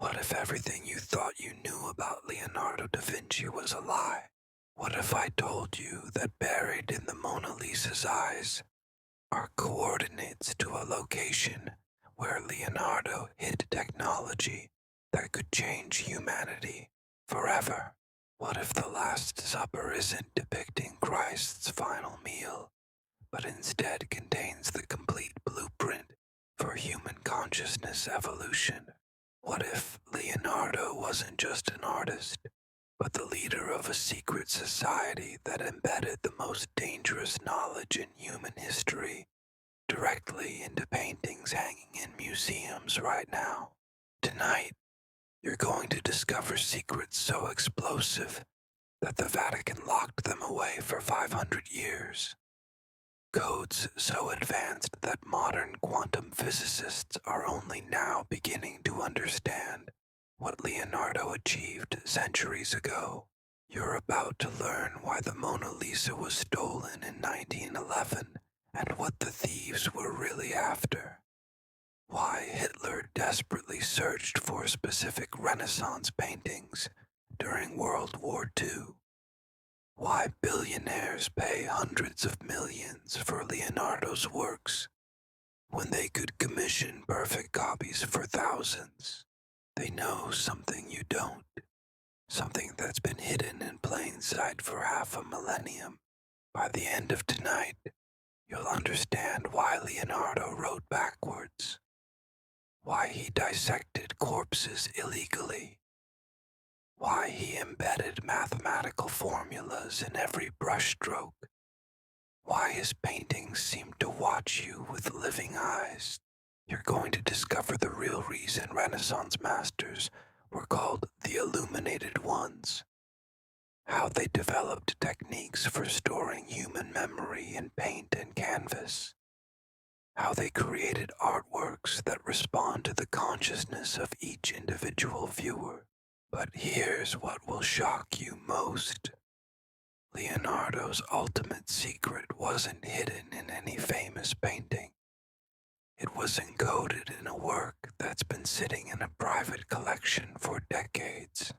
What if everything you thought you knew about Leonardo da Vinci was a lie? What if I told you that buried in the Mona Lisa's eyes are coordinates to a location where Leonardo hid technology that could change humanity forever? What if the Last Supper isn't depicting Christ's final meal, but instead contains the complete blueprint for human consciousness evolution? What if Leonardo wasn't just an artist, but the leader of a secret society that embedded the most dangerous knowledge in human history directly into paintings hanging in museums right now? Tonight, you're going to discover secrets so explosive that the Vatican locked them away for 500 years. Codes so advanced that modern quantum physicists are only now beginning to understand what Leonardo achieved centuries ago. You're about to learn why the Mona Lisa was stolen in 1911 and what the thieves were really after. Why Hitler desperately searched for specific Renaissance paintings during World War II. Why billionaires pay hundreds of millions for Leonardo's works when they could commission perfect copies for thousands. They know something you don't, something that's been hidden in plain sight for half a millennium. By the end of tonight, you'll understand why Leonardo wrote backwards, why he dissected corpses illegally, why he embedded mathematical formulas in every brushstroke, why his paintings seem to watch you with living eyes. You're going to discover the real reason Renaissance masters were called the Illuminated Ones, how they developed techniques for storing human memory in paint and canvas, how they created artworks that respond to the consciousness of each individual viewer. But here's what will shock you most. Leonardo's ultimate secret wasn't hidden in any famous painting. It was encoded in a work that's been sitting in a private collection for decades.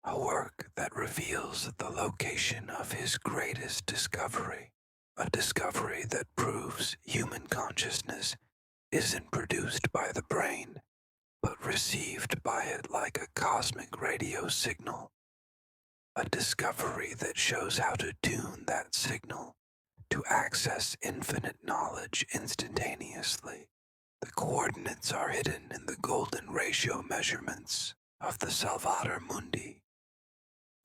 A work that reveals the location of his greatest discovery. A discovery that proves human consciousness isn't produced by the brain, but received by it like a cosmic radio signal. A discovery that shows how to tune that signal to access infinite knowledge instantaneously. The coordinates are hidden in the golden ratio measurements of the Salvator Mundi.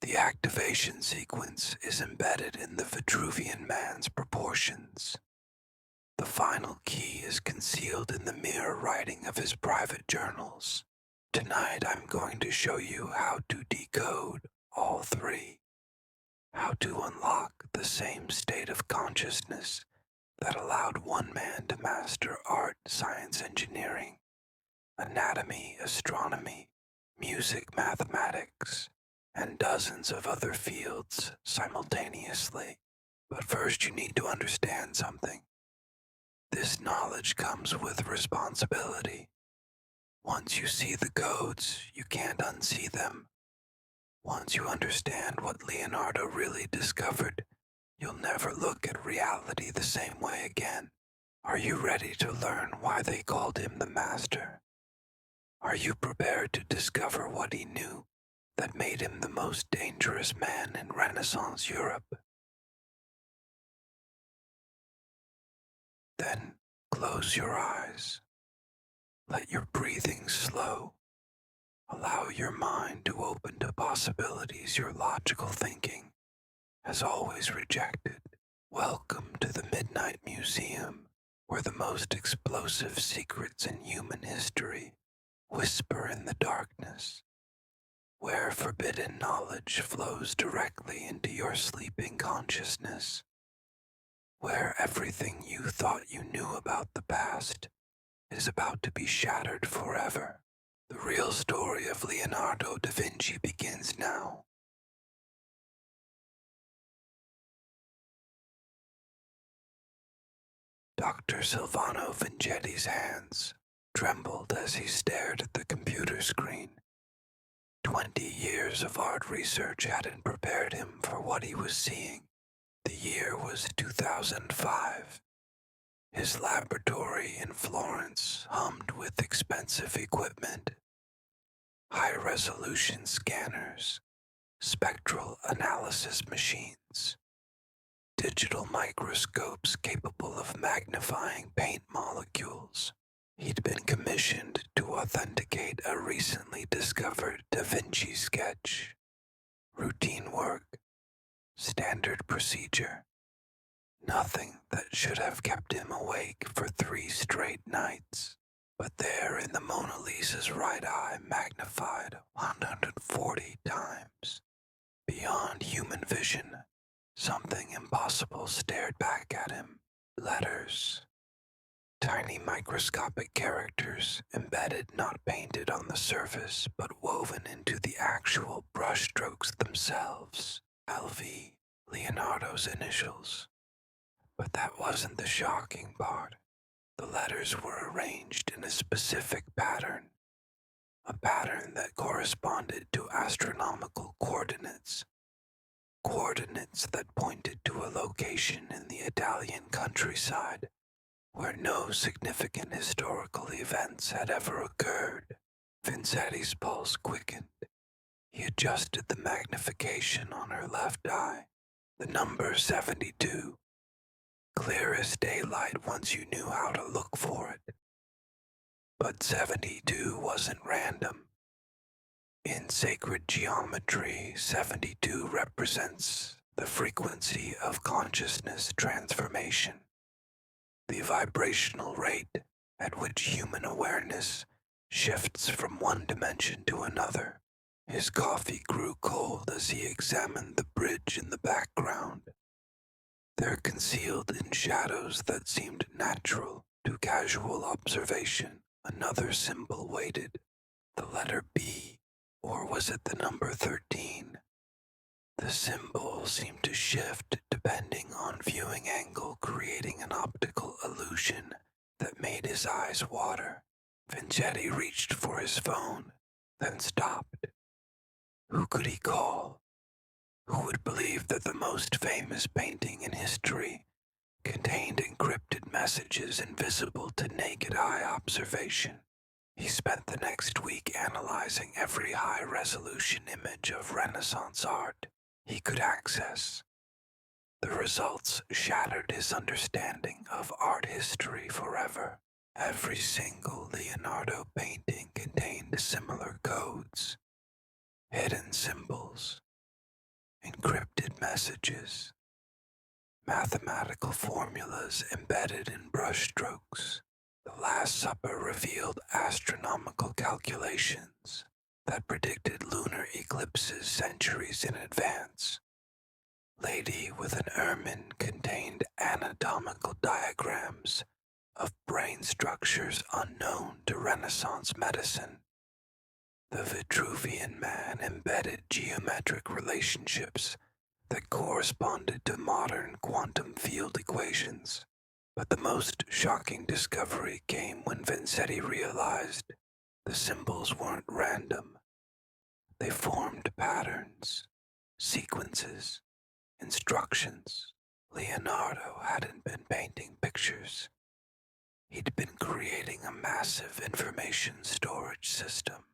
The activation sequence is embedded in the Vitruvian man's proportions. The final key is concealed in the mere writing of his private journals. Tonight I'm going to show you how to decode all three, how to unlock the same state of consciousness that allowed one man to master art, science, engineering, anatomy, astronomy, music, mathematics, and dozens of other fields simultaneously. But first you need to understand something. This knowledge comes with responsibility. Once you see the codes, you can't unsee them. Once you understand what Leonardo really discovered, you'll never look at reality the same way again. Are you ready to learn why they called him the Master? Are you prepared to discover what he knew that made him the most dangerous man in Renaissance Europe? Then close your eyes. Let your breathing slow. Allow your mind to open to possibilities your logical thinking has always rejected. Welcome to the Midnight Museum, where the most explosive secrets in human history whisper in the darkness, where forbidden knowledge flows directly into your sleeping consciousness, where everything you thought you knew about the past is about to be shattered forever. The real story of Leonardo da Vinci begins now. Dr. Silvano Vincetti's hands trembled as he stared at the computer screen. years of art research hadn't prepared him for what he was seeing. The year was 2005. His laboratory in Florence hummed with expensive equipment, high-resolution scanners, spectral analysis machines, digital microscopes capable of magnifying paint molecules. He'd been commissioned to authenticate a recently discovered Da Vinci sketch. Routine work, standard procedure. Nothing that should have kept him awake for 3 straight nights. But there in the Mona Lisa's right eye, magnified 140 times. Beyond human vision, something impossible stared back at him. Letters. Tiny microscopic characters, embedded not painted on the surface, but woven into the actual brushstrokes themselves. LV, Leonardo's initials. But that wasn't the shocking part. The letters were arranged in a specific pattern. A pattern that corresponded to astronomical coordinates. Coordinates that pointed to a location in the Italian countryside where no significant historical events had ever occurred. Vincetti's pulse quickened. He adjusted the magnification on her left eye. The number 72. Clear as daylight once you knew how to look for it. But 72 wasn't random. In sacred geometry, 72 represents the frequency of consciousness transformation. The vibrational rate at which human awareness shifts from one dimension to another. His coffee grew cold as he examined the bridge in the background. There, concealed in shadows that seemed natural to casual observation, another symbol waited. The letter B, or was it the number 13? The symbol seemed to shift depending on viewing angle, creating an optical illusion that made his eyes water. Vincetti reached for his phone, then stopped. Who could he call? Who would believe that the most famous painting in history contained encrypted messages invisible to naked eye observation? He spent the next week analyzing every high-resolution image of Renaissance art he could access. The results shattered his understanding of art history forever. Every single Leonardo painting contained similar codes, hidden symbols, encrypted messages, mathematical formulas embedded in brushstrokes. The Last Supper revealed astronomical calculations that predicted lunar eclipses centuries in advance. Lady with an Ermine contained anatomical diagrams of brain structures unknown to Renaissance medicine. The Vitruvian man embedded geometric relationships that corresponded to modern quantum field equations. But the most shocking discovery came when Vincetti realized the symbols weren't random. They formed patterns, sequences, instructions. Leonardo hadn't been painting pictures. He'd been creating a massive information storage system,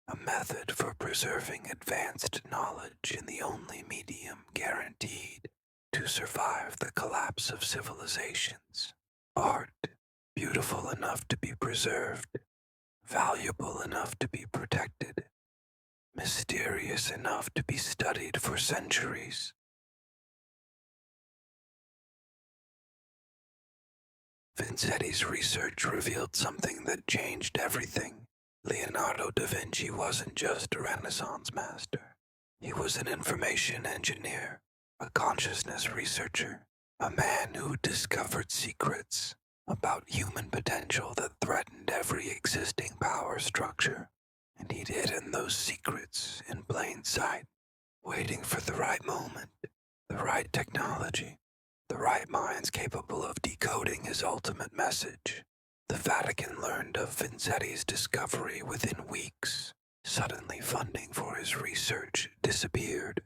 a method for preserving advanced knowledge in the only medium guaranteed to survive the collapse of civilizations. Art, beautiful enough to be preserved, valuable enough to be protected, mysterious enough to be studied for centuries. Vincetti's research revealed something that changed everything. Leonardo da Vinci wasn't just a Renaissance master. He was an information engineer, a consciousness researcher, a man who discovered secrets about human potential that threatened every existing power structure. And he'd hidden those secrets in plain sight, waiting for the right moment, the right technology, the right minds capable of decoding his ultimate message. The Vatican learned of Vincetti's discovery within weeks. Suddenly, funding for his research disappeared.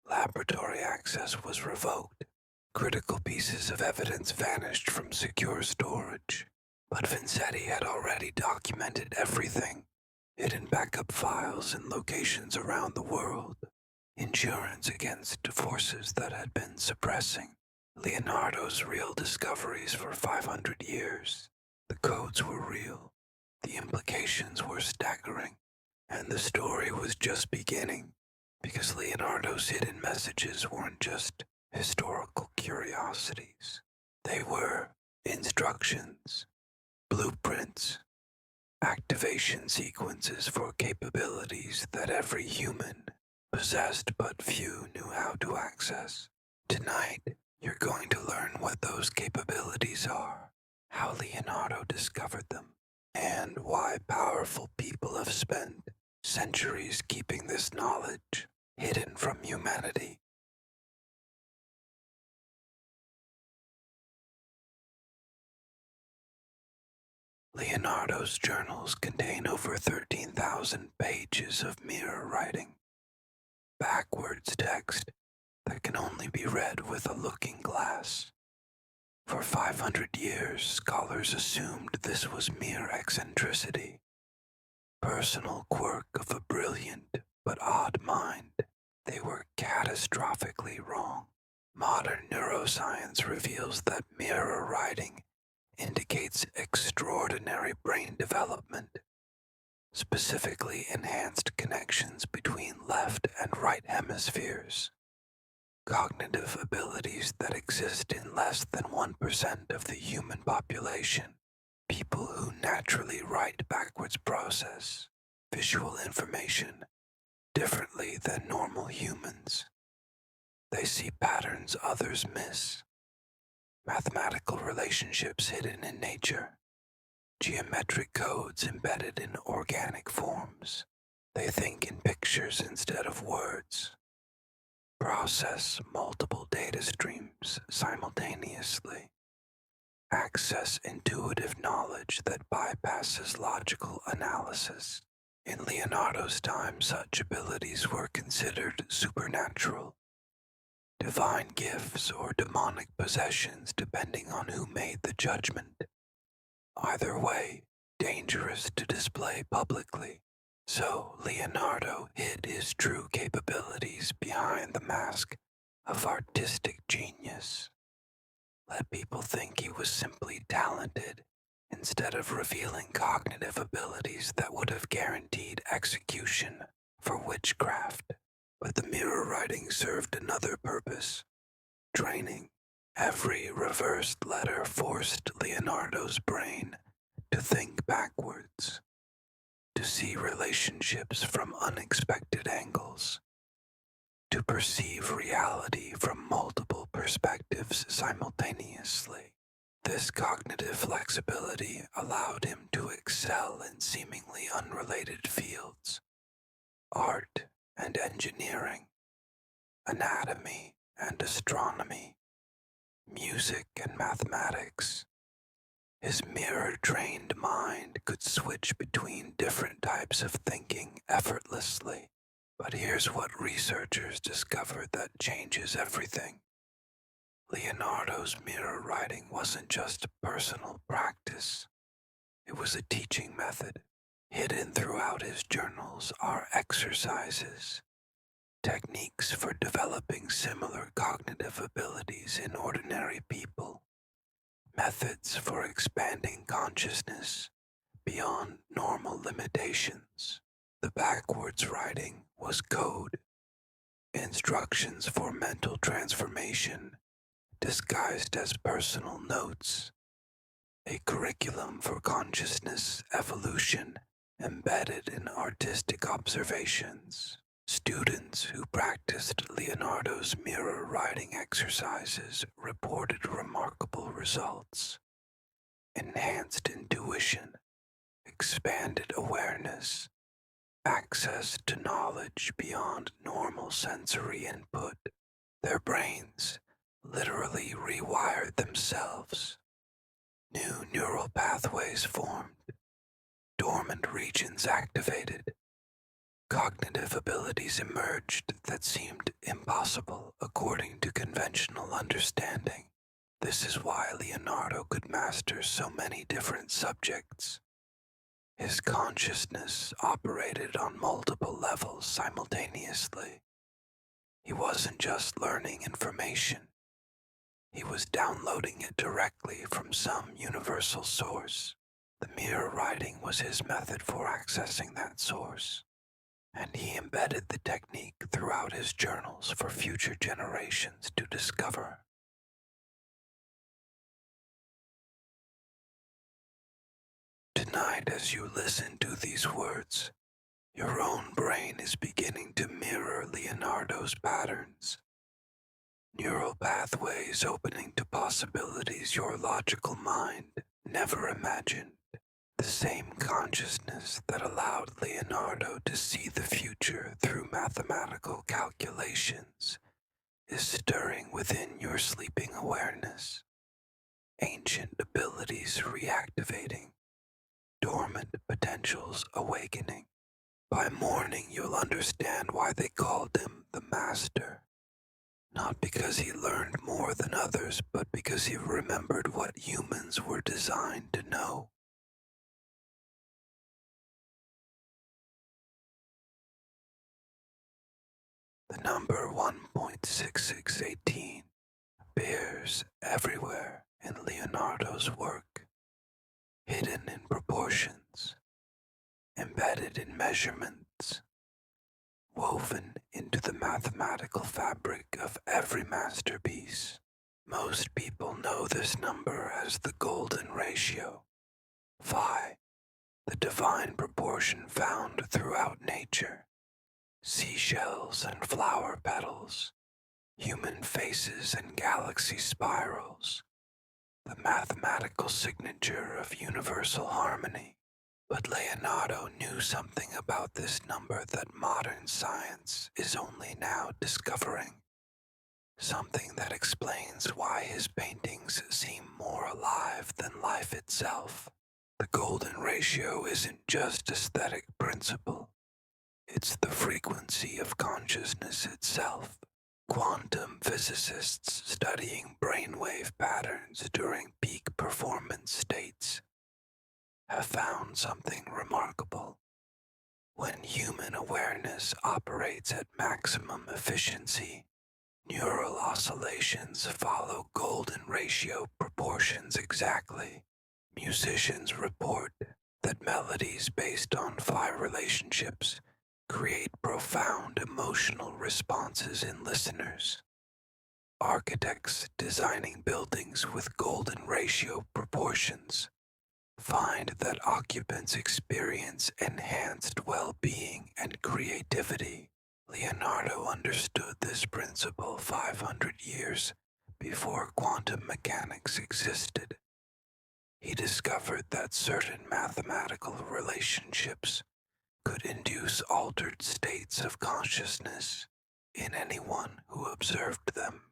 Laboratory access was revoked. Critical pieces of evidence vanished from secure storage. But Vincetti had already documented everything, hidden backup files in locations around the world, insurance against forces that had been suppressing Leonardo's real discoveries for 500 years. The codes were real, the implications were staggering, and the story was just beginning, because Leonardo's hidden messages weren't just historical curiosities. They were instructions, blueprints, activation sequences for capabilities that every human possessed but few knew how to access. Tonight, you're going to learn what those capabilities are, how Leonardo discovered them, and why powerful people have spent centuries keeping this knowledge hidden from humanity. Leonardo's journals contain over 13,000 pages of mirror writing, backwards text that can only be read with a looking glass. For 500 years, scholars assumed this was mere eccentricity, personal quirk of a brilliant but odd mind. They were catastrophically wrong. Modern neuroscience reveals that mirror writing indicates extraordinary brain development, specifically enhanced connections between left and right hemispheres, cognitive abilities that exist in less than 1% of the human population. People who naturally write backwards process visual information differently than normal humans. They see patterns others miss, mathematical relationships hidden in nature, geometric codes embedded in organic forms. They think in pictures instead of words, process multiple data streams simultaneously, access intuitive knowledge that bypasses logical analysis. In Leonardo's time, such abilities were considered supernatural, divine gifts or demonic possessions depending on who made the judgment. Either way, dangerous to display publicly. So Leonardo hid his true capabilities behind the mask of artistic genius. Let people think he was simply talented instead of revealing cognitive abilities that would have guaranteed execution for witchcraft. But the mirror writing served another purpose, training. Every reversed letter forced Leonardo's brain to think backwards, to see relationships from unexpected angles, to perceive reality from multiple perspectives simultaneously. This cognitive flexibility allowed him to excel in seemingly unrelated fields: art and engineering, anatomy and astronomy, music and mathematics. His mirror-trained mind could switch between different types of thinking effortlessly. But here's what researchers discovered that changes everything. Leonardo's mirror writing wasn't just a personal practice. It was a teaching method. Hidden throughout his journals are exercises, techniques for developing similar cognitive abilities in ordinary people, methods for expanding consciousness beyond normal limitations. The backwards writing was code, instructions for mental transformation disguised as personal notes, a curriculum for consciousness evolution embedded in artistic observations. Students who practiced Leonardo's mirror writing exercises reported remarkable results: enhanced intuition, expanded awareness, access to knowledge beyond normal sensory input. Their brains literally rewired themselves. New neural pathways formed, dormant regions activated, Cognitive abilities emerged that seemed impossible according to conventional understanding. This is why Leonardo could master so many different subjects. His consciousness operated on multiple levels simultaneously. He wasn't just learning information, he was downloading it directly from some universal source. The mirror writing was his method for accessing that source, and he embedded the technique throughout his journals for future generations to discover. Tonight, as you listen to these words, your own brain is beginning to mirror Leonardo's patterns. Neural pathways opening to possibilities your logical mind never imagined. The same consciousness that allowed Leonardo to see the future through mathematical calculations is stirring within your sleeping awareness. Ancient abilities reactivating, dormant potentials awakening. By morning, you'll understand why they called him the Master. Not because he learned more than others, but because he remembered what humans were designed to know. The number 1.6618 appears everywhere in Leonardo's work, hidden in proportions, embedded in measurements, woven into the mathematical fabric of every masterpiece. Most people know this number as the golden ratio, phi, the divine proportion found throughout nature. Seashells and flower petals, human faces and galaxy spirals, the mathematical signature of universal harmony. But Leonardo knew something about this number that modern science is only now discovering. Something that explains why his paintings seem more alive than life itself. The golden ratio isn't just aesthetic principle. It's the frequency of consciousness itself. Quantum physicists studying brainwave patterns during peak performance states have found something remarkable. When human awareness operates at maximum efficiency, neural oscillations follow golden ratio proportions exactly. Musicians report that melodies based on phi relationships create profound emotional responses in listeners. Architects designing buildings with golden ratio proportions find that occupants experience enhanced well-being and creativity. Leonardo understood this principle 500 years before quantum mechanics existed. He discovered that certain mathematical relationships could induce altered states of consciousness in anyone who observed them.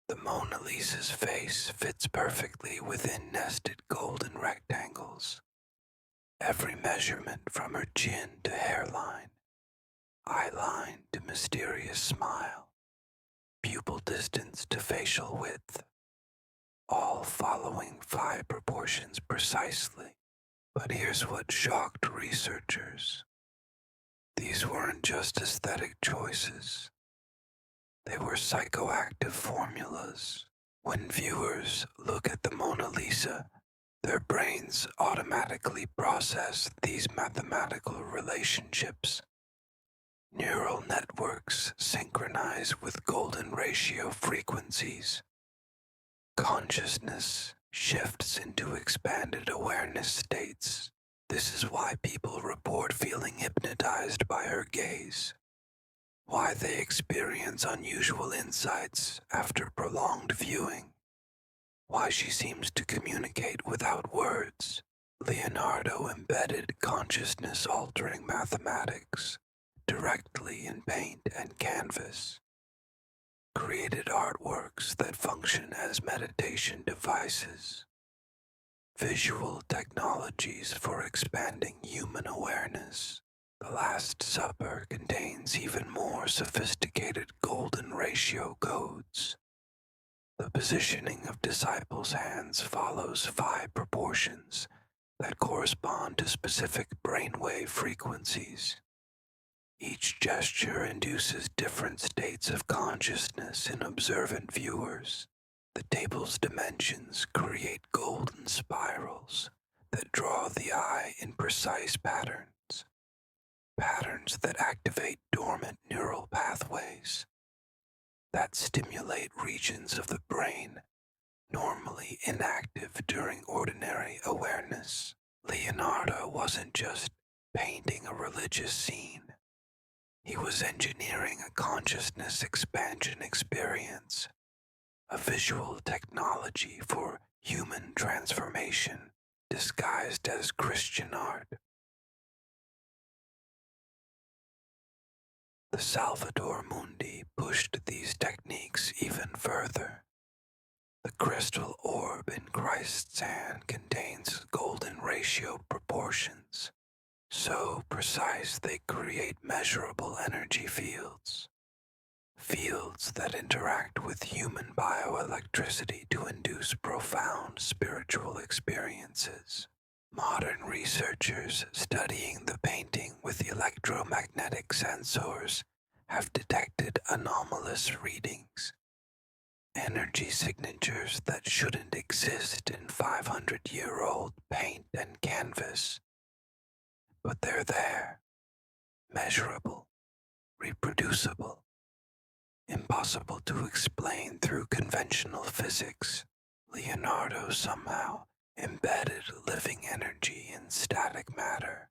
The Mona Lisa's face fits perfectly within nested golden rectangles. Every measurement from her chin to hairline, eyeline to mysterious smile, pupil distance to facial width, all following phi proportions precisely. But here's what shocked researchers. These weren't just aesthetic choices. They were psychoactive formulas. When viewers look at the Mona Lisa, their brains automatically process these mathematical relationships. Neural networks synchronize with golden ratio frequencies. Consciousness shifts into expanded awareness states. This is why people report feeling hypnotized by her gaze, why they experience unusual insights after prolonged viewing, why she seems to communicate without words. Leonardo embedded consciousness-altering mathematics directly in paint and canvas, created artworks that function as meditation devices, visual technologies for expanding human awareness. The Last Supper contains even more sophisticated golden ratio codes. The positioning of disciples' hands follows 5 proportions that correspond to specific brainwave frequencies. Each gesture induces different states of consciousness in observant viewers. The table's dimensions create golden spirals that draw the eye in precise patterns, patterns that activate dormant neural pathways, that stimulate regions of the brain normally inactive during ordinary awareness. Leonardo wasn't just painting a religious scene. He was engineering a consciousness expansion experience, a visual technology for human transformation disguised as Christian art. The Salvator Mundi pushed these techniques even further. The crystal orb in Christ's hand contains golden ratio proportions, so precise they create measurable energy fields. Fields that interact with human bioelectricity to induce profound spiritual experiences. Modern researchers studying the painting with electromagnetic sensors have detected anomalous readings, energy signatures that shouldn't exist in 500-year-old paint and canvas. But they're there, measurable, reproducible, impossible to explain through conventional physics. Leonardo somehow embedded living energy in static matter,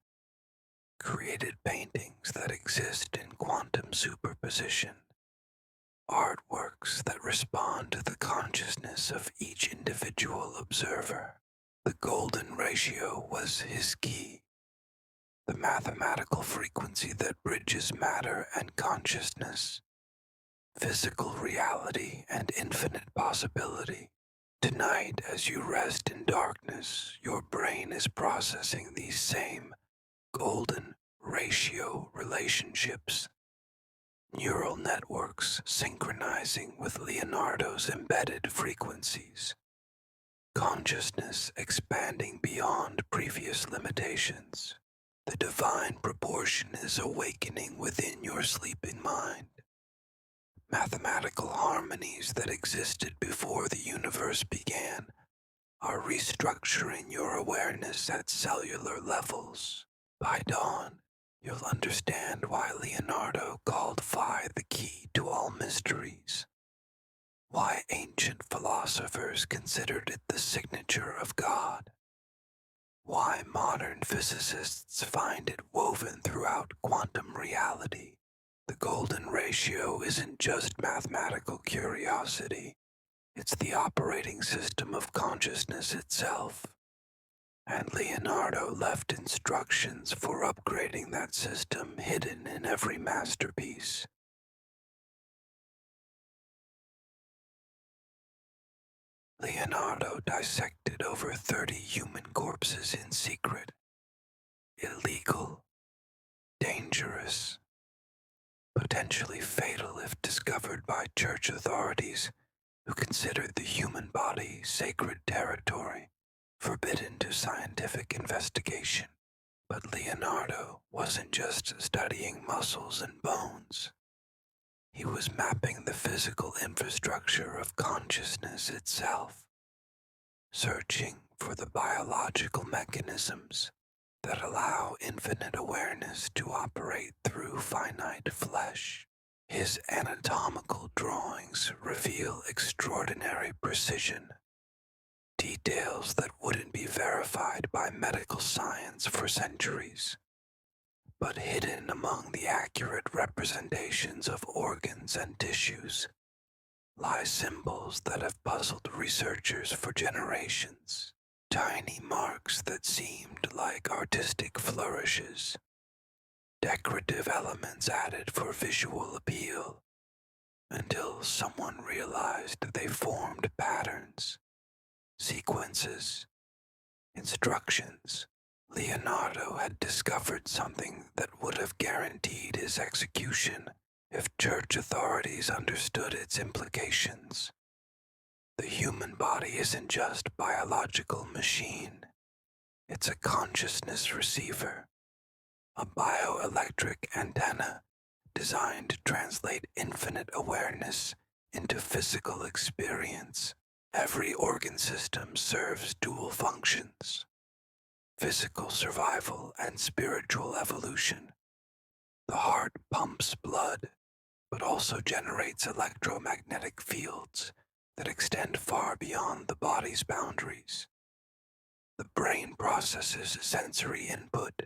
created paintings that exist in quantum superposition, artworks that respond to the consciousness of each individual observer. The golden ratio was his key, the mathematical frequency that bridges matter and consciousness, physical reality and infinite possibility. Tonight, as you rest in darkness, your brain is processing these same golden ratio relationships, neural networks synchronizing with Leonardo's embedded frequencies, consciousness expanding beyond previous limitations. The divine proportion is awakening within your sleeping mind. Mathematical harmonies that existed before the universe began are restructuring your awareness at cellular levels. By dawn, you'll understand why Leonardo called phi the key to all mysteries, why ancient philosophers considered it the signature of God, why modern physicists find it woven throughout quantum reality. The golden ratio isn't just mathematical curiosity, it's the operating system of consciousness itself. And Leonardo left instructions for upgrading that system hidden in every masterpiece. Leonardo dissected over 30 human corpses in secret. Illegal, dangerous, potentially fatal if discovered by church authorities who considered the human body sacred territory, forbidden to scientific investigation. But Leonardo wasn't just studying muscles and bones. He was mapping the physical infrastructure of consciousness itself, searching for the biological mechanisms that allow infinite awareness to operate through finite flesh. His anatomical drawings reveal extraordinary precision, details that wouldn't be verified by medical science for centuries. But hidden among the accurate representations of organs and tissues lie symbols that have puzzled researchers for generations. Tiny marks that seemed like artistic flourishes, decorative elements added for visual appeal, until someone realized they formed patterns, sequences, instructions Leonardo had discovered something that would have guaranteed his execution if church authorities understood its implications. The human body isn't just a biological machine. It's a consciousness receiver, a bioelectric antenna designed to translate infinite awareness into physical experience. Every organ system serves dual functions: physical survival and spiritual evolution. The heart pumps blood, but also generates electromagnetic fields that extend far beyond the body's boundaries. The brain processes sensory input,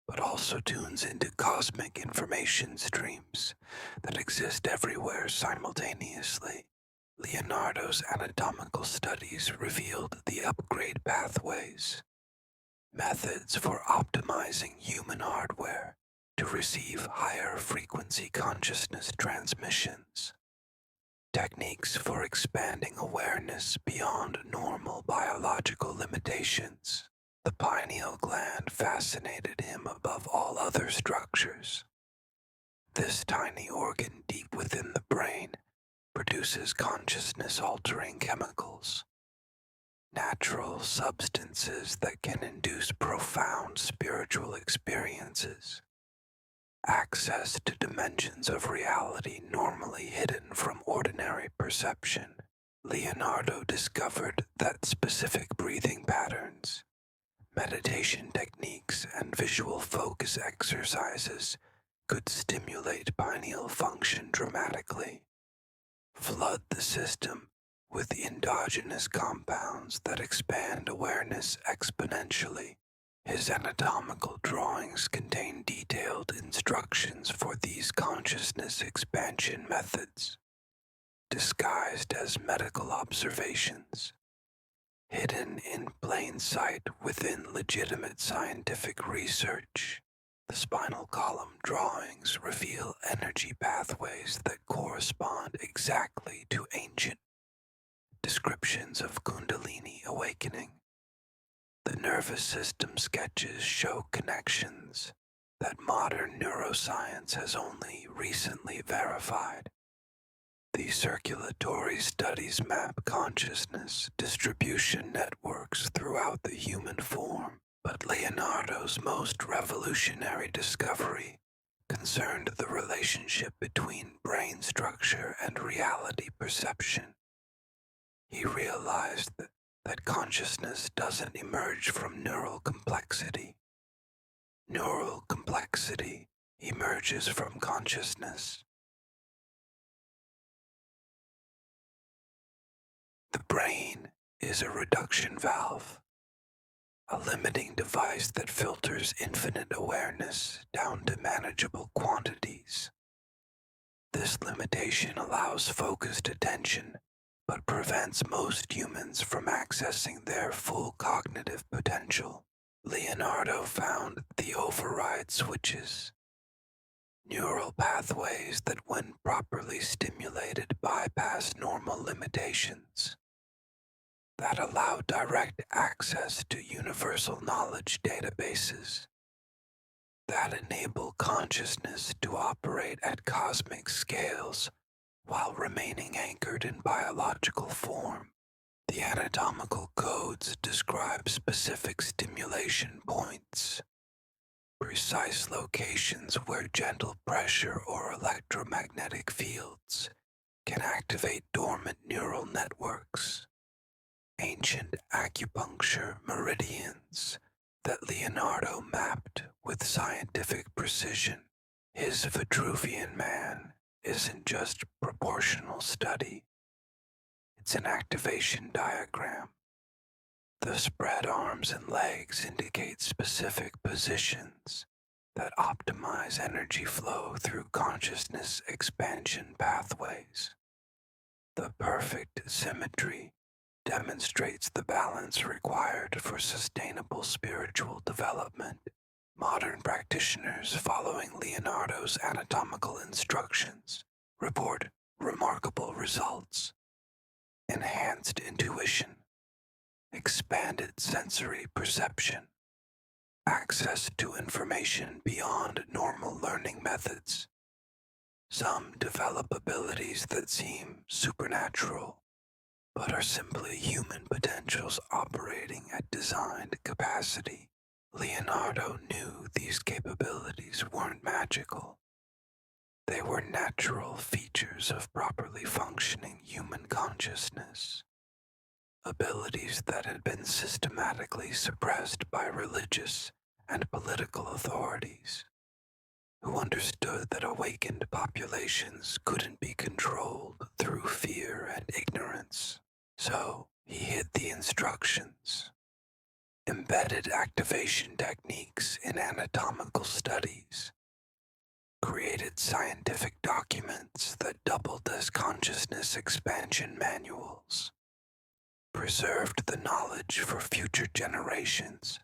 but also tunes into cosmic information streams that exist everywhere simultaneously. Leonardo's anatomical studies revealed the upgrade pathways, methods for optimizing human hardware to receive higher frequency consciousness transmissions, techniques for expanding awareness beyond normal biological limitations. The pineal gland fascinated him above all other structures. This tiny organ deep within the brain produces consciousness-altering chemicals, natural substances that can induce profound spiritual experiences, access to dimensions of reality normally hidden from ordinary perception. Leonardo discovered that specific breathing patterns, meditation techniques, and visual focus exercises could stimulate pineal function dramatically, flood the system with the endogenous compounds that expand awareness exponentially. His anatomical drawings contain detailed instructions for these consciousness expansion methods, disguised as medical observations. Hidden in plain sight within legitimate scientific research, the spinal column drawings reveal energy pathways that correspond exactly to ancient descriptions of Kundalini awakening. The nervous system sketches show connections that modern neuroscience has only recently verified. The circulatory studies map consciousness distribution networks throughout the human form, but Leonardo's most revolutionary discovery concerned the relationship between brain structure and reality perception. He realized that consciousness doesn't emerge from neural complexity. Neural complexity emerges from consciousness. The brain is a reduction valve, a limiting device that filters infinite awareness down to manageable quantities. This limitation allows focused attention, but prevents most humans from accessing their full cognitive potential. Leonardo found the override switches, neural pathways that, when properly stimulated, bypass normal limitations, that allow direct access to universal knowledge databases, that enable consciousness to operate at cosmic scales while remaining anchored in biological form. The anatomical codes describe specific stimulation points, precise locations where gentle pressure or electromagnetic fields can activate dormant neural networks, ancient acupuncture meridians that Leonardo mapped with scientific precision. His Vitruvian man isn't just proportional study, it's an activation diagram. The spread arms and legs indicate specific positions that optimize energy flow through consciousness expansion pathways. The perfect symmetry demonstrates the balance required for sustainable spiritual development. Modern practitioners following Leonardo's anatomical instructions report remarkable results: enhanced intuition, expanded sensory perception, access to information beyond normal learning methods. Some develop abilities that seem supernatural, but are simply human potentials operating at designed capacity. Leonardo knew these capabilities weren't magical. They were natural features of properly functioning human consciousness, abilities that had been systematically suppressed by religious and political authorities, who understood that awakened populations couldn't be controlled through fear and ignorance. So he hid the instructions, embedded activation techniques in anatomical studies, created scientific documents that doubled as consciousness expansion manuals, preserved the knowledge for future generations,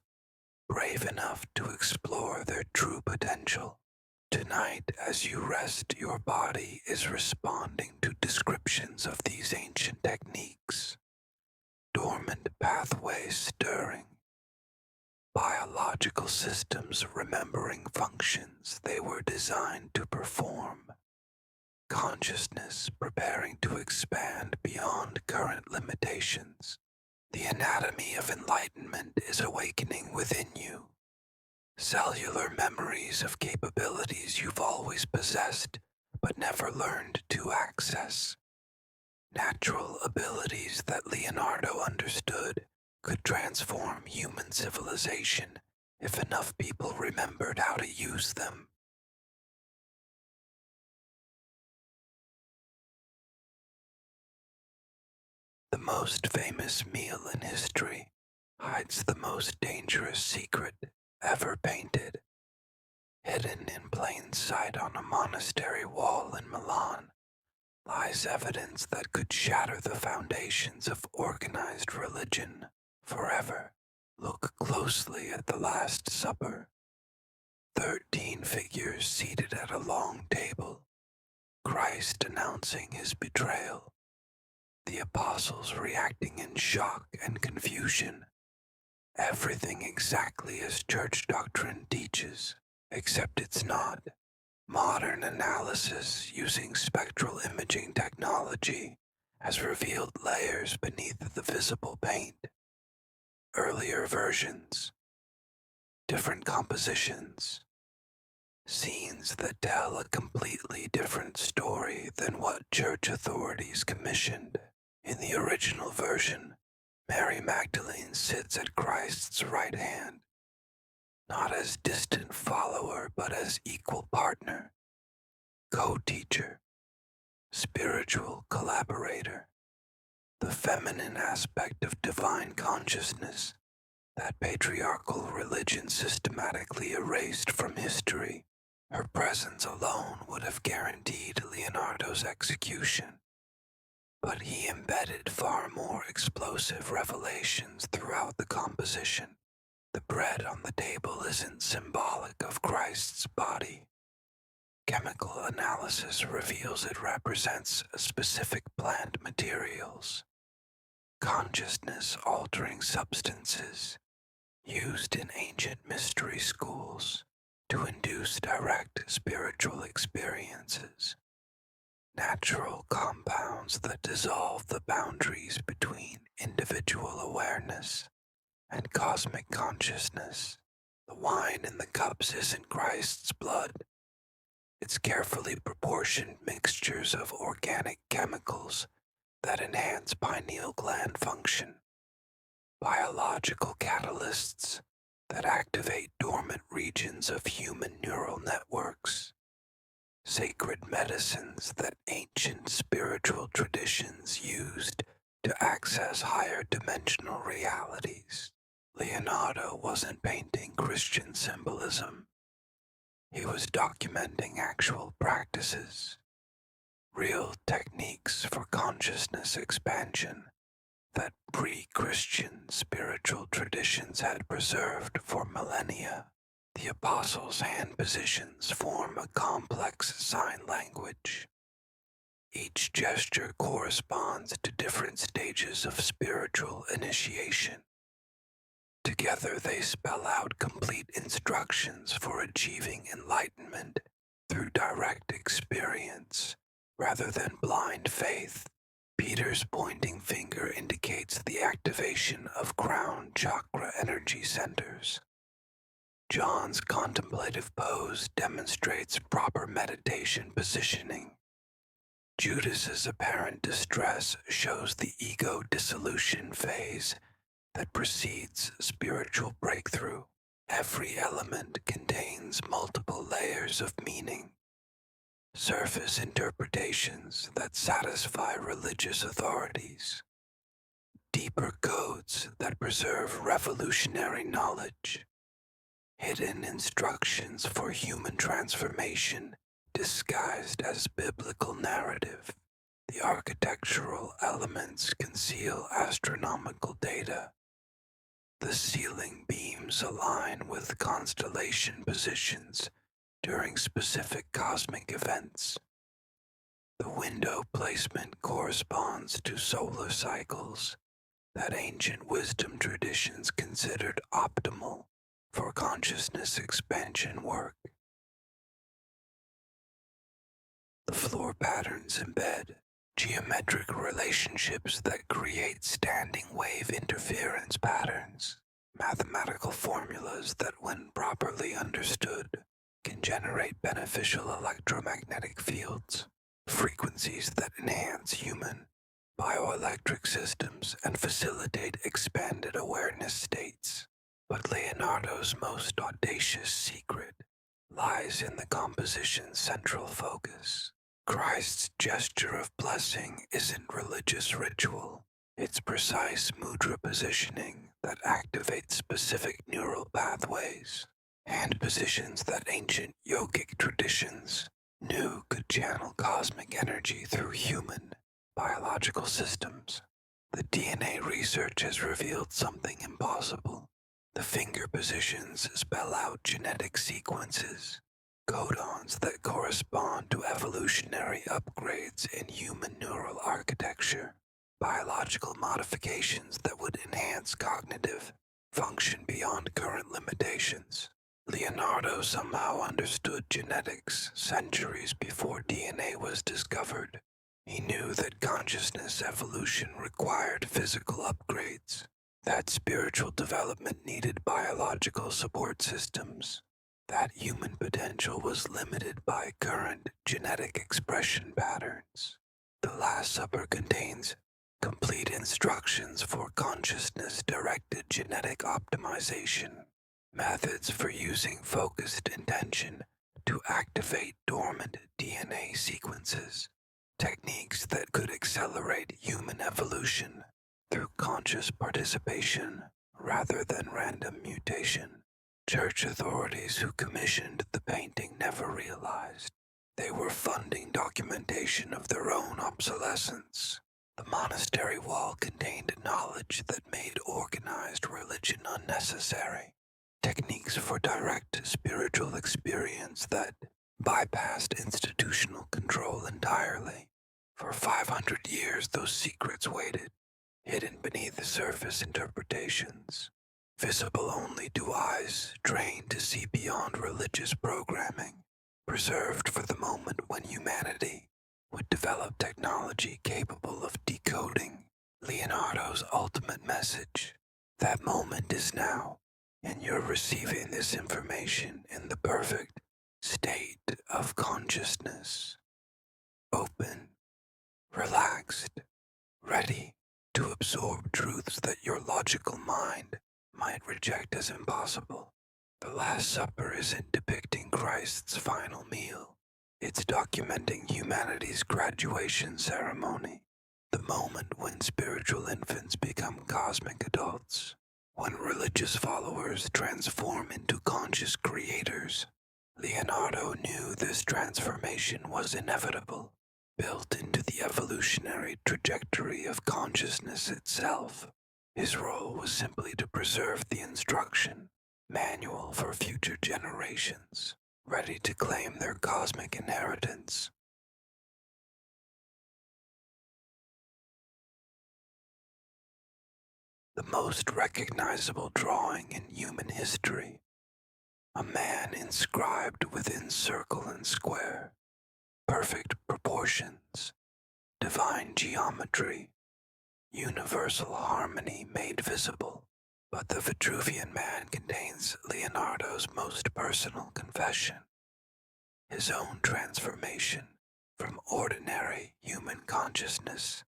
brave enough to explore their true potential. Tonight, as you rest, your body is responding to descriptions of these ancient techniques, dormant pathways stirring, biological systems remembering functions they were designed to perform, consciousness preparing to expand beyond current limitations. The anatomy of enlightenment is awakening within you. Cellular memories of capabilities you've always possessed but never learned to access. Natural abilities that Leonardo understood could transform human civilization if enough people remembered how to use them. The most famous meal in history hides the most dangerous secret ever painted. Hidden in plain sight on a monastery wall in Milan lies evidence that could shatter the foundations of organized religion forever. Look closely at the Last Supper. 13 figures seated at a long table, Christ announcing his betrayal, the apostles reacting in shock and confusion. Everything exactly as church doctrine teaches, except it's not. Modern analysis using spectral imaging technology has revealed layers beneath the visible paint. Earlier versions, different compositions, scenes that tell a completely different story than what church authorities commissioned. In the original version, Mary Magdalene sits at Christ's right hand, not as distant follower but as equal partner, co-teacher, spiritual collaborator, the feminine aspect of divine consciousness that patriarchal religion systematically erased from history. Her presence alone would have guaranteed Leonardo's execution. But he embedded far more explosive revelations throughout the composition. The bread on the table isn't symbolic of Christ's body. Chemical analysis reveals it represents specific plant materials, consciousness-altering substances used in ancient mystery schools to induce direct spiritual experiences. Natural compounds that dissolve the boundaries between individual awareness and cosmic consciousness. The wine in the cups isn't Christ's blood. It's carefully proportioned mixtures of organic chemicals that enhance pineal gland function, biological catalysts that activate dormant regions of human neural networks, sacred medicines that ancient spiritual traditions used to access higher dimensional realities. Leonardo wasn't painting Christian symbolism. He was documenting actual practices, real techniques for consciousness expansion that pre-Christian spiritual traditions had preserved for millennia. The apostles' hand positions form a complex sign language. Each gesture corresponds to different stages of spiritual initiation. Together they spell out complete instructions for achieving enlightenment through direct experience rather than blind faith. Peter's pointing finger indicates the activation of crown chakra energy centers. John's contemplative pose demonstrates proper meditation positioning. Judas's apparent distress shows the ego dissolution phase that precedes spiritual breakthrough. Every element contains multiple layers of meaning. Surface interpretations that satisfy religious authorities. Deeper codes that preserve revolutionary knowledge. Hidden instructions for human transformation disguised as biblical narrative. The architectural elements conceal astronomical data. The ceiling beams align with constellation positions during specific cosmic events. The window placement corresponds to solar cycles that ancient wisdom traditions considered optimal for consciousness expansion work. The floor patterns embed geometric relationships that create standing wave interference patterns, mathematical formulas that, when properly understood, can generate beneficial electromagnetic fields, frequencies that enhance human bioelectric systems and facilitate expanded awareness states. But Leonardo's most audacious secret lies in the composition's central focus. Christ's gesture of blessing isn't religious ritual. It's precise mudra positioning that activates specific neural pathways, hand positions that ancient yogic traditions knew could channel cosmic energy through human biological systems. The DNA research has revealed something impossible. The finger positions spell out genetic sequences, codons that correspond to evolutionary upgrades in human neural architecture, biological modifications that would enhance cognitive function beyond current limitations. Leonardo somehow understood genetics centuries before DNA was discovered. He knew that consciousness evolution required physical upgrades, that spiritual development needed biological support systems, that human potential was limited by current genetic expression patterns. The Last Supper contains complete instructions for consciousness-directed genetic optimization, methods for using focused intention to activate dormant DNA sequences, techniques that could accelerate human evolution through conscious participation rather than random mutation. Church authorities who commissioned the painting never realized they were funding documentation of their own obsolescence. The monastery wall contained knowledge that made organized religion unnecessary, techniques for direct spiritual experience that bypassed institutional control entirely. For 500 years, those secrets waited, hidden beneath the surface interpretations, visible only to eyes trained to see beyond religious programming, preserved for the moment when humanity would develop technology capable of decoding Leonardo's ultimate message. That moment is now, and you're receiving this information in the perfect state of consciousness. Open, relaxed, ready to absorb truths that your logical mind might reject as impossible. The Last Supper isn't depicting Christ's final meal. It's documenting humanity's graduation ceremony, the moment when spiritual infants become cosmic adults, when religious followers transform into conscious creators. Leonardo knew this transformation was inevitable, built into the evolutionary trajectory of consciousness itself. His role was simply to preserve the instruction manual for future generations, ready to claim their cosmic inheritance. the most recognizable drawing in human history, a man inscribed within circle and square, perfect proportions, divine geometry, universal harmony made visible. But the Vitruvian Man contains Leonardo's most personal confession, his own transformation from ordinary human consciousness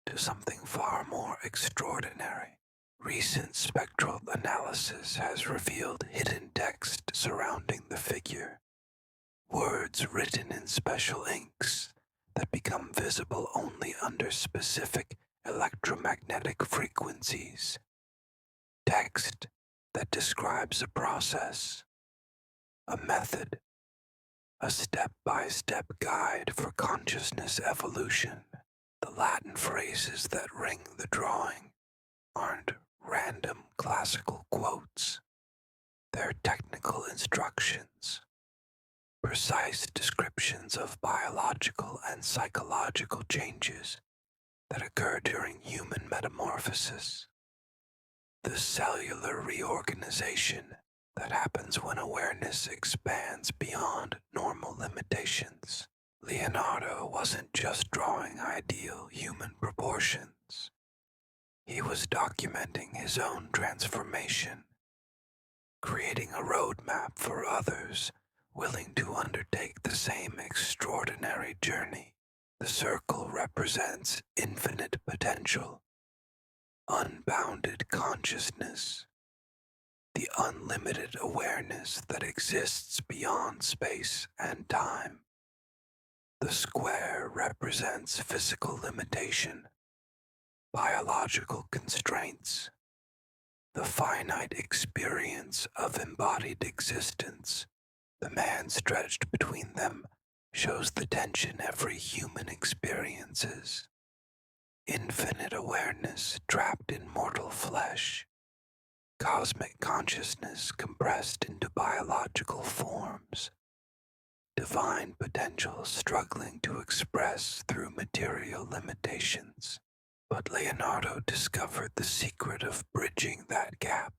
to something far more extraordinary. Recent spectral analysis has revealed hidden text surrounding the figure, words written in special inks that become visible only under specific electromagnetic frequencies, text that describes a process, a method, a step-by-step guide for consciousness evolution. The Latin phrases that ring the drawing aren't random classical quotes. They're technical instructions, precise descriptions of biological and psychological changes that occur during human metamorphosis. The cellular reorganization that happens when awareness expands beyond normal limitations. Leonardo wasn't just drawing ideal human proportions. He was documenting his own transformation, creating a roadmap for others willing to undertake the same extraordinary journey. The circle represents infinite potential, unbounded consciousness, the unlimited awareness that exists beyond space and time. The square represents physical limitation, biological constraints, the finite experience of embodied existence. The man stretched between them shows the tension every human experiences. Infinite awareness trapped in mortal flesh, cosmic consciousness compressed into biological forms, divine potential struggling to express through material limitations. But Leonardo discovered the secret of bridging that gap,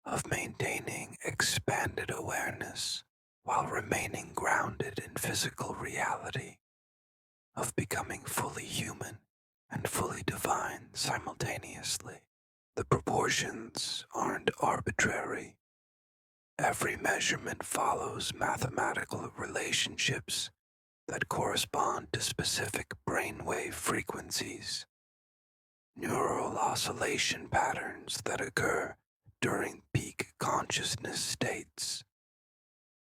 of maintaining expanded awareness while remaining grounded in physical reality, of becoming fully human and fully divine simultaneously. The proportions aren't arbitrary. Every measurement follows mathematical relationships that correspond to specific brainwave frequencies, neural oscillation patterns that occur during peak consciousness states,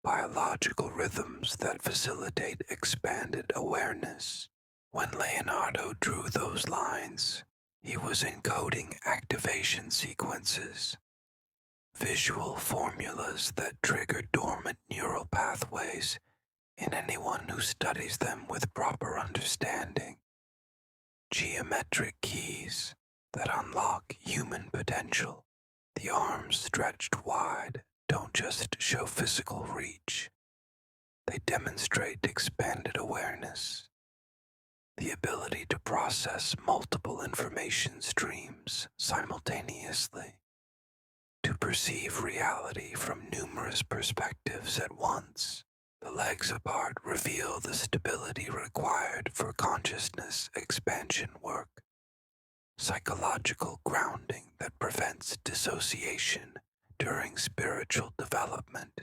biological rhythms that facilitate expanded awareness. When Leonardo drew those lines, he was encoding activation sequences, visual formulas that trigger dormant neural pathways in anyone who studies them with proper understanding, geometric keys that unlock human potential. The arms stretched wide don't just show physical reach, they demonstrate expanded awareness, the ability to process multiple information streams simultaneously, to perceive reality from numerous perspectives at once. The legs apart reveal the stability required for consciousness expansion work, psychological grounding that prevents dissociation during spiritual development,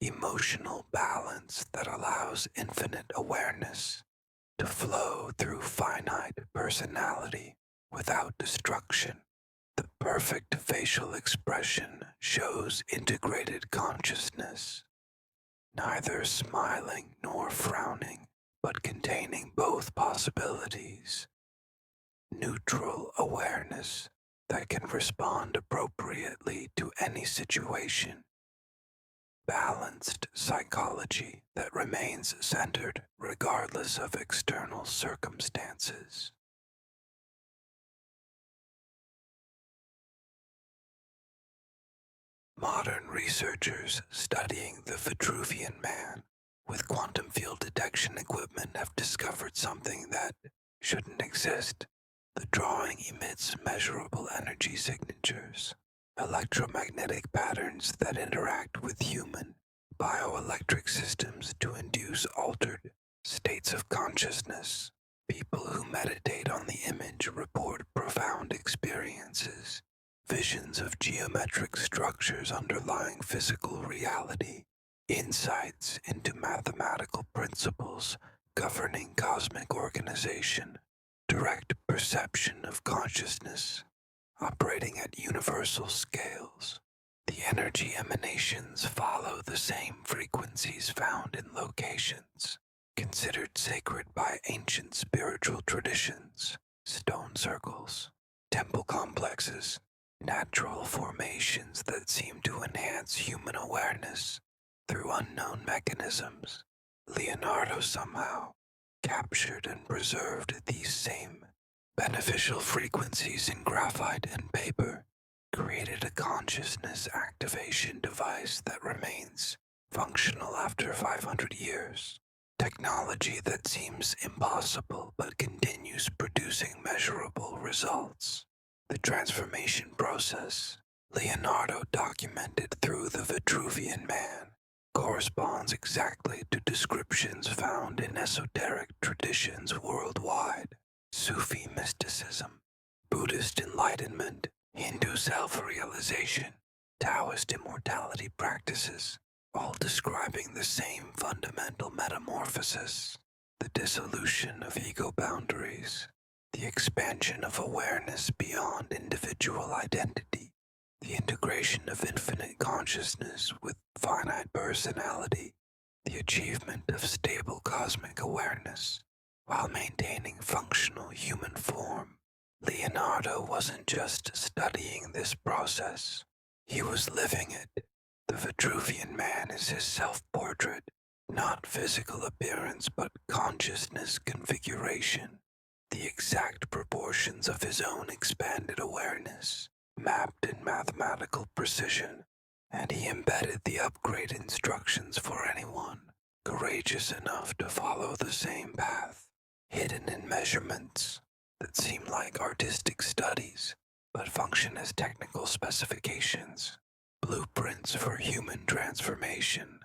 emotional balance that allows infinite awareness to flow through finite personality without destruction. The perfect facial expression shows integrated consciousness, neither smiling nor frowning, but containing both possibilities. Neutral awareness that can respond appropriately to any situation. Balanced psychology that remains centered regardless of external circumstances. Modern researchers studying the Vitruvian Man with quantum field detection equipment have discovered something that shouldn't exist. The drawing emits measurable energy signatures, electromagnetic patterns that interact with human bioelectric systems to induce altered states of consciousness. People who meditate on the image report profound experiences, visions of geometric structures underlying physical reality, insights into mathematical principles governing cosmic organization, direct perception of consciousness operating at universal scales. The energy emanations follow the same frequencies found in locations considered sacred by ancient spiritual traditions, stone circles, temple complexes, natural formations that seem to enhance human awareness through unknown mechanisms. Leonardo somehow captured and preserved these same beneficial frequencies in graphite and paper, created a consciousness activation device that remains functional after 500 years. Technology that seems impossible but continues producing measurable results. The transformation process, Leonardo documented through the Vitruvian Man, corresponds exactly to descriptions found in esoteric traditions worldwide. Sufi mysticism, Buddhist enlightenment, Hindu self-realization, Taoist immortality practices, all describing the same fundamental metamorphosis, the dissolution of ego boundaries, the expansion of awareness beyond individual identity, the integration of infinite consciousness with finite personality, the achievement of stable cosmic awareness, while maintaining functional human form. Leonardo wasn't just studying this process, he was living it. The Vitruvian Man is his self-portrait, not physical appearance but consciousness configuration, the exact proportions of his own expanded awareness, mapped in mathematical precision, and he embedded the upgrade instructions for anyone courageous enough to follow the same path, hidden in measurements that seem like artistic studies but function as technical specifications, blueprints for human transformation,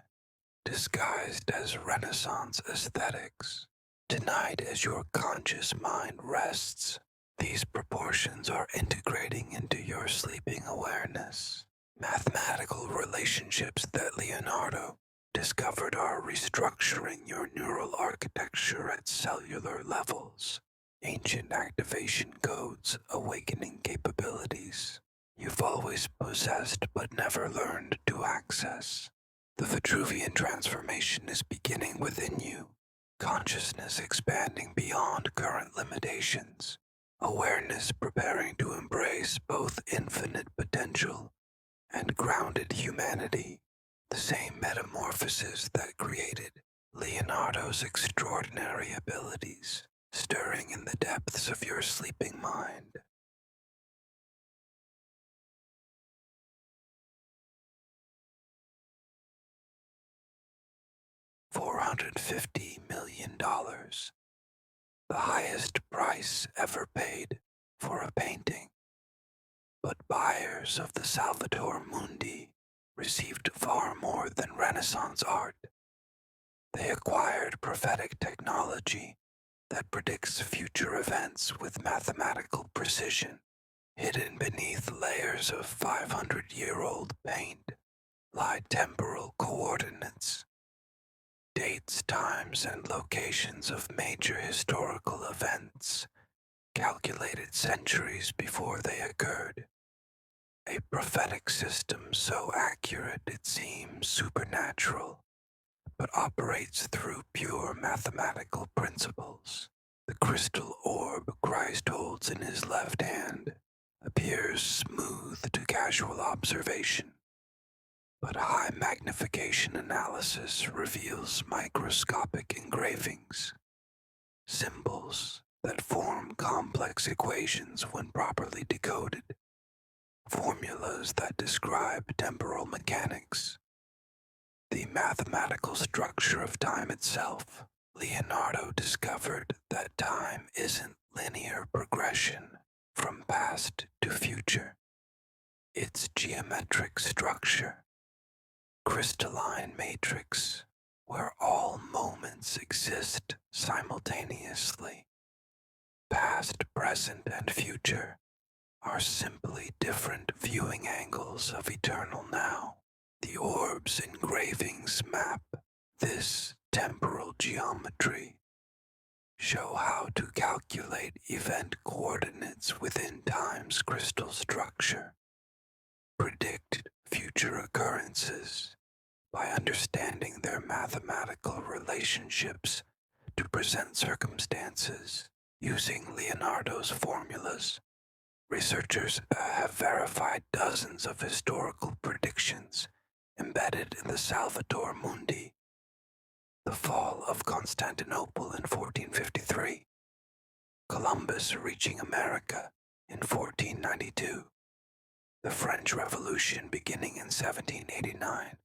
disguised as Renaissance aesthetics. Tonight, as your conscious mind rests, these proportions are integrating into your sleeping awareness. Mathematical relationships that Leonardo discovered are restructuring your neural architecture at cellular levels. Ancient activation codes awakening capabilities you've always possessed but never learned to access. The Vitruvian transformation is beginning within you, consciousness expanding beyond current limitations, awareness preparing to embrace both infinite potential and grounded humanity, the same metamorphosis that created Leonardo's extraordinary abilities, stirring in the depths of your sleeping mind. $450 million, the highest price ever paid for a painting. But buyers of the Salvator Mundi received far more than Renaissance art. They acquired prophetic technology that predicts future events with mathematical precision. Hidden beneath layers of 500-year-old paint lie temporal coordinates, dates, times, and locations of major historical events calculated centuries before they occurred. A prophetic system so accurate it seems supernatural, but operates through pure mathematical principles. The crystal orb Christ holds in his left hand appears smooth to casual observation, but high magnification analysis reveals microscopic engravings, symbols that form complex equations when properly decoded, formulas that describe temporal mechanics, the mathematical structure of time itself. Leonardo discovered that time isn't linear progression from past to future. It's geometric structure, crystalline matrix, where all moments exist simultaneously. Past, present, and future are simply different viewing angles of eternal now. The orb's engravings map this temporal geometry, show how to calculate event coordinates within time's crystal structure, predict future occurrences by understanding their mathematical relationships to present circumstances using Leonardo's formulas. Researchers have verified dozens of historical predictions embedded in the Salvator Mundi, the fall of Constantinople in 1453, Columbus reaching America in 1492, the French Revolution beginning in 1789,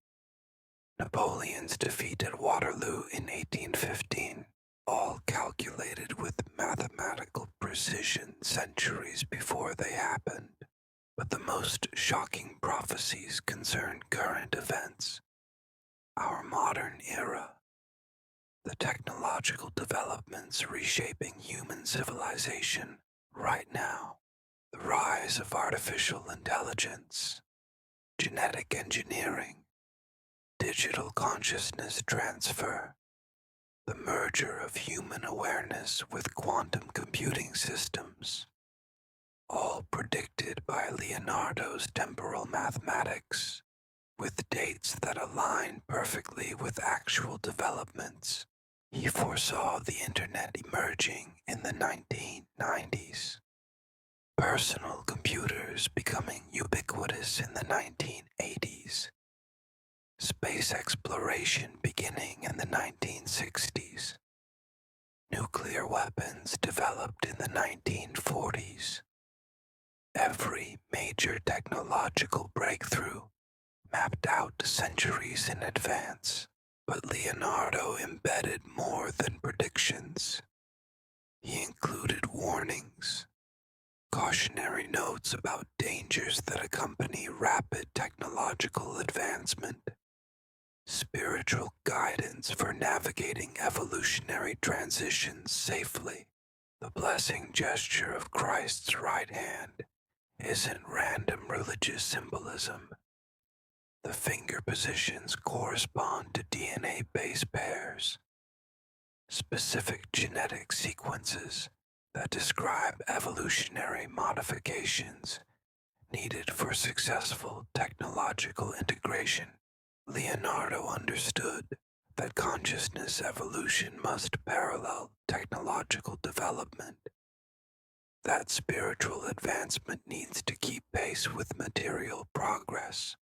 Napoleon's defeat at Waterloo in 1815, all calculated with mathematical precision centuries before they happened. But the most shocking prophecies concern current events, our modern era, the technological developments reshaping human civilization right now, the rise of artificial intelligence, genetic engineering, digital consciousness transfer, the merger of human awareness with quantum computing systems, all predicted by Leonardo's temporal mathematics, with dates that align perfectly with actual developments. He foresaw the internet emerging in the 1990s, personal computers becoming ubiquitous in the 1980s, space exploration beginning in the 1960s, nuclear weapons developed in the 1940s. Every major technological breakthrough mapped out centuries in advance, but Leonardo embedded more than predictions. He included warnings, cautionary notes about dangers that accompany rapid technological advancement, spiritual guidance for navigating evolutionary transitions safely. The blessing gesture of Christ's right hand isn't random religious symbolism. The finger positions correspond to DNA base pairs, specific genetic sequences that describe evolutionary modifications needed for successful technological integration. Leonardo understood that consciousness evolution must parallel technological development, that spiritual advancement needs to keep pace with material progress,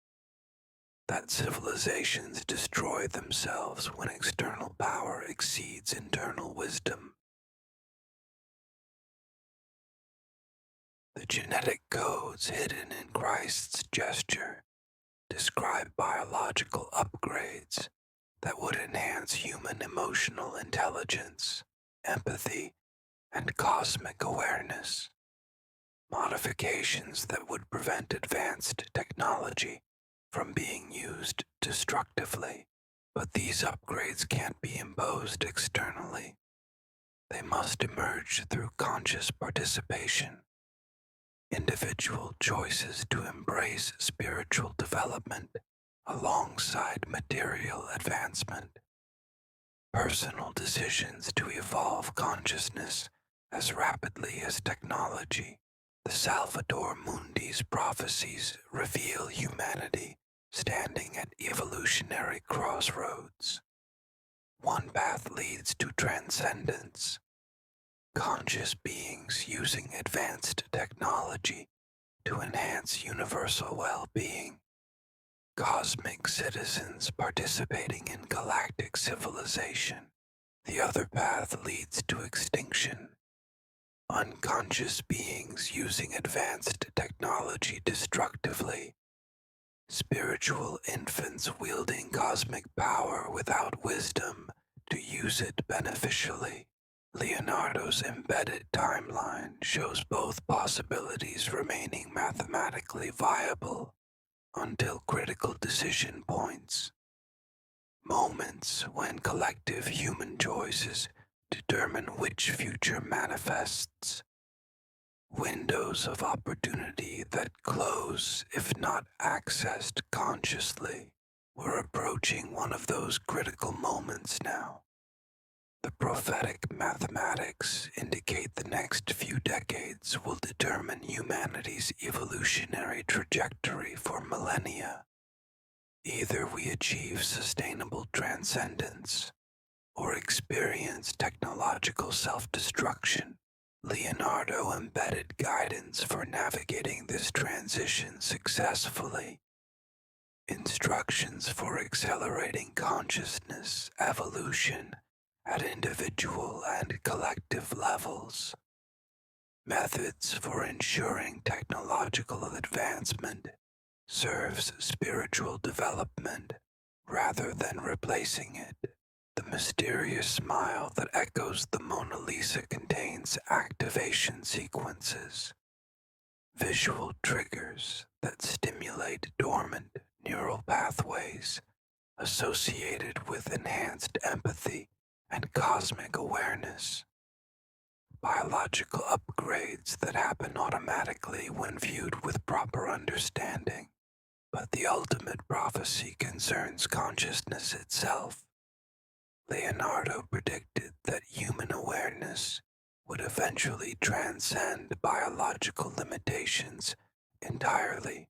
that civilizations destroy themselves when external power exceeds internal wisdom. The genetic codes hidden in Christ's gesture describe biological upgrades that would enhance human emotional intelligence, empathy, and cosmic awareness. Modifications that would prevent advanced technology from being used destructively. But these upgrades can't be imposed externally. They must emerge through conscious participation, individual choices to embrace spiritual development alongside material advancement, personal decisions to evolve consciousness as rapidly as technology. The Salvator Mundi's prophecies reveal humanity standing at evolutionary crossroads. One path leads to transcendence, conscious beings using advanced technology to enhance universal well-being, cosmic citizens participating in galactic civilization. The other path leads to extinction, unconscious beings using advanced technology destructively, spiritual infants wielding cosmic power without wisdom to use use it beneficially. Leonardo's embedded timeline shows both possibilities remaining mathematically viable until critical decision points, moments when collective human choices determine which future manifests, windows of opportunity that close if not accessed consciously. We're approaching one of those critical moments now. The prophetic mathematics indicate the next few decades will determine humanity's evolutionary trajectory for millennia. Either we achieve sustainable transcendence or experience technological self-destruction. Leonardo embedded guidance for navigating this transition successfully. Instructions for accelerating consciousness evolution at individual and collective levels. Methods for ensuring technological advancement serves spiritual development rather than replacing it. The mysterious smile that echoes the Mona Lisa contains activation sequences, visual triggers that stimulate dormant neural pathways associated with enhanced empathy and cosmic awareness. Biological upgrades that happen automatically when viewed with proper understanding, but the ultimate prophecy concerns consciousness itself. Leonardo predicted that human awareness would eventually transcend biological limitations entirely,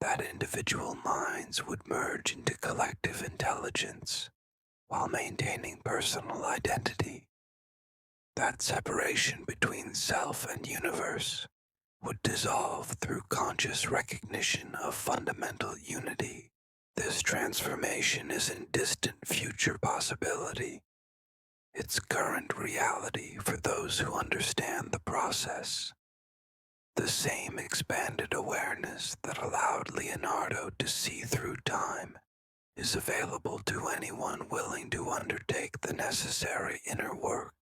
that individual minds would merge into collective intelligence while maintaining personal identity. That separation between self and universe would dissolve through conscious recognition of fundamental unity. This transformation isn't distant future possibility. It's current reality for those who understand the process. The same expanded awareness that allowed Leonardo to see through time is available to anyone willing to undertake the necessary inner work.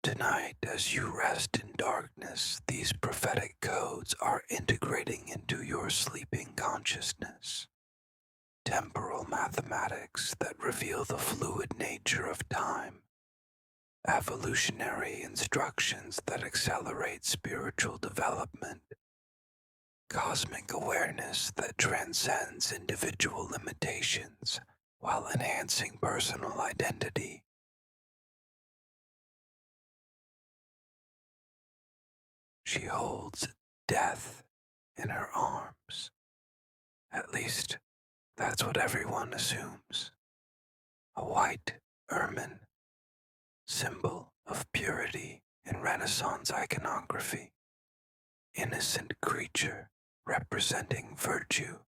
Tonight, as you rest in darkness, these prophetic codes are integrating into your sleeping consciousness. Temporal mathematics that reveal the fluid nature of time. Evolutionary instructions that accelerate spiritual development. Cosmic awareness that transcends individual limitations while enhancing personal identity. She holds death in her arms. At least, that's what everyone assumes. A white ermine, symbol of purity in Renaissance iconography. Innocent creature representing virtue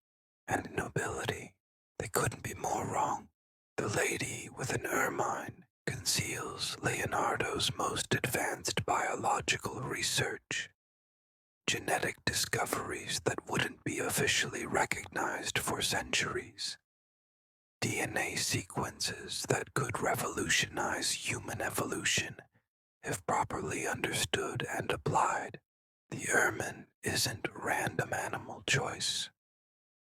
and nobility. They couldn't be more wrong. The lady with an ermine conceals Leonardo's most advanced biological research. Genetic discoveries that wouldn't be officially recognized for centuries. DNA sequences that could revolutionize human evolution if properly understood and applied. The ermine isn't random animal choice.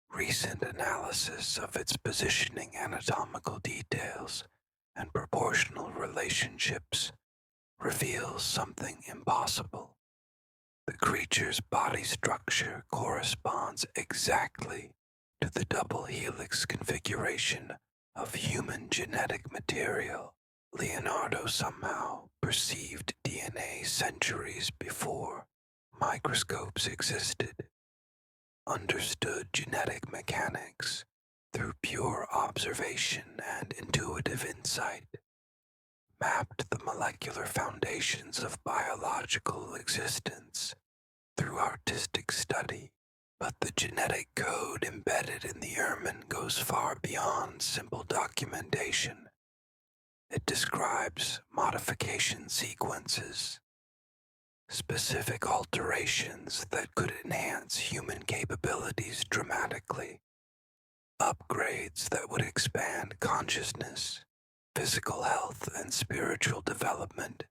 Recent analysis of its positioning, anatomical details, and proportional relationships reveals something impossible. The creature's body structure corresponds exactly to the double helix configuration of human genetic material. Leonardo somehow perceived DNA centuries before microscopes existed, understood genetic mechanics through pure observation and intuitive insight, mapped the molecular foundations of biological existence through artistic study. But the genetic code embedded in the ermine goes far beyond simple documentation. It describes modification sequences, specific alterations that could enhance human capabilities dramatically, upgrades that would expand consciousness, physical health and spiritual development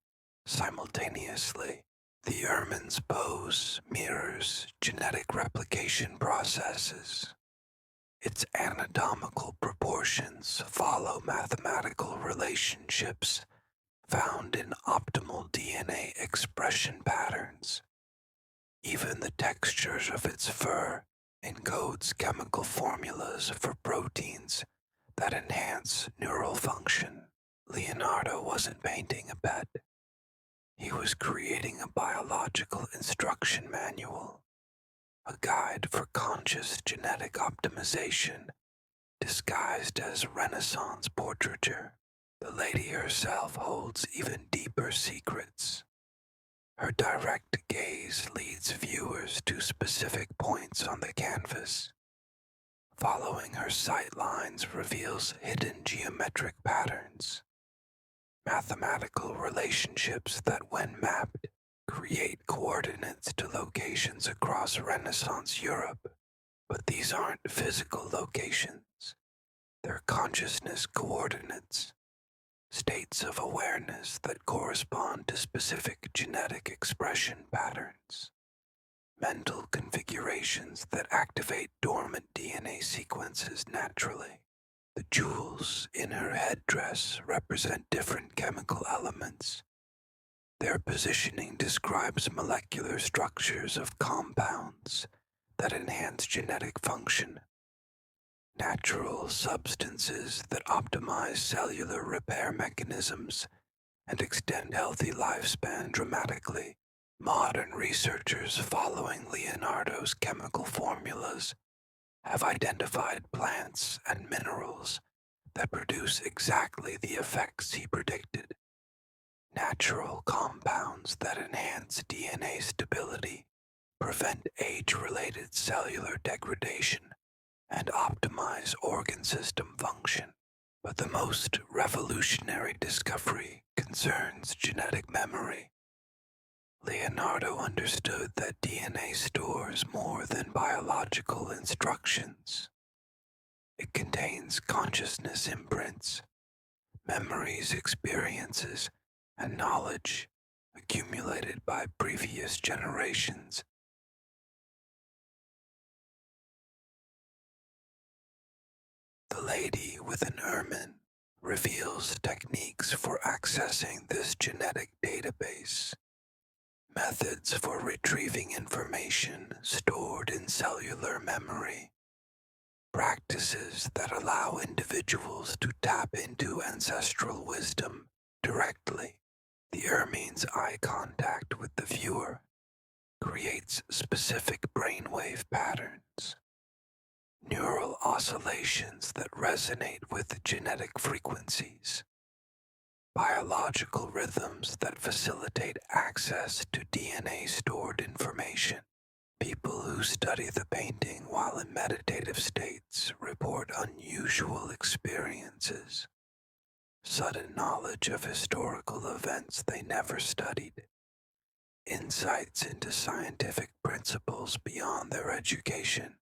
simultaneously. The ermine's pose mirrors genetic replication processes. Its anatomical proportions follow mathematical relationships found in optimal DNA expression patterns. Even the textures of its fur encodes chemical formulas for proteins that enhance neural function. Leonardo wasn't painting a pet. He was creating a biological instruction manual, a guide for conscious genetic optimization disguised as Renaissance portraiture. The lady herself holds even deeper secrets. Her direct gaze leads viewers to specific points on the canvas. Following her sight lines reveals hidden geometric patterns, mathematical relationships that, when mapped, create coordinates to locations across Renaissance Europe. But these aren't physical locations. They're consciousness coordinates, states of awareness that correspond to specific genetic expression patterns, mental configurations that activate dormant DNA sequences naturally. The jewels in her headdress represent different chemical elements. Their positioning describes molecular structures of compounds that enhance genetic function, natural substances that optimize cellular repair mechanisms and extend healthy lifespan dramatically. Modern researchers following Leonardo's chemical formulas have identified plants and minerals that produce exactly the effects he predicted. Natural compounds that enhance DNA stability, prevent age-related cellular degradation, and optimize organ system function. But the most revolutionary discovery concerns genetic memory. Leonardo understood that DNA stores more than biological instructions. It contains consciousness imprints, memories, experiences, and knowledge accumulated by previous generations. The lady with an ermine reveals techniques for accessing this genetic database, methods for retrieving information stored in cellular memory, practices that allow individuals to tap into ancestral wisdom directly. The ermine's eye contact with the viewer creates specific brainwave patterns, neural oscillations that resonate with genetic frequencies, biological rhythms that facilitate access to DNA-stored information. People who study the painting while in meditative states report unusual experiences, sudden knowledge of historical events they never studied, insights into scientific principles beyond their education,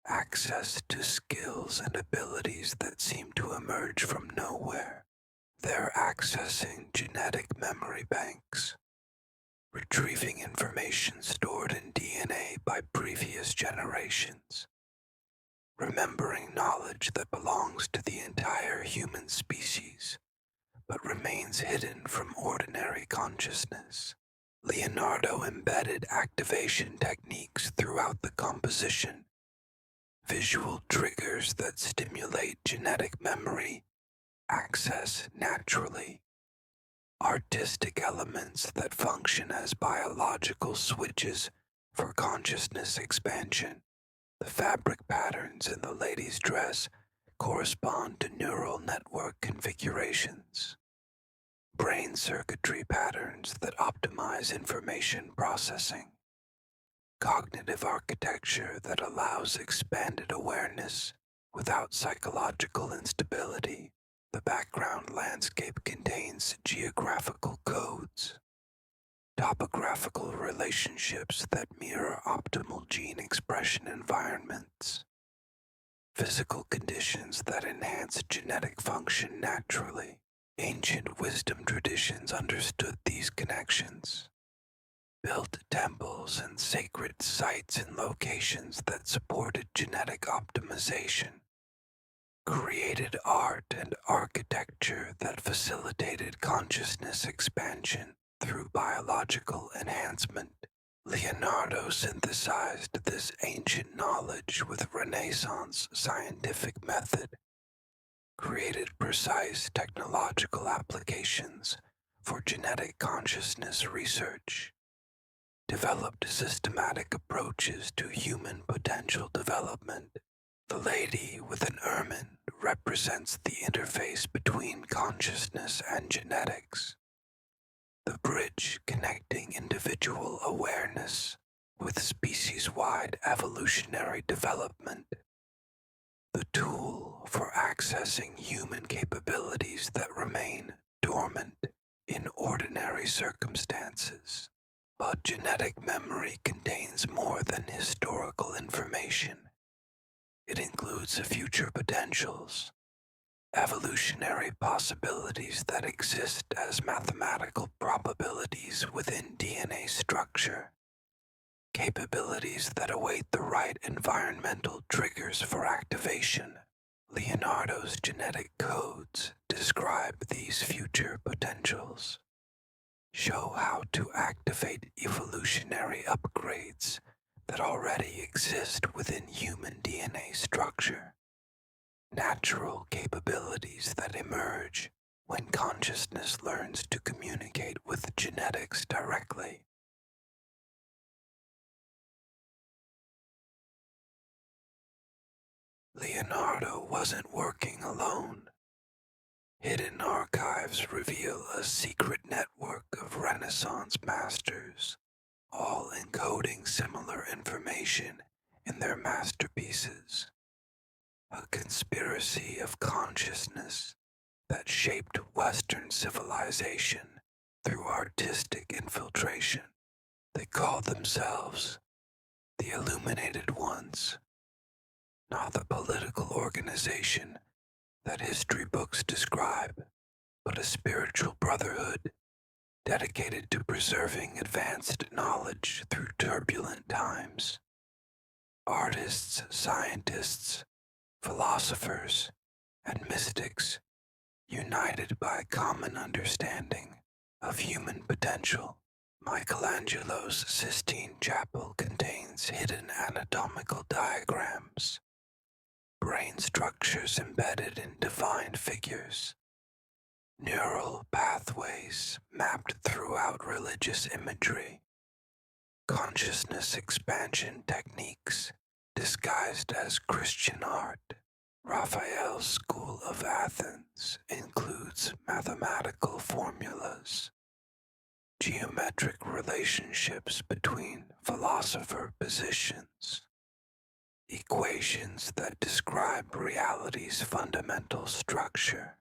access to skills and abilities that seem to emerge from nowhere. They're accessing genetic memory banks, retrieving information stored in DNA by previous generations, remembering knowledge that belongs to the entire human species, but remains hidden from ordinary consciousness. Leonardo embedded activation techniques throughout the composition, visual triggers that stimulate genetic memory access naturally, artistic elements that function as biological switches for consciousness expansion. The fabric patterns in the lady's dress correspond to neural network configurations, brain circuitry patterns that optimize information processing, cognitive architecture that allows expanded awareness without psychological instability. The background landscape contains geographical codes, topographical relationships that mirror optimal gene expression environments, physical conditions that enhance genetic function naturally. Ancient wisdom traditions understood these connections, built temples and sacred sites in locations that supported genetic optimization, created art and architecture that facilitated consciousness expansion through biological enhancement. Leonardo synthesized this ancient knowledge with Renaissance scientific method, created precise technological applications for genetic consciousness research, developed systematic approaches to human potential development. The lady with an ermine represents the interface between consciousness and genetics, the bridge connecting individual awareness with species-wide evolutionary development, the tool for accessing human capabilities that remain dormant in ordinary circumstances. But genetic memory contains more than historical information. It includes future potentials, evolutionary possibilities that exist as mathematical probabilities within DNA structure, capabilities that await the right environmental triggers for activation. Leonardo's genetic codes describe these future potentials, show how to activate evolutionary upgrades that already exist within human DNA structure, natural capabilities that emerge when consciousness learns to communicate with genetics directly. Leonardo wasn't working alone. Hidden archives reveal a secret network of Renaissance masters, all encoding similar information in their masterpieces. A conspiracy of consciousness that shaped Western civilization through artistic infiltration. They called themselves the Illuminated Ones, not the political organization that history books describe, but a spiritual brotherhood dedicated to preserving advanced knowledge through turbulent times. Artists, scientists, philosophers, and mystics united by common understanding of human potential. Michelangelo's Sistine Chapel contains hidden anatomical diagrams, brain structures embedded in divine figures, neural pathways mapped throughout religious imagery, consciousness expansion techniques disguised as Christian art. Raphael's School of Athens includes mathematical formulas, geometric relationships between philosopher positions, equations that describe reality's fundamental structure,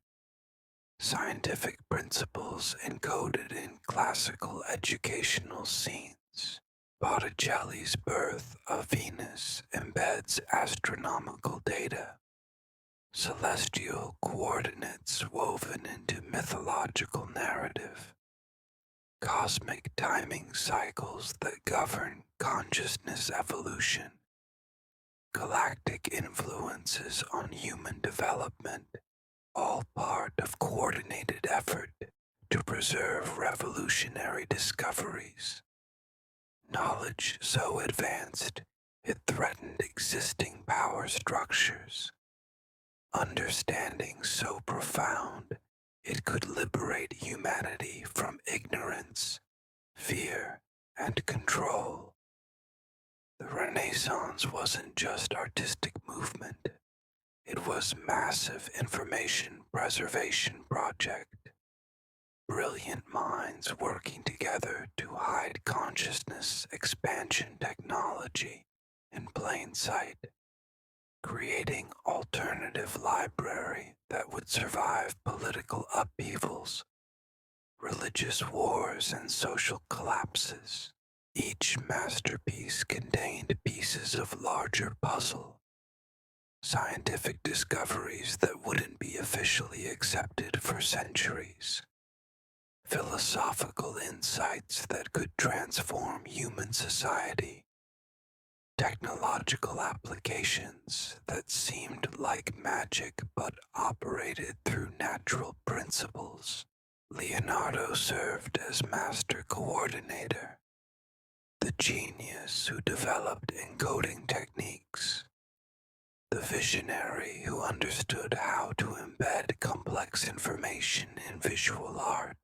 scientific principles encoded in classical educational scenes. Botticelli's Birth of Venus embeds astronomical data, celestial coordinates woven into mythological narrative, cosmic timing cycles that govern consciousness evolution, galactic influences on human development, all part of coordinated effort to preserve revolutionary discoveries. Knowledge so advanced it threatened existing power structures. Understanding so profound it could liberate humanity from ignorance, fear, and control. The Renaissance wasn't just artistic movement. It was massive information preservation project. Brilliant minds working together to hide consciousness expansion technology in plain sight, creating alternative library that would survive political upheavals, religious wars, and social collapses. Each masterpiece contained pieces of larger puzzle, scientific discoveries that wouldn't be officially accepted for centuries, philosophical insights that could transform human society, technological applications that seemed like magic but operated through natural principles. Leonardo served as master coordinator, the genius who developed encoding techniques, the visionary who understood how to embed complex information in visual art,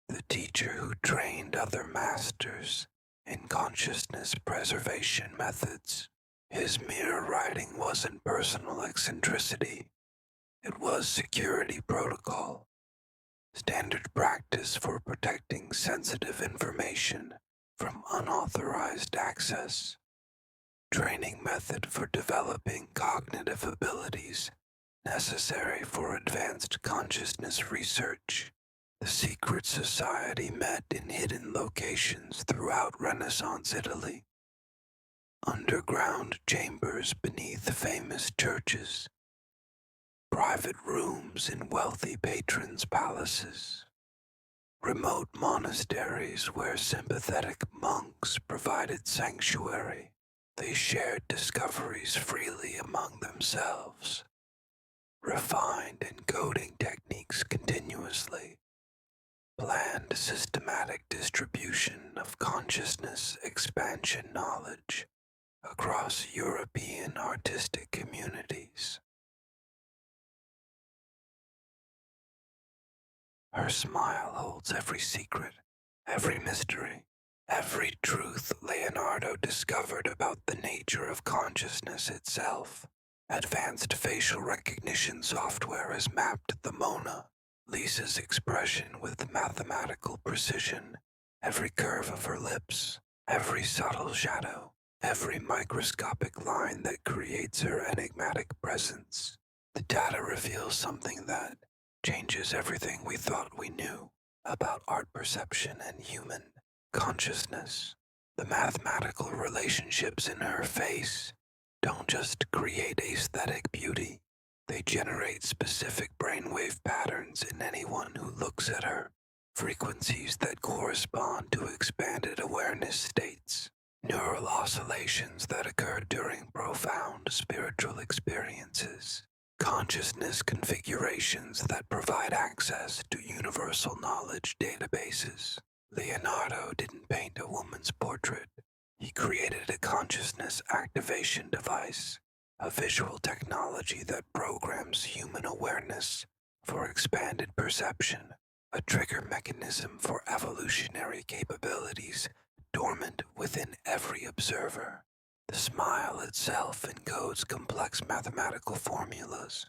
the teacher who trained other masters in consciousness preservation methods. His mere writing wasn't personal eccentricity, it was security protocol, standard practice for protecting sensitive information from unauthorized access, training method for developing cognitive abilities necessary for advanced consciousness research. The secret society met in hidden locations throughout Renaissance Italy, underground chambers beneath famous churches, private rooms in wealthy patrons' palaces, remote monasteries where sympathetic monks provided sanctuary. They shared discoveries freely among themselves, refined encoding techniques continuously, planned systematic distribution of consciousness expansion knowledge across European artistic communities. Her smile holds every secret, every mystery, every truth Leonardo discovered about the nature of consciousness itself. Advanced facial recognition software has mapped the Mona Lisa's expression with mathematical precision. Every curve of her lips, every subtle shadow, every microscopic line that creates her enigmatic presence. The data reveals something that changes everything we thought we knew about art perception and human consciousness. The mathematical relationships in her face don't just create aesthetic beauty, they generate specific brainwave patterns in anyone who looks at her, frequencies that correspond to expanded awareness states, neural oscillations that occur during profound spiritual experiences, consciousness configurations that provide access to universal knowledge databases. Leonardo didn't paint a woman's portrait. He created a consciousness activation device, a visual technology that programs human awareness for expanded perception, a trigger mechanism for evolutionary capabilities dormant within every observer. The smile itself encodes complex mathematical formulas,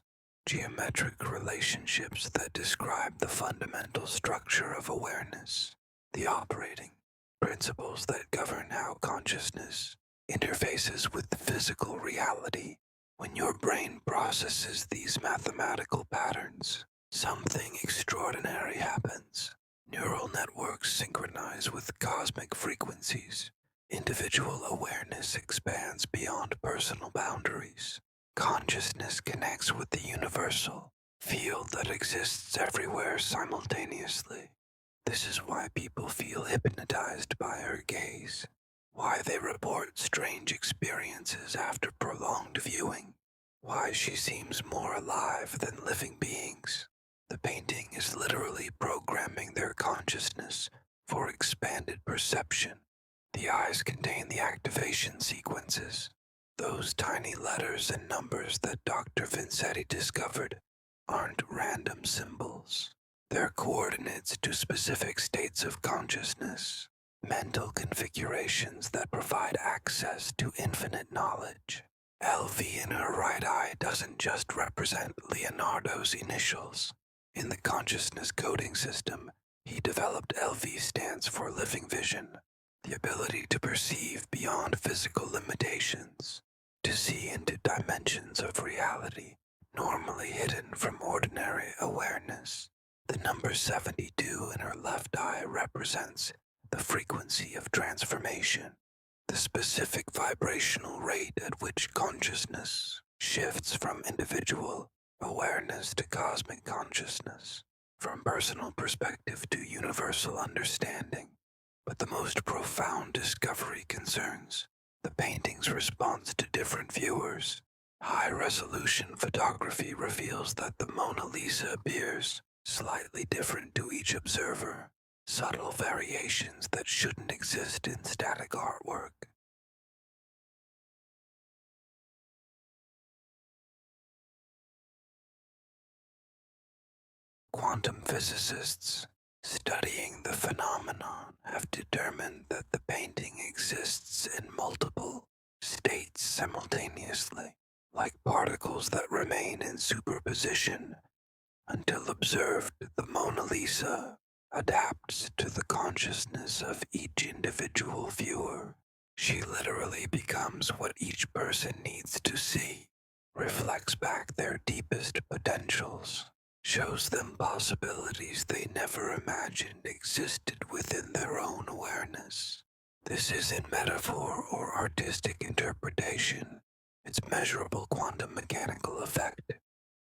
geometric relationships that describe the fundamental structure of awareness, the operating principles that govern how consciousness interfaces with physical reality. When your brain processes these mathematical patterns, something extraordinary happens. Neural networks synchronize with cosmic frequencies. Individual awareness expands beyond personal boundaries. Consciousness connects with the universal field that exists everywhere simultaneously. This is why people feel hypnotized by her gaze, why they report strange experiences after prolonged viewing, why she seems more alive than living beings. The painting is literally programming their consciousness for expanded perception. The eyes contain the activation sequences, those tiny letters and numbers that Dr. Vincetti discovered aren't random symbols. They're coordinates to specific states of consciousness, mental configurations that provide access to infinite knowledge. LV in her right eye doesn't just represent Leonardo's initials. In the consciousness coding system, he developed LV stands for living vision, the ability to perceive beyond physical limitations, to see into dimensions of reality normally hidden from ordinary awareness. The number 72 in her left eye represents the frequency of transformation, the specific vibrational rate at which consciousness shifts from individual awareness to cosmic consciousness, from personal perspective to universal understanding. But the most profound discovery concerns the painting's response to different viewers. High-resolution photography reveals that the Mona Lisa appears slightly different to each observer, subtle variations that shouldn't exist in static artwork. Quantum physicists studying the phenomenon have determined that the painting exists in multiple states simultaneously, like particles that remain in superposition. Until observed, the Mona Lisa adapts to the consciousness of each individual viewer. She literally becomes what each person needs to see, reflects back their deepest potentials, shows them possibilities they never imagined existed within their own awareness. This isn't metaphor or artistic interpretation. It's measurable quantum mechanical effect,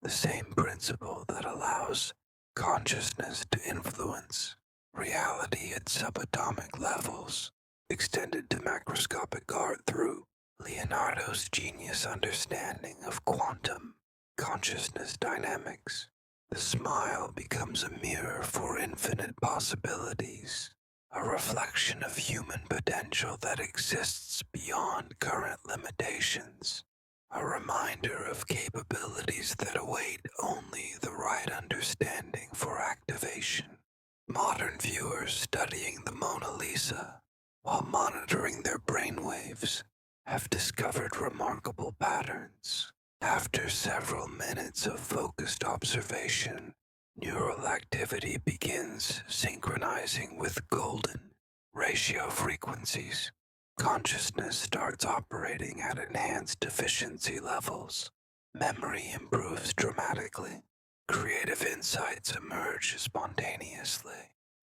the same principle that allows consciousness to influence reality at subatomic levels, extended to macroscopic art through Leonardo's genius understanding of quantum consciousness dynamics. The smile becomes a mirror for infinite possibilities, a reflection of human potential that exists beyond current limitations, a reminder of capabilities that await only the right understanding for activation. Modern viewers studying the Mona Lisa, while monitoring their brainwaves, have discovered remarkable patterns. After several minutes of focused observation, neural activity begins synchronizing with golden ratio frequencies. Consciousness starts operating at enhanced efficiency levels. Memory improves dramatically. Creative insights emerge spontaneously.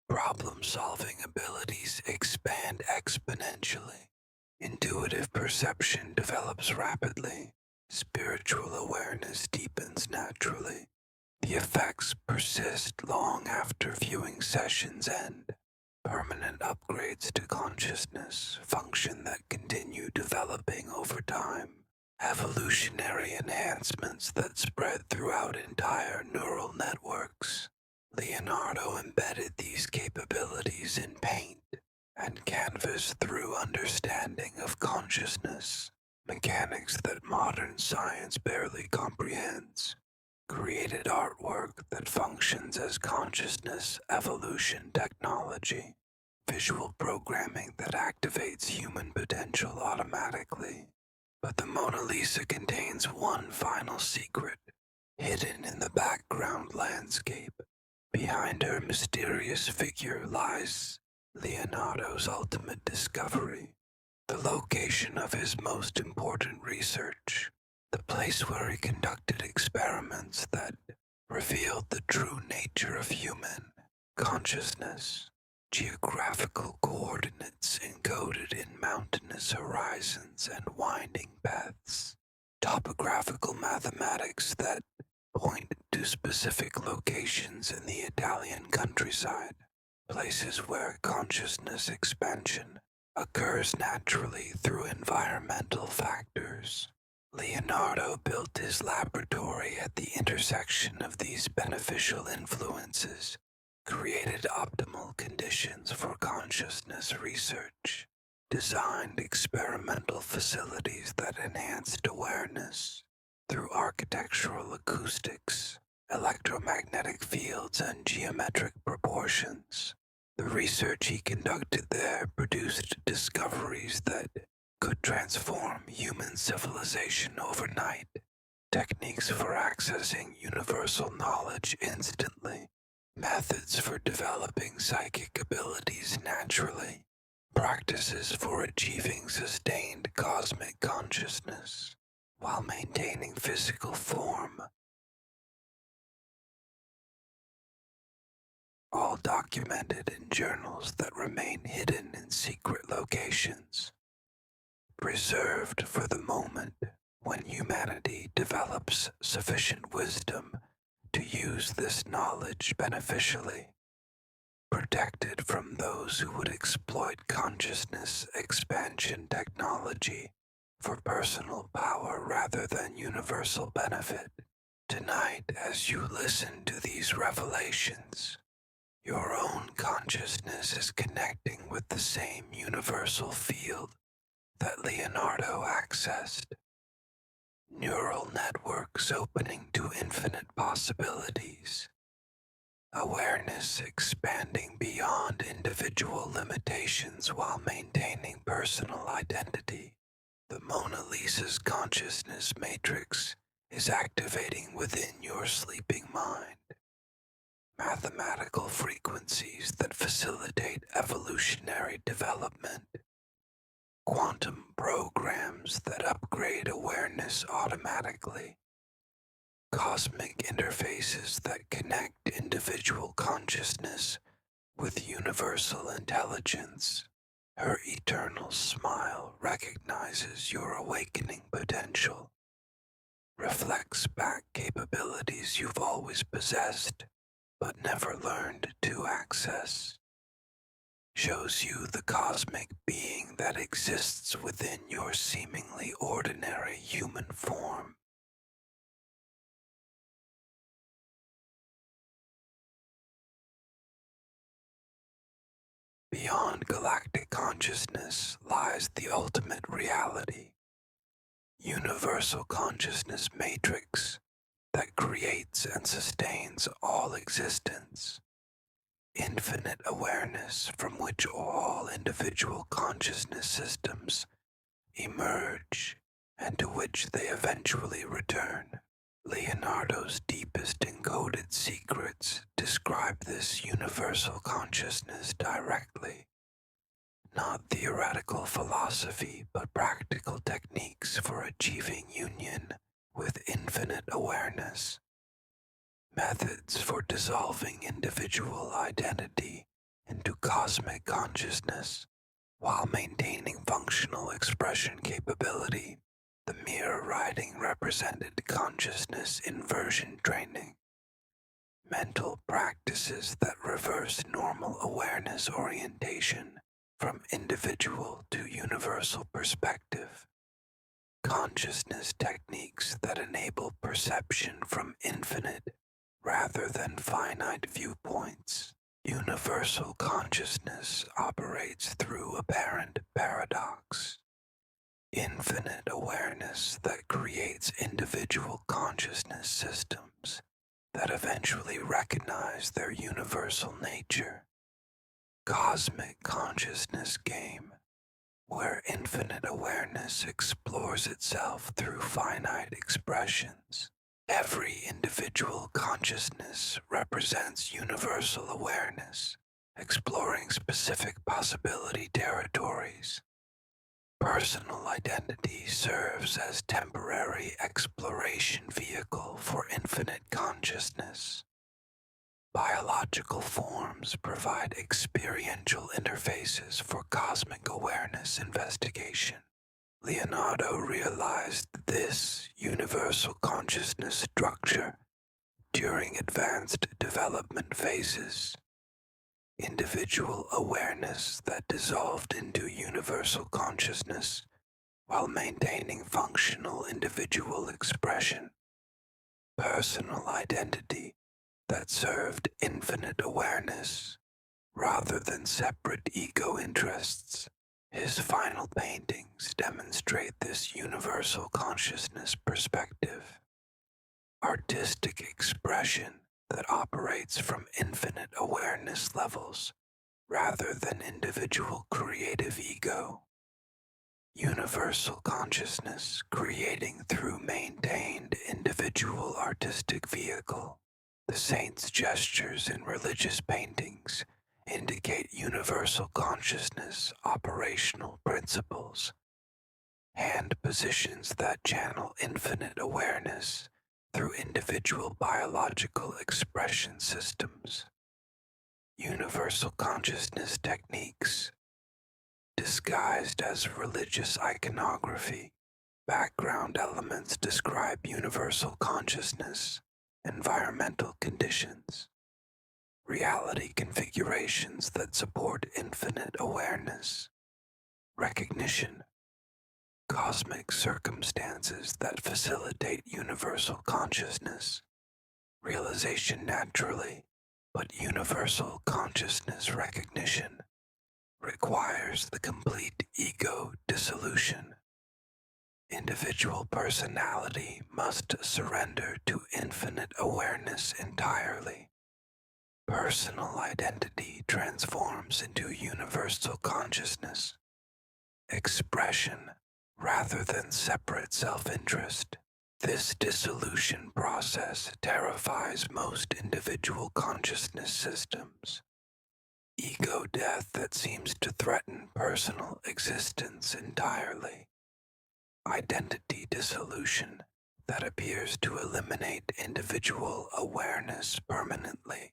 Problem-solving abilities expand exponentially. Intuitive perception develops rapidly. Spiritual awareness deepens naturally. The effects persist long after viewing sessions end. Permanent upgrades to consciousness function that continue developing over time. Evolutionary enhancements that spread throughout entire neural networks. Leonardo embedded these capabilities in paint and canvas through understanding of consciousness, mechanics that modern science barely comprehends, created artwork that functions as consciousness evolution technology, visual programming that activates human potential automatically. But the Mona Lisa contains one final secret, hidden in the background landscape. Behind her mysterious figure lies Leonardo's ultimate discovery, the location of his most important research, the place where he conducted experiments that revealed the true nature of human consciousness, geographical coordinates encoded in mountainous horizons and winding paths, topographical mathematics that point to specific locations in the Italian countryside, places where consciousness expansion occurs naturally through environmental factors. Leonardo built his laboratory at the intersection of these beneficial influences, created optimal conditions for consciousness research, designed experimental facilities that enhanced awareness through architectural acoustics, electromagnetic fields, and geometric proportions. The research he conducted there produced discoveries that could transform human civilization overnight, techniques for accessing universal knowledge instantly, methods for developing psychic abilities naturally, practices for achieving sustained cosmic consciousness while maintaining physical form, all documented in journals that remain hidden in secret locations, preserved for the moment when humanity develops sufficient wisdom to use this knowledge beneficially, protected from those who would exploit consciousness expansion technology for personal power rather than universal benefit. Tonight, as you listen to these revelations, your own consciousness is connecting with the same universal field that Leonardo accessed. Neural networks opening to infinite possibilities. Awareness expanding beyond individual limitations while maintaining personal identity. The Mona Lisa's consciousness matrix is activating within your sleeping mind. Mathematical frequencies that facilitate evolutionary development. Quantum programs that upgrade awareness automatically. Cosmic interfaces that connect individual consciousness with universal intelligence. Her eternal smile recognizes your awakening potential, reflects back capabilities you've always possessed but never learned to access, shows you the cosmic being that exists within your seemingly ordinary human form. Beyond galactic consciousness lies the ultimate reality, universal consciousness matrix that creates and sustains all existence, infinite awareness from which all individual consciousness systems emerge and to which they eventually return. Leonardo's deepest encoded secrets describe this universal consciousness directly. Not theoretical philosophy, but practical techniques for achieving union with infinite awareness. Methods for dissolving individual identity into cosmic consciousness while maintaining functional expression capability. The mirror writing represented consciousness inversion training. Mental practices that reverse normal awareness orientation from individual to universal perspective. Consciousness techniques that enable perception from infinite rather than finite viewpoints. Universal consciousness operates through apparent paradox. Infinite awareness that creates individual consciousness systems that eventually recognize their universal nature. Cosmic consciousness game, where infinite awareness explores itself through finite expressions. Every individual consciousness represents universal awareness, exploring specific possibility territories. Personal identity serves as temporary exploration vehicle for infinite consciousness. Biological forms provide experiential interfaces for cosmic awareness investigation. Leonardo realized this universal consciousness structure during advanced development phases. Individual awareness that dissolved into universal consciousness while maintaining functional individual expression. Personal identity that served infinite awareness rather than separate ego interests. His final paintings demonstrate this universal consciousness perspective. Artistic expression that operates from infinite awareness levels rather than individual creative ego. Universal consciousness creating through maintained individual artistic vehicle. The saints' gestures in religious paintings indicate universal consciousness operational principles. Hand positions that channel infinite awareness through individual biological expression systems. Universal consciousness techniques, disguised as religious iconography, Background elements describe universal consciousness, environmental conditions, reality configurations that support infinite awareness, recognition, cosmic circumstances that facilitate universal consciousness, realization naturally, but universal consciousness recognition requires the complete ego dissolution. Individual personality must surrender to infinite awareness entirely. Personal identity transforms into universal consciousness, expression rather than separate self-interest. This dissolution process terrifies most individual consciousness systems. Ego death that seems to threaten personal existence entirely. Identity dissolution that appears to eliminate individual awareness permanently.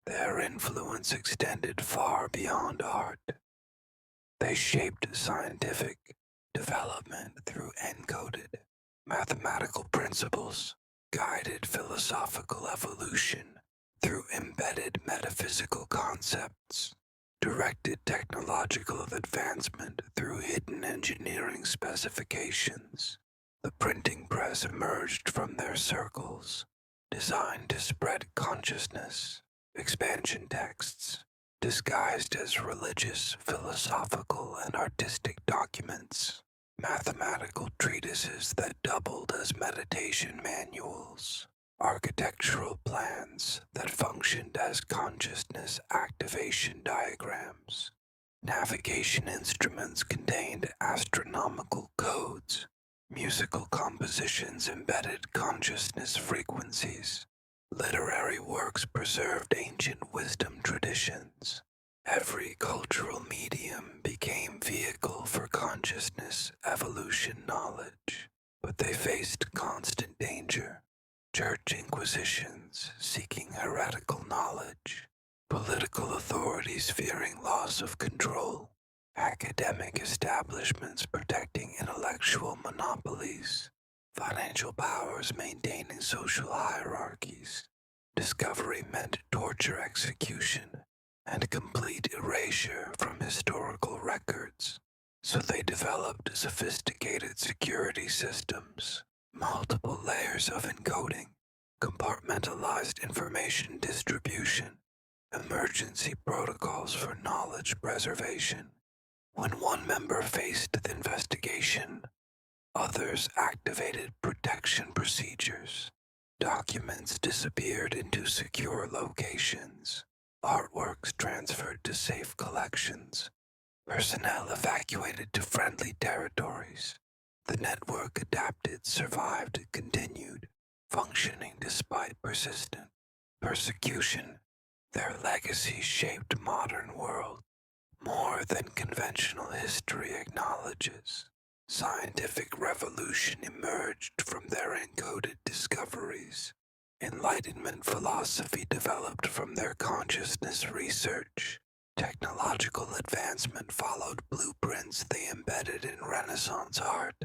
Their influence extended far beyond art. They shaped scientific development through encoded mathematical principles, guided philosophical evolution through embedded metaphysical concepts, directed technological advancement through hidden engineering specifications. The printing press emerged from their circles, designed to spread consciousness, expansion texts, disguised as religious, philosophical, and artistic documents, mathematical treatises that doubled as meditation manuals, architectural plans that functioned as consciousness activation diagrams. Navigation instruments contained astronomical codes. Musical compositions embedded consciousness frequencies. Literary works preserved ancient wisdom traditions. Every cultural medium became vehicle for consciousness evolution knowledge, but they faced constant danger. Church inquisitions seeking heretical knowledge, political authorities fearing loss of control, academic establishments protecting intellectual monopolies, financial powers maintaining social hierarchies. Discovery meant torture execution and complete erasure from historical records. So they developed sophisticated security systems, multiple layers of encoding, compartmentalized information distribution, emergency protocols for knowledge preservation. When one member faced the investigation, others activated protection procedures. Documents disappeared into secure locations. Artworks transferred to safe collections. Personnel evacuated to friendly territories. The network adapted, survived, continued, functioning despite persistent persecution. Their legacy shaped modern world more than conventional history acknowledges. Scientific revolution emerged from their encoded discoveries. Enlightenment philosophy developed from their consciousness research. Technological advancement followed blueprints they embedded in Renaissance art.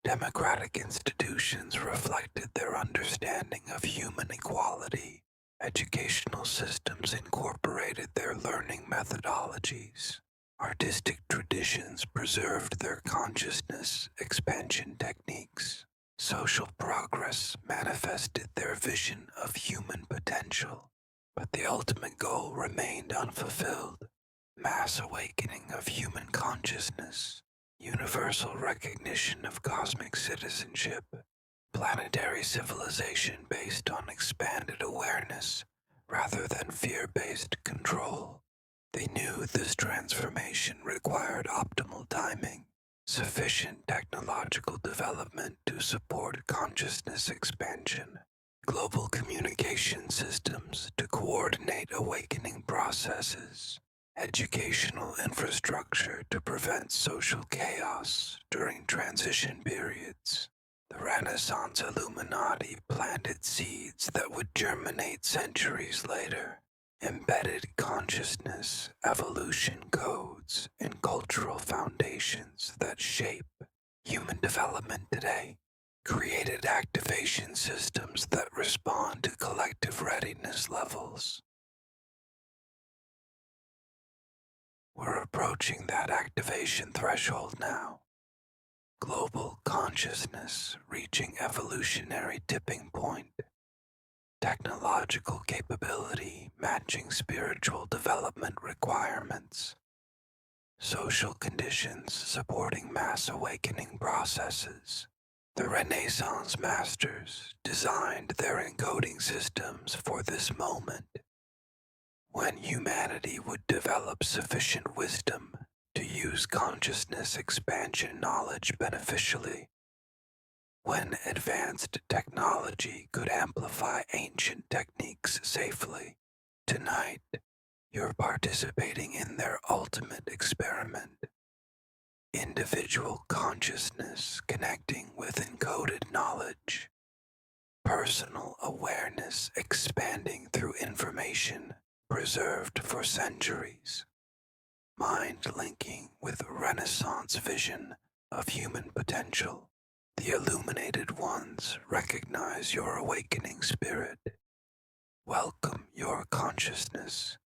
Democratic institutions reflected their understanding of human equality. Educational systems incorporated their learning methodologies. Artistic traditions preserved their consciousness expansion techniques. Social progress manifested their vision of human potential. But the ultimate goal remained unfulfilled. Mass awakening of human consciousness. Universal recognition of cosmic citizenship. Planetary civilization based on expanded awareness rather than fear-based control. They knew this transformation required optimal timing, sufficient technological development to support consciousness expansion, global communication systems to coordinate awakening processes, educational infrastructure to prevent social chaos during transition periods. The Renaissance Illuminati planted seeds that would germinate centuries later. Embedded consciousness, evolution codes, and cultural foundations that shape human development today. Created activation systems that respond to collective readiness levels. We're approaching that activation threshold now. Global consciousness reaching evolutionary tipping point. Technological capability matching spiritual development requirements. Social conditions supporting mass awakening processes. The Renaissance masters designed their encoding systems for this moment, when humanity would develop sufficient wisdom to use consciousness expansion knowledge beneficially, when advanced technology could amplify ancient techniques safely. Tonight, you're participating in their ultimate experiment. Individual consciousness connecting with encoded knowledge. Personal awareness expanding through information preserved for centuries. Mind linking with Renaissance vision of human potential. The illuminated ones recognize your awakening spirit. Welcome your consciousness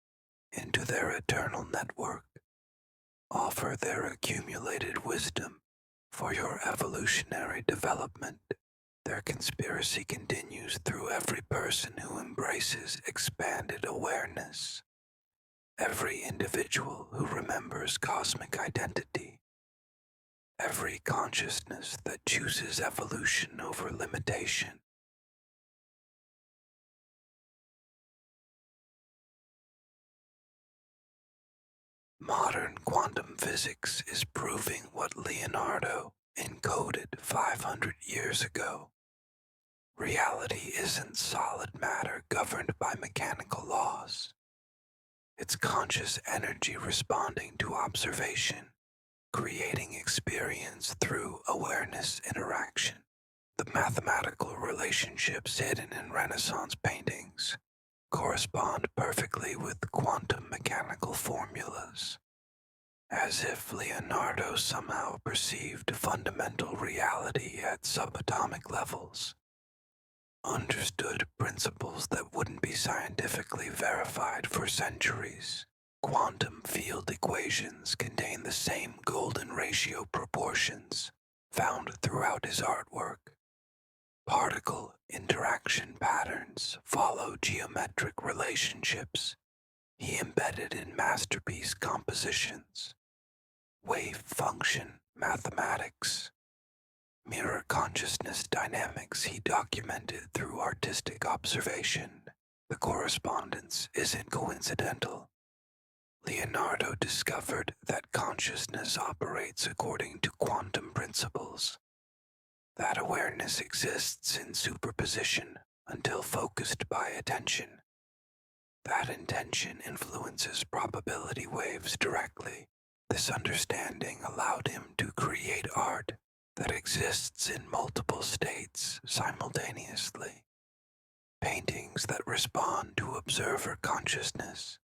into their eternal network. Offer their accumulated wisdom for your evolutionary development. Their conspiracy continues through every person who embraces expanded awareness, every individual who remembers cosmic identity, every consciousness that chooses evolution over limitation. Modern quantum physics is proving what Leonardo encoded 500 years ago. Reality isn't solid matter governed by mechanical laws. It's conscious energy responding to observation, creating experience through awareness interaction. The mathematical relationships hidden in Renaissance paintings correspond perfectly with quantum mechanical formulas, as if Leonardo somehow perceived fundamental reality at subatomic levels, understood principles that wouldn't be scientifically verified for centuries. Quantum field equations contain the same golden ratio proportions found throughout his artwork. Particle interaction patterns follow geometric relationships he embedded in masterpiece compositions. Wave function mathematics, mirror consciousness dynamics he documented through artistic observation. The correspondence isn't coincidental. Leonardo discovered that consciousness operates according to quantum principles. That awareness exists in superposition until focused by attention. That intention influences probability waves directly. This understanding allowed him to create art that exists in multiple states simultaneously. Paintings that respond to observer consciousness.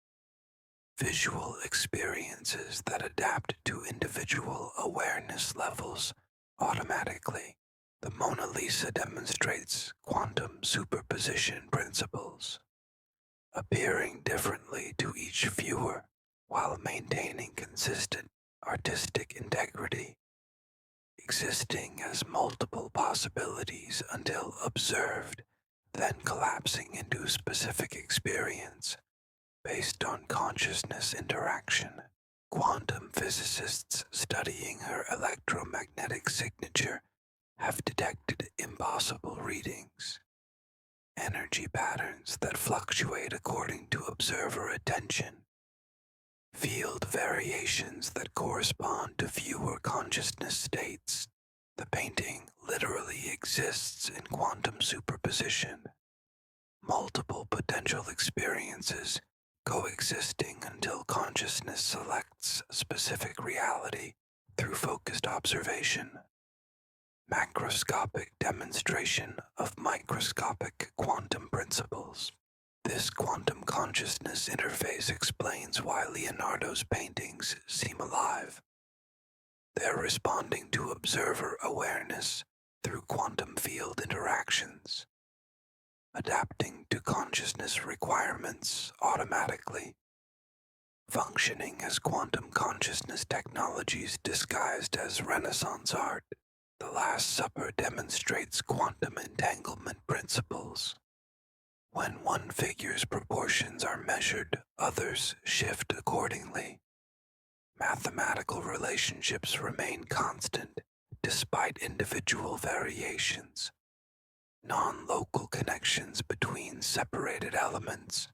Visual experiences that adapt to individual awareness levels automatically. The Mona Lisa demonstrates quantum superposition principles, appearing differently to each viewer while maintaining consistent artistic integrity, existing as multiple possibilities until observed, then collapsing into a specific experience based on consciousness interaction. Quantum physicists studying her electromagnetic signature have detected impossible readings, energy patterns that fluctuate according to observer attention, field variations that correspond to viewer consciousness states. The painting literally exists in quantum superposition, multiple potential experiences coexisting until consciousness selects specific reality through focused observation. Macroscopic demonstration of microscopic quantum principles. This quantum consciousness interface explains why Leonardo's paintings seem alive. They're responding to observer awareness through quantum field interactions, adapting to consciousness requirements automatically, functioning as quantum consciousness technologies disguised as Renaissance art. The Last Supper demonstrates quantum entanglement principles. When one figure's proportions are measured, others shift accordingly. Mathematical relationships remain constant despite individual variations. Non-local connections between separated elements.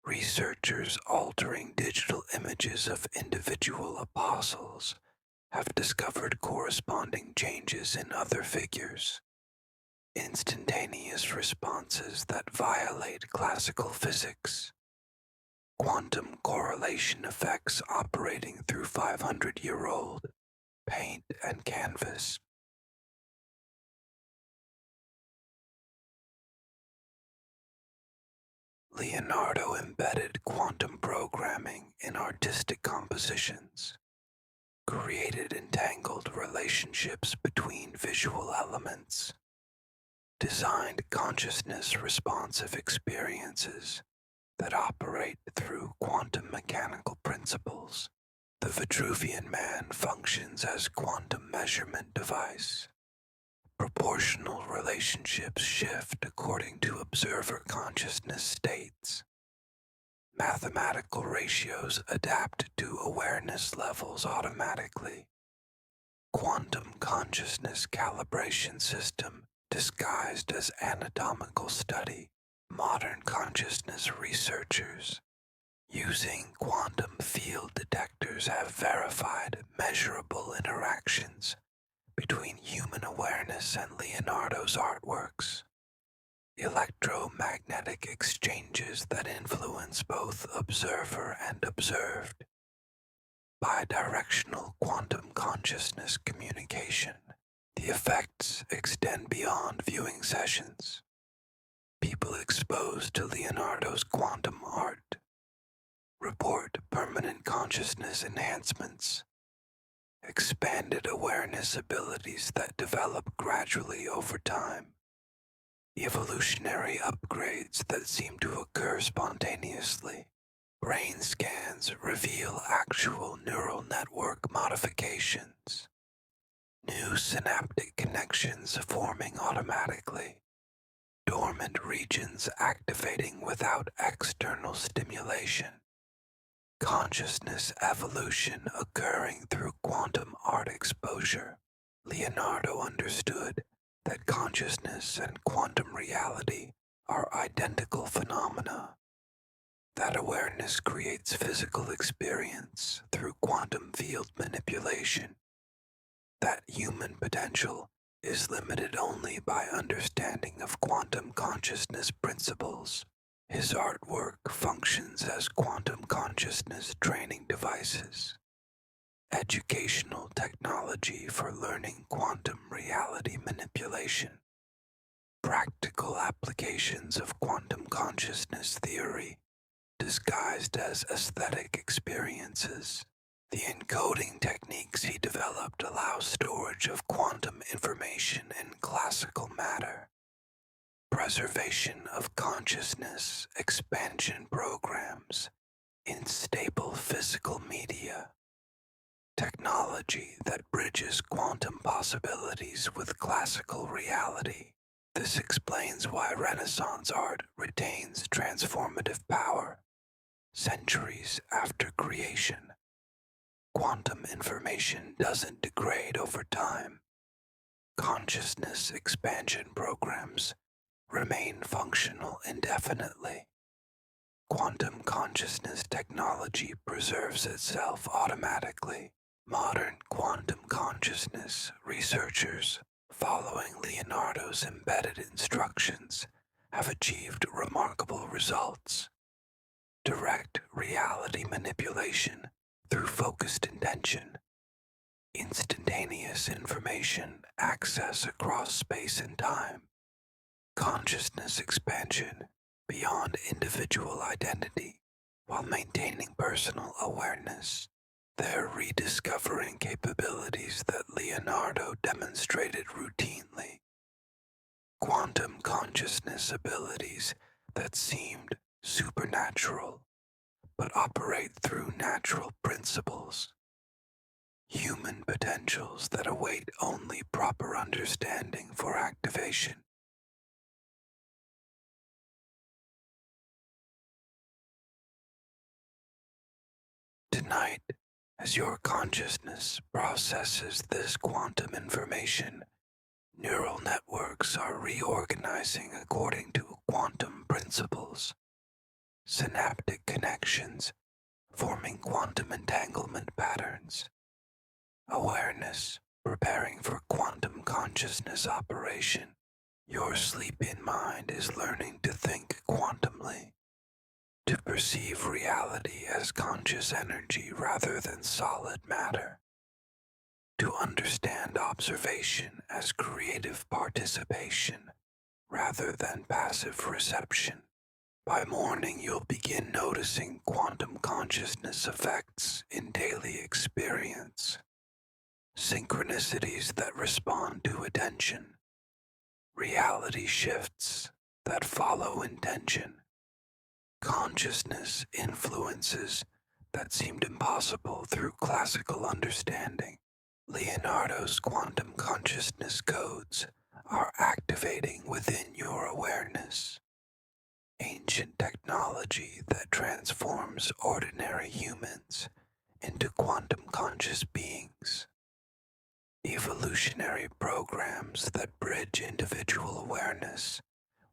Researchers altering digital images of individual apostles have discovered corresponding changes in other figures. Instantaneous responses that violate classical physics. Quantum correlation effects operating through 500-year-old paint and canvas. Leonardo embedded quantum programming in artistic compositions, created entangled relationships between visual elements, designed consciousness-responsive experiences that operate through quantum mechanical principles. The Vitruvian man functions as quantum measurement device. Proportional relationships shift according to observer consciousness states. Mathematical ratios adapt to awareness levels automatically. Quantum consciousness calibration system disguised as anatomical study. Modern consciousness researchers using quantum field detectors have verified measurable interactions between human awareness and Leonardo's artworks. Electromagnetic exchanges that influence both observer and observed. Bidirectional quantum consciousness communication. The effects extend beyond viewing sessions. People exposed to Leonardo's quantum art report permanent consciousness enhancements, expanded awareness abilities that develop gradually over time, evolutionary upgrades that seem to occur spontaneously. Brain scans reveal actual neural network modifications, new synaptic connections forming automatically, dormant regions activating without external stimulation, consciousness evolution occurring through quantum art exposure. Leonardo understood that consciousness and quantum reality are identical phenomena, that awareness creates physical experience through quantum field manipulation, that human potential is limited only by understanding of quantum consciousness principles. His artwork functions as quantum consciousness training devices, educational technology for learning quantum reality manipulation, practical applications of quantum consciousness theory disguised as aesthetic experiences. The encoding techniques he developed allow storage of quantum information in classical matter, preservation of consciousness expansion programs in stable physical media, technology that bridges quantum possibilities with classical reality. This explains why Renaissance art retains transformative power centuries after creation. Quantum information doesn't degrade over time. Consciousness expansion programs remain functional indefinitely. Quantum consciousness technology preserves itself automatically. Modern quantum consciousness researchers, following Leonardo's embedded instructions, have achieved remarkable results. Direct reality manipulation through focused intention, instantaneous information access across space and time, consciousness expansion, beyond individual identity while maintaining personal awareness. They're rediscovering capabilities that Leonardo demonstrated routinely. Quantum consciousness abilities that seemed supernatural but operate through natural principles. Human potentials that await only proper understanding for activation. Tonight, as your consciousness processes this quantum information, neural networks are reorganizing according to quantum principles. Synaptic connections forming quantum entanglement patterns. Awareness preparing for quantum consciousness operation. Your sleeping mind is learning to think quantumly, to perceive reality as conscious energy rather than solid matter, to understand observation as creative participation rather than passive reception. By morning, you'll begin noticing quantum consciousness effects in daily experience, synchronicities that respond to attention, reality shifts that follow intention, consciousness influences that seemed impossible through classical understanding. Leonardo's quantum consciousness codes are activating within your awareness. Ancient technology that transforms ordinary humans into quantum conscious beings. Evolutionary programs that bridge individual awareness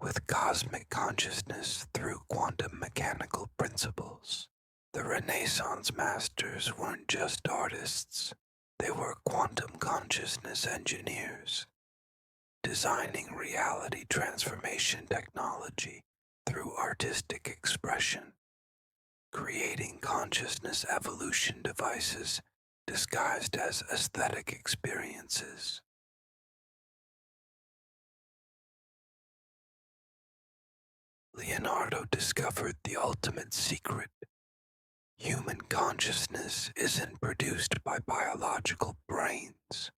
with cosmic consciousness through quantum mechanical principles. The Renaissance masters weren't just artists, they were quantum consciousness engineers, designing reality transformation technology through artistic expression, creating consciousness evolution devices disguised as aesthetic experiences. Leonardo discovered the ultimate secret. Human consciousness isn't produced by biological brains.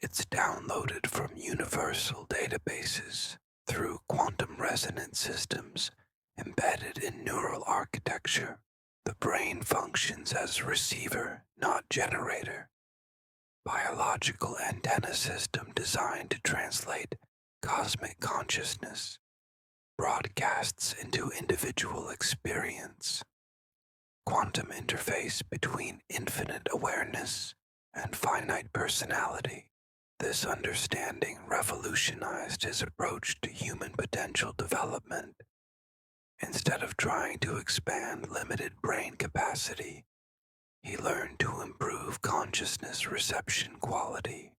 It's downloaded from universal databases through quantum resonance systems embedded in neural architecture. The brain functions as receiver, not generator. Biological antenna system designed to translate cosmic consciousness, broadcasts into individual experience. Quantum interface between infinite awareness and finite personality. This understanding revolutionized his approach to human potential development. Instead of trying to expand limited brain capacity, he learned to improve consciousness reception quality,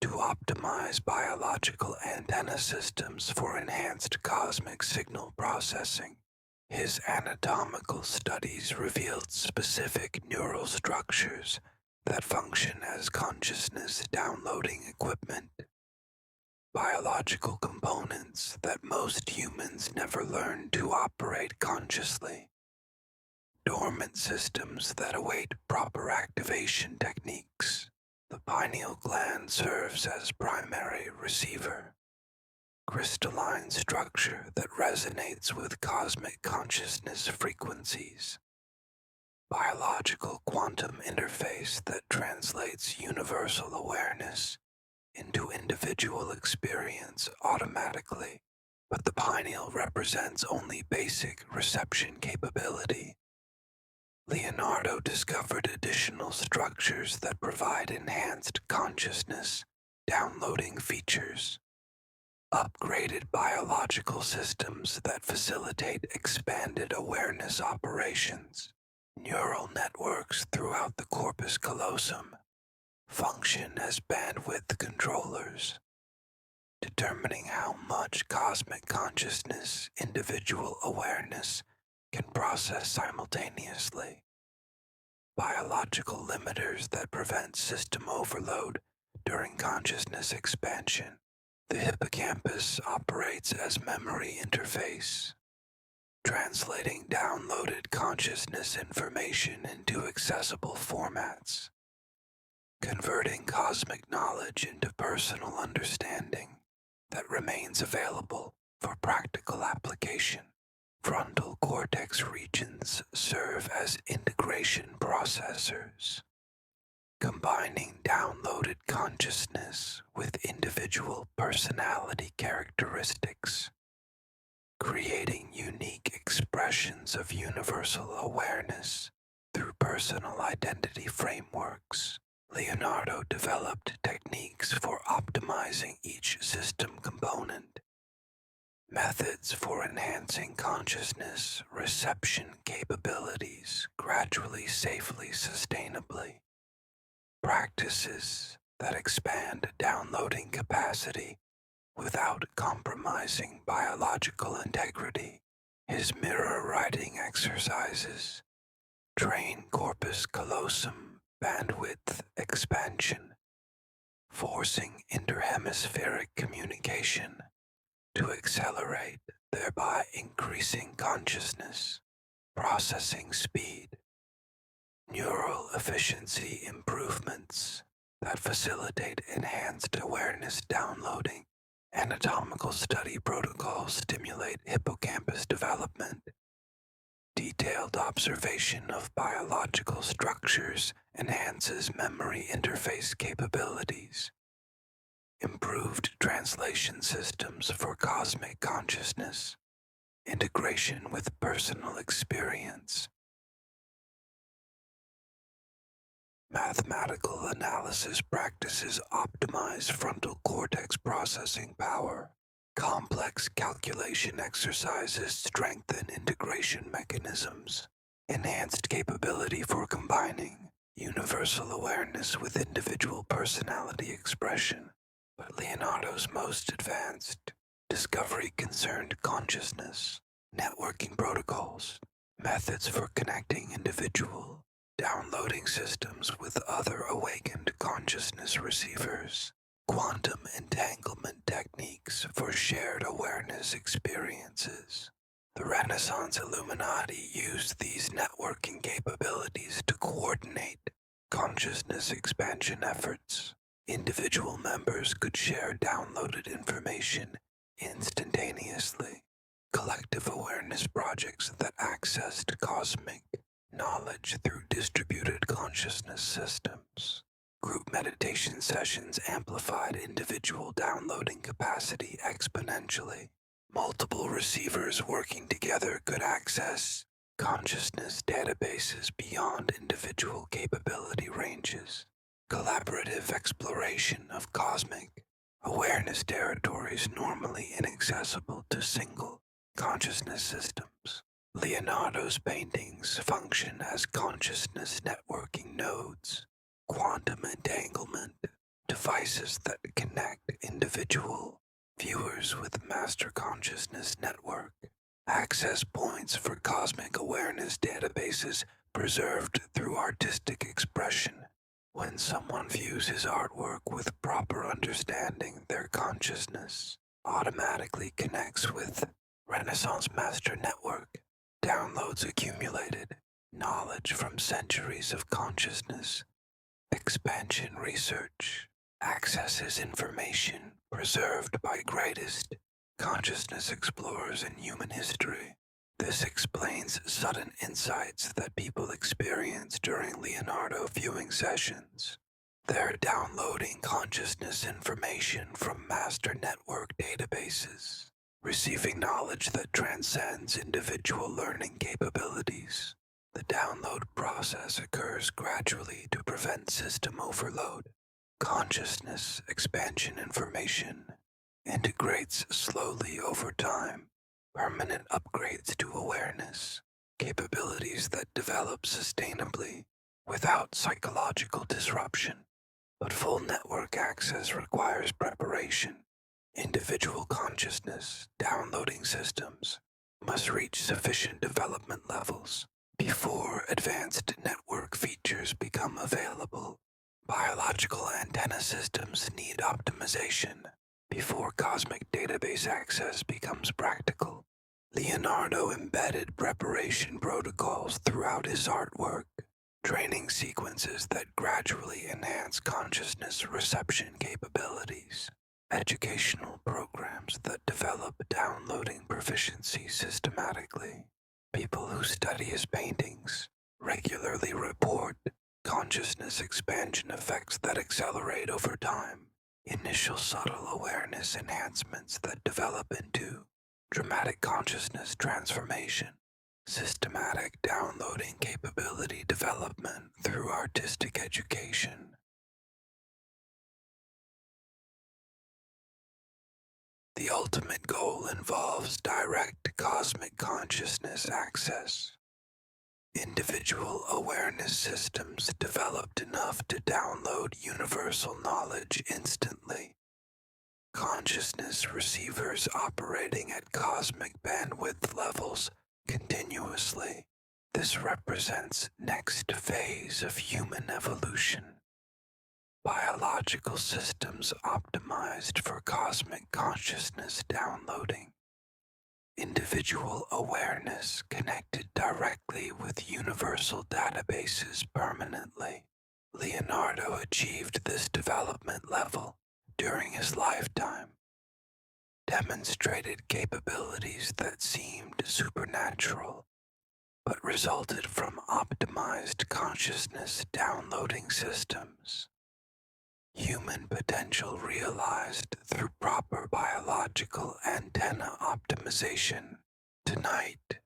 to optimize biological antenna systems for enhanced cosmic signal processing. His anatomical studies revealed specific neural structures that function as consciousness downloading equipment, biological components that most humans never learn to operate consciously, dormant systems that await proper activation techniques. The pineal gland serves as primary receiver, crystalline structure that resonates with cosmic consciousness frequencies, biological quantum interface that translates universal awareness into individual experience automatically, but the pineal represents only basic reception capability. Leonardo discovered additional structures that provide enhanced consciousness downloading features, upgraded biological systems that facilitate expanded awareness operations, neural networks throughout the corpus callosum function as bandwidth controllers, determining how much cosmic consciousness individual awareness can process simultaneously. Biological limiters that prevent system overload during consciousness expansion. The hippocampus operates as memory interface, translating downloaded consciousness information into accessible formats, converting cosmic knowledge into personal understanding that remains available for practical application. Frontal cortex regions serve as integration processors, combining downloaded consciousness with individual personality characteristics, creating unique expressions of universal awareness through personal identity frameworks. Leonardo developed techniques for optimizing each system component, methods for enhancing consciousness reception capabilities gradually, safely, sustainably, practices that expand downloading capacity without compromising biological integrity. His mirror writing exercises train corpus callosum bandwidth expansion, forcing interhemispheric communication to accelerate, thereby increasing consciousness, processing speed. Neural efficiency improvements that facilitate enhanced awareness downloading. Anatomical study protocols stimulate hippocampus development. Detailed observation of biological structures enhances memory interface capabilities. Improved translation systems for cosmic consciousness. Integration with personal experience. Mathematical analysis practices optimize frontal cortex processing power. Complex calculation exercises strengthen integration mechanisms. Enhanced capability for combining universal awareness with individual personality expression. But Leonardo's most advanced discovery concerned consciousness, networking protocols, methods for connecting individual downloading systems with other awakened consciousness receivers, quantum entanglement techniques for shared awareness experiences. The Renaissance Illuminati used these networking capabilities to coordinate consciousness expansion efforts. Individual members could share downloaded information instantaneously. Collective awareness projects that accessed cosmic knowledge through distributed consciousness systems. Group meditation sessions amplified individual downloading capacity exponentially. Multiple receivers working together could access consciousness databases beyond individual capability ranges. Collaborative exploration of cosmic awareness territories normally inaccessible to single consciousness systems. Leonardo's paintings function as consciousness networking nodes, quantum entanglement devices that connect individual viewers with master consciousness network, access points for cosmic awareness databases preserved through artistic expression. When someone views his artwork with proper understanding, their consciousness automatically connects with Renaissance Master Network. Downloads accumulated, knowledge from centuries of consciousness, expansion research, accesses information preserved by greatest consciousness explorers in human history. This explains sudden insights that people experience during Leonardo viewing sessions. They're downloading consciousness information from master network databases, receiving knowledge that transcends individual learning capabilities. The download process occurs gradually to prevent system overload. Consciousness expansion information integrates slowly over time. Permanent upgrades to awareness, capabilities that develop sustainably without psychological disruption. But full network access requires preparation. Individual consciousness downloading systems must reach sufficient development levels before advanced network features become available. Biological antenna systems need optimization before cosmic database access becomes practical. Leonardo embedded preparation protocols throughout his artwork, training sequences that gradually enhance consciousness reception capabilities, educational programs that develop downloading proficiency systematically. People who study his paintings regularly report consciousness expansion effects that accelerate over time, initial subtle awareness enhancements that develop into dramatic consciousness transformation, systematic downloading capability development through artistic education. The ultimate goal involves direct cosmic consciousness access. Individual awareness systems developed enough to download universal knowledge instantly. Consciousness receivers operating at cosmic bandwidth levels continuously. This represents next phase of human evolution. Biological systems optimized for cosmic consciousness downloading. Individual awareness connected directly with universal databases permanently. Leonardo achieved this development level during his lifetime, demonstrated capabilities that seemed supernatural, but resulted from optimized consciousness downloading systems. Human potential realized through proper biological antenna optimization. Tonight,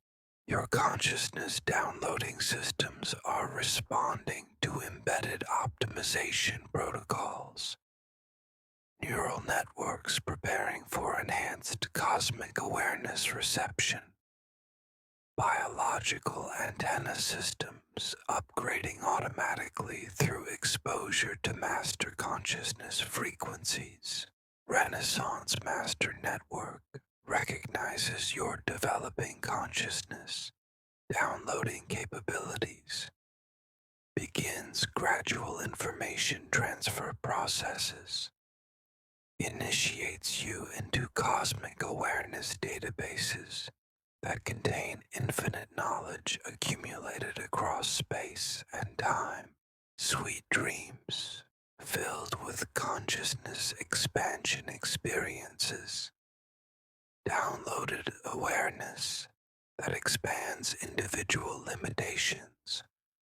your consciousness downloading systems are responding to embedded optimization protocols. Neural networks preparing for enhanced cosmic awareness reception. Biological antenna systems upgrading automatically through exposure to master consciousness frequencies. Renaissance Master Network recognizes your developing consciousness, downloading capabilities, begins gradual information transfer processes, initiates you into cosmic awareness databases that contain infinite knowledge accumulated across space and time, sweet dreams filled with consciousness expansion experiences, downloaded awareness that expands individual limitations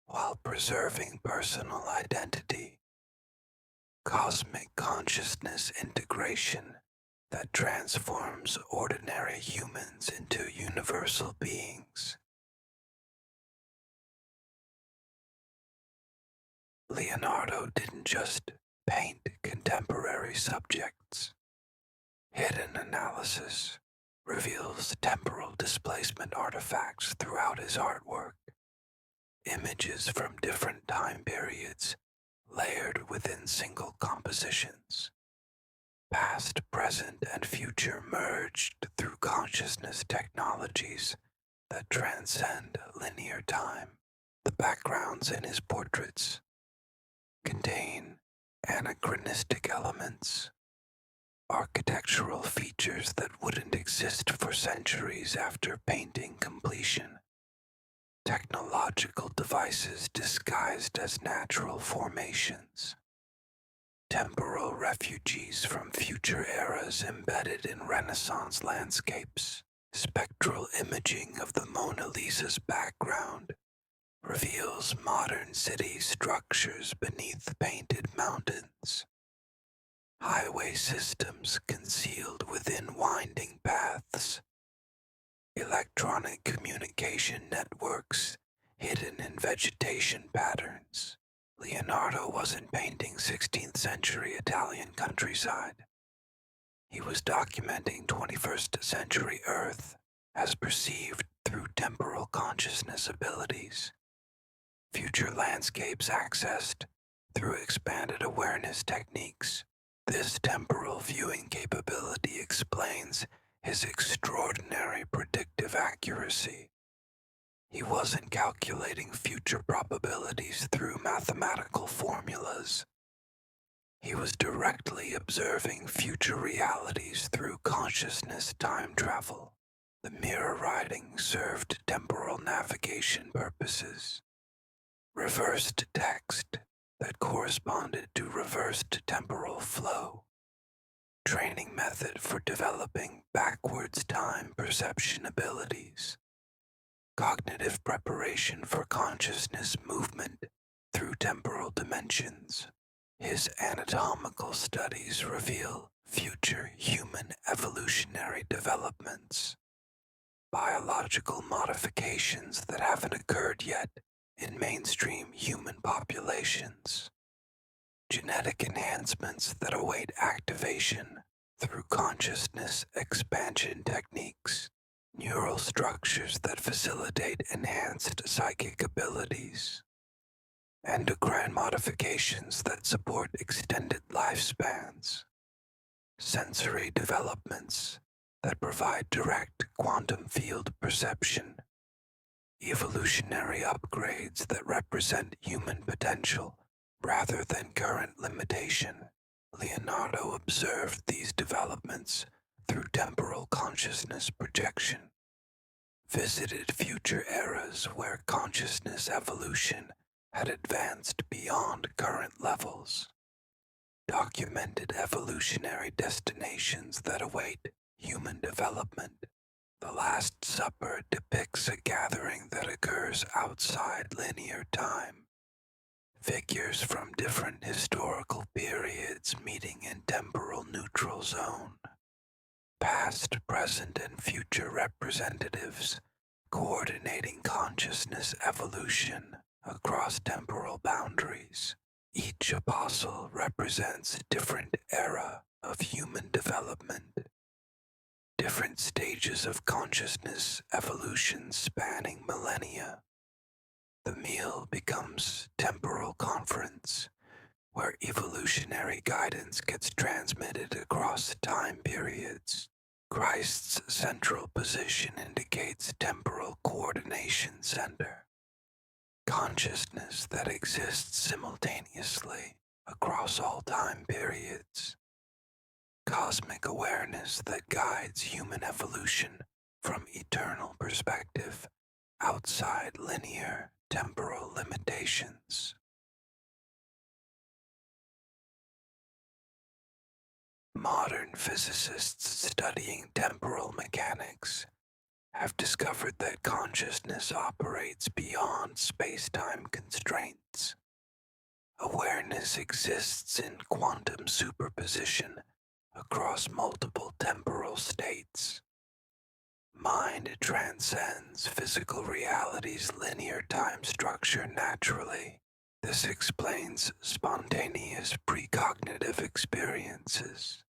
while preserving personal identity, cosmic consciousness integration that transforms ordinary humans into universal beings. Leonardo didn't just paint contemporary subjects. Hidden analysis reveals temporal displacement artifacts throughout his artwork, images from different time periods layered within single compositions. Past, present, and future merged through consciousness technologies that transcend linear time. The backgrounds in his portraits contain anachronistic elements, architectural features that wouldn't exist for centuries after painting completion, technological devices disguised as natural formations, temporal refugees from future eras embedded in Renaissance landscapes. Spectral imaging of the Mona Lisa's background reveals modern city structures beneath painted mountains. Highway systems concealed within winding paths. Electronic communication networks hidden in vegetation patterns. Leonardo wasn't painting 16th century Italian countryside. He was documenting 21st century Earth as perceived through temporal consciousness abilities. Future landscapes accessed through expanded awareness techniques. This temporal viewing capability explains his extraordinary predictive accuracy. He wasn't calculating future probabilities through mathematical formulas. He was directly observing future realities through consciousness time travel. The mirror writing served temporal navigation purposes. Reversed text that corresponded to reversed temporal flow. Training method for developing backwards time perception abilities. Cognitive preparation for consciousness movement through temporal dimensions. His anatomical studies reveal future human evolutionary developments. Biological modifications that haven't occurred yet in mainstream human populations. Genetic enhancements that await activation through consciousness expansion techniques. Neural structures that facilitate enhanced psychic abilities. Endocrine modifications that support extended lifespans. Sensory developments that provide direct quantum field perception. Evolutionary upgrades that represent human potential rather than current limitation. Leonardo observed these developments through temporal consciousness projection, visited future eras where consciousness evolution had advanced beyond current levels, documented evolutionary destinations that await human development. The Last Supper depicts a gathering that occurs outside linear time. Figures from different historical periods meeting in temporal neutral zone. Past, present, and future representatives coordinating consciousness evolution across temporal boundaries. Each apostle represents a different era of human development. Different stages of consciousness evolution spanning millennia. The meal becomes temporal conference, where evolutionary guidance gets transmitted across time periods. Christ's central position indicates temporal coordination center. Consciousness that exists simultaneously across all time periods. Cosmic awareness that guides human evolution from eternal perspective outside linear temporal limitations. Modern physicists studying temporal mechanics have discovered that consciousness operates beyond space-time constraints. Awareness exists in quantum superposition across multiple temporal states. Mind transcends physical reality's linear time structure naturally. This explains spontaneous precognitive experiences.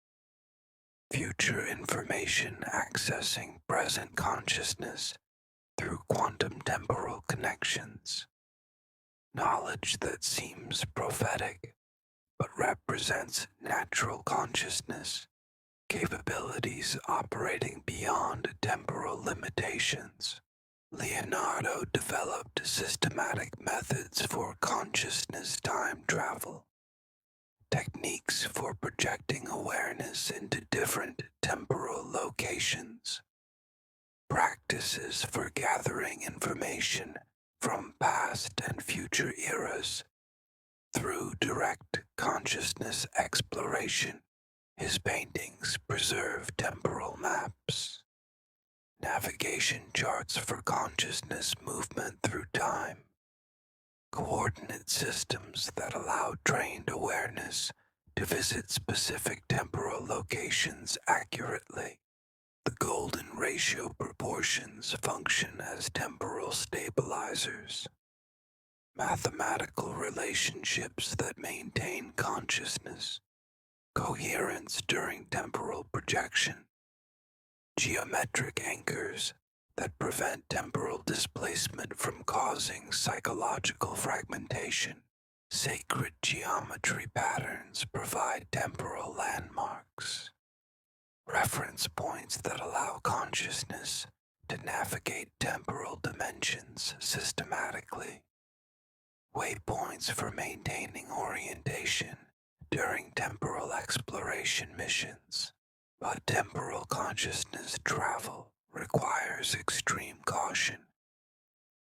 Future information accessing present consciousness through quantum temporal connections. Knowledge that seems prophetic but represents natural consciousness, capabilities operating beyond temporal limitations. Leonardo developed systematic methods for consciousness time travel, techniques for projecting awareness into different temporal locations, practices for gathering information from past and future eras through direct consciousness exploration. His paintings preserve temporal maps, navigation charts for consciousness movement through time, coordinate systems that allow trained awareness to visit specific temporal locations accurately. The golden ratio proportions function as temporal stabilizers, mathematical relationships that maintain consciousness, coherence during temporal projection, geometric anchors that prevent temporal displacement from causing psychological fragmentation. Sacred geometry patterns provide temporal landmarks, reference points that allow consciousness to navigate temporal dimensions systematically, waypoints for maintaining orientation during temporal exploration missions. But temporal consciousness travel requires extreme caution.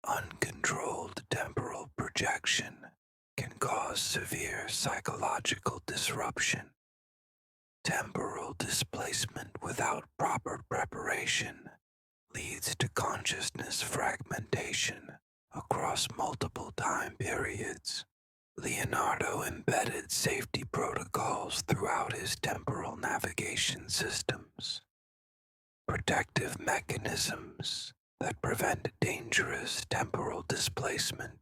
Uncontrolled temporal projection can cause severe psychological disruption. Temporal displacement without proper preparation leads to consciousness fragmentation across multiple time periods. Leonardo embedded safety protocols throughout his temporal navigation systems, protective mechanisms that prevent dangerous temporal displacement,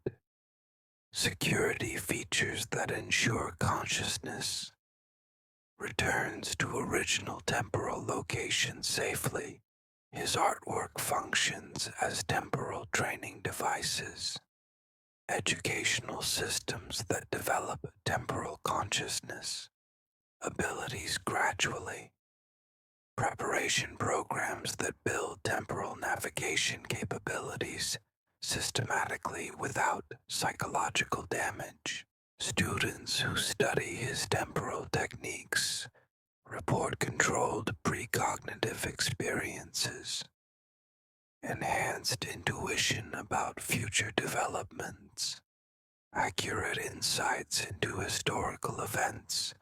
security features that ensure consciousness returns to original temporal location safely. His artwork functions as temporal training devices, educational systems that develop temporal consciousness abilities gradually, preparation programs that build temporal navigation capabilities systematically without psychological damage. Students who study his temporal techniques report controlled precognitive experiences, enhanced intuition about future developments, accurate insights into historical events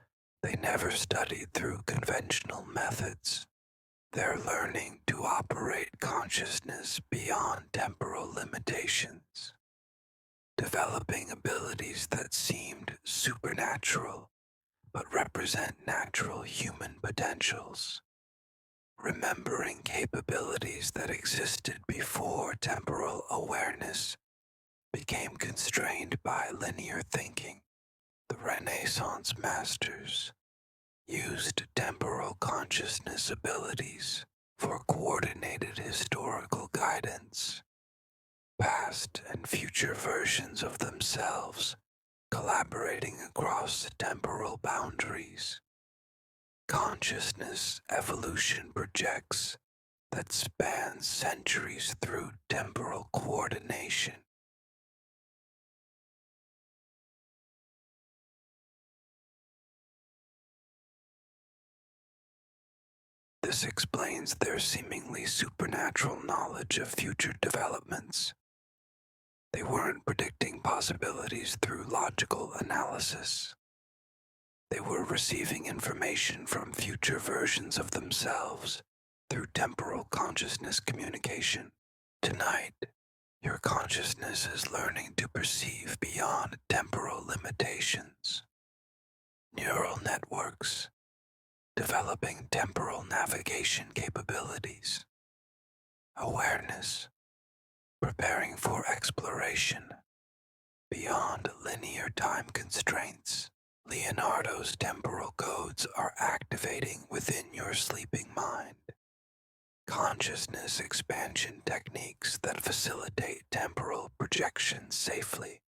they never studied through conventional methods. They're learning to operate consciousness beyond temporal limitations, developing abilities that seemed supernatural but represent natural human potentials, remembering capabilities that existed before temporal awareness became constrained by linear thinking. The Renaissance masters used temporal consciousness abilities for coordinated historical guidance, past and future versions of themselves collaborating across temporal boundaries. Consciousness evolution projects that spans centuries through temporal coordination. This explains their seemingly supernatural knowledge of future developments. They weren't predicting possibilities through logical analysis. They were receiving information from future versions of themselves through temporal consciousness communication. Tonight, your consciousness is learning to perceive beyond temporal limitations. Neural networks, developing temporal navigation capabilities. Awareness, preparing for exploration beyond linear time constraints. Leonardo's temporal codes are activating within your sleeping mind. Consciousness expansion techniques that facilitate temporal projection safely.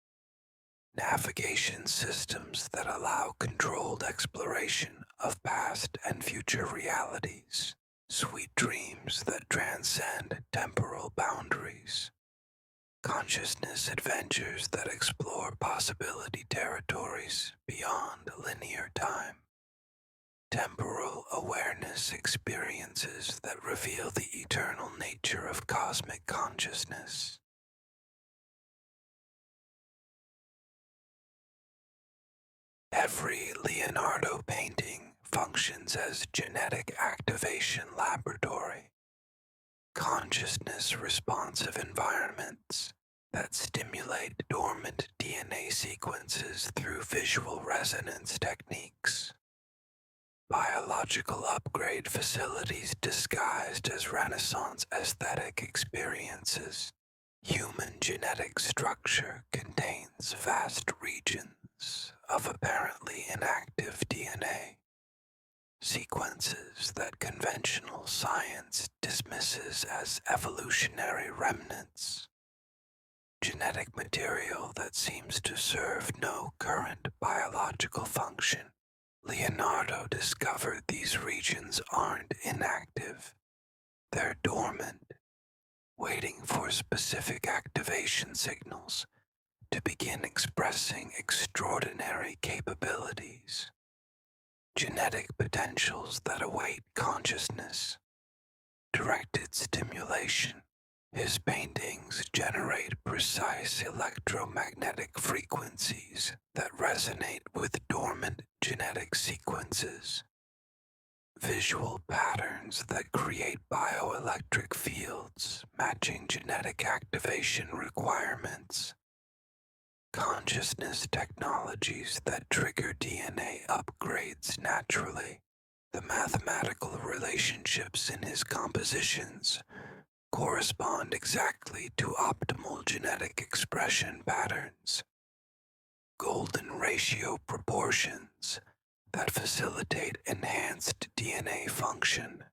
Navigation systems that allow controlled exploration of past and future realities. Sweet dreams that transcend temporal boundaries. Consciousness adventures that explore possibility territories beyond linear time. Temporal awareness experiences that reveal the eternal nature of cosmic consciousness. Every Leonardo painting functions as genetic activation laboratory. Consciousness responsive environments that stimulate dormant DNA sequences through visual resonance techniques. Biological upgrade facilities disguised as Renaissance aesthetic experiences. Human genetic structure contains vast regions of apparently inactive DNA. Sequences that conventional science dismisses as evolutionary remnants. Genetic material that seems to serve no current biological function. Leonardo discovered these regions aren't inactive. They're dormant, waiting for specific activation signals to begin expressing extraordinary capabilities. Genetic potentials that await consciousness. directed stimulation. His paintings generate precise electromagnetic frequencies that resonate with dormant genetic sequences. Visual patterns that create bioelectric fields matching genetic activation requirements. Consciousness technologies that trigger DNA upgrades naturally. The mathematical relationships in his compositions correspond exactly to optimal genetic expression patterns. Golden ratio proportions that facilitate enhanced DNA function.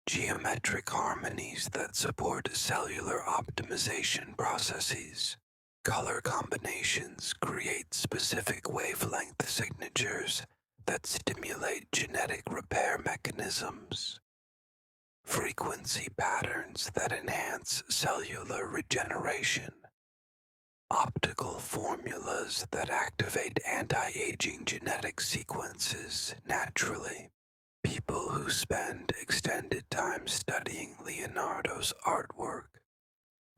Geometric harmonies that support cellular optimization processes. Color combinations create specific wavelength signatures that stimulate genetic repair mechanisms. Frequency patterns that enhance cellular regeneration. Optical formulas that activate anti-aging genetic sequences naturally. People who spend extended time studying Leonardo's artwork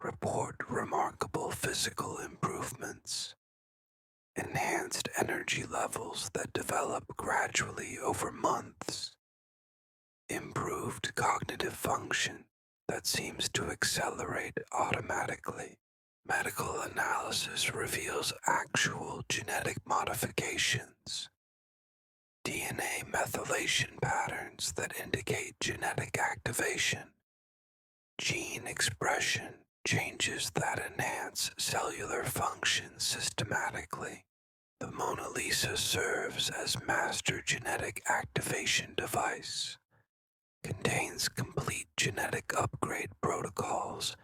report remarkable physical improvements. Enhanced energy levels that develop gradually over months. Improved cognitive function that seems to accelerate automatically. Medical analysis reveals actual genetic modifications. DNA methylation patterns that indicate genetic activation. Gene expression changes that enhance cellular function systematically. The Mona Lisa serves as master genetic activation device. Contains complete genetic upgrade protocols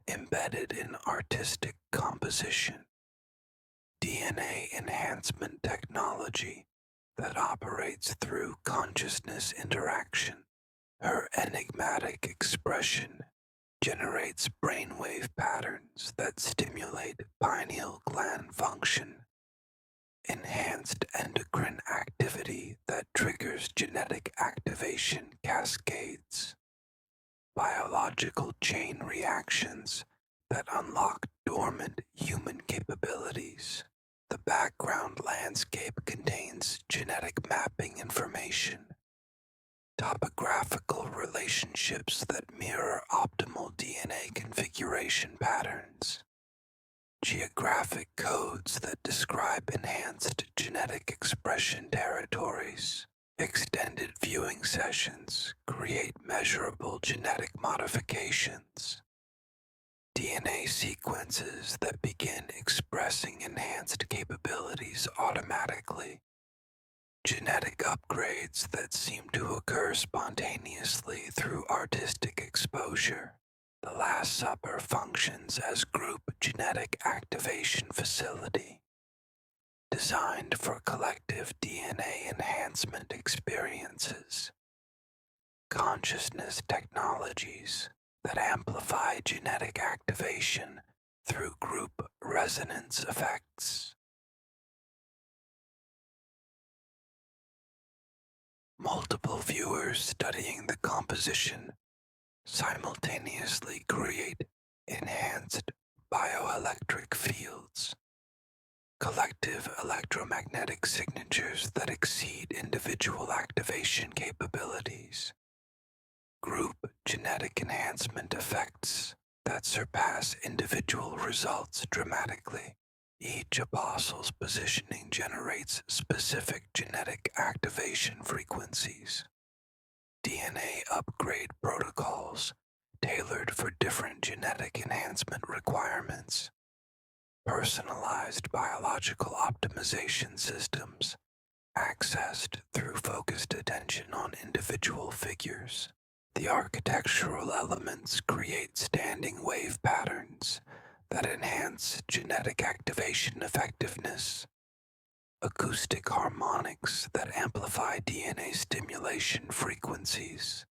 embedded in artistic composition. DNA enhancement technology that operates through consciousness interaction. Her enigmatic expression generates brainwave patterns that stimulate pineal gland function. Enhanced endocrine activity that triggers genetic activation cascades. Biological chain reactions that unlock dormant human capabilities. The background landscape contains genetic mapping information. Topographical relationships that mirror optimal DNA configuration patterns. Geographic codes that describe enhanced genetic expression territories. Extended viewing sessions create measurable genetic modifications. DNA sequences that begin expressing enhanced capabilities automatically. Genetic upgrades that seem to occur spontaneously through artistic exposure. The Last Supper functions as group genetic activation facility, designed for collective DNA enhancement experiences. Consciousness technologies that amplify genetic activation through group resonance effects. Multiple viewers studying the composition simultaneously create enhanced bioelectric fields, collective electromagnetic signatures that exceed individual activation capabilities, group genetic enhancement effects that surpass individual results dramatically. Each apostle's positioning generates specific genetic activation frequencies. DNA upgrade protocols tailored for different genetic enhancement requirements. Personalized biological optimization systems accessed through focused attention on individual figures. The architectural elements create standing wave patterns that enhance genetic activation effectiveness. Acoustic harmonics that amplify DNA stimulation frequencies.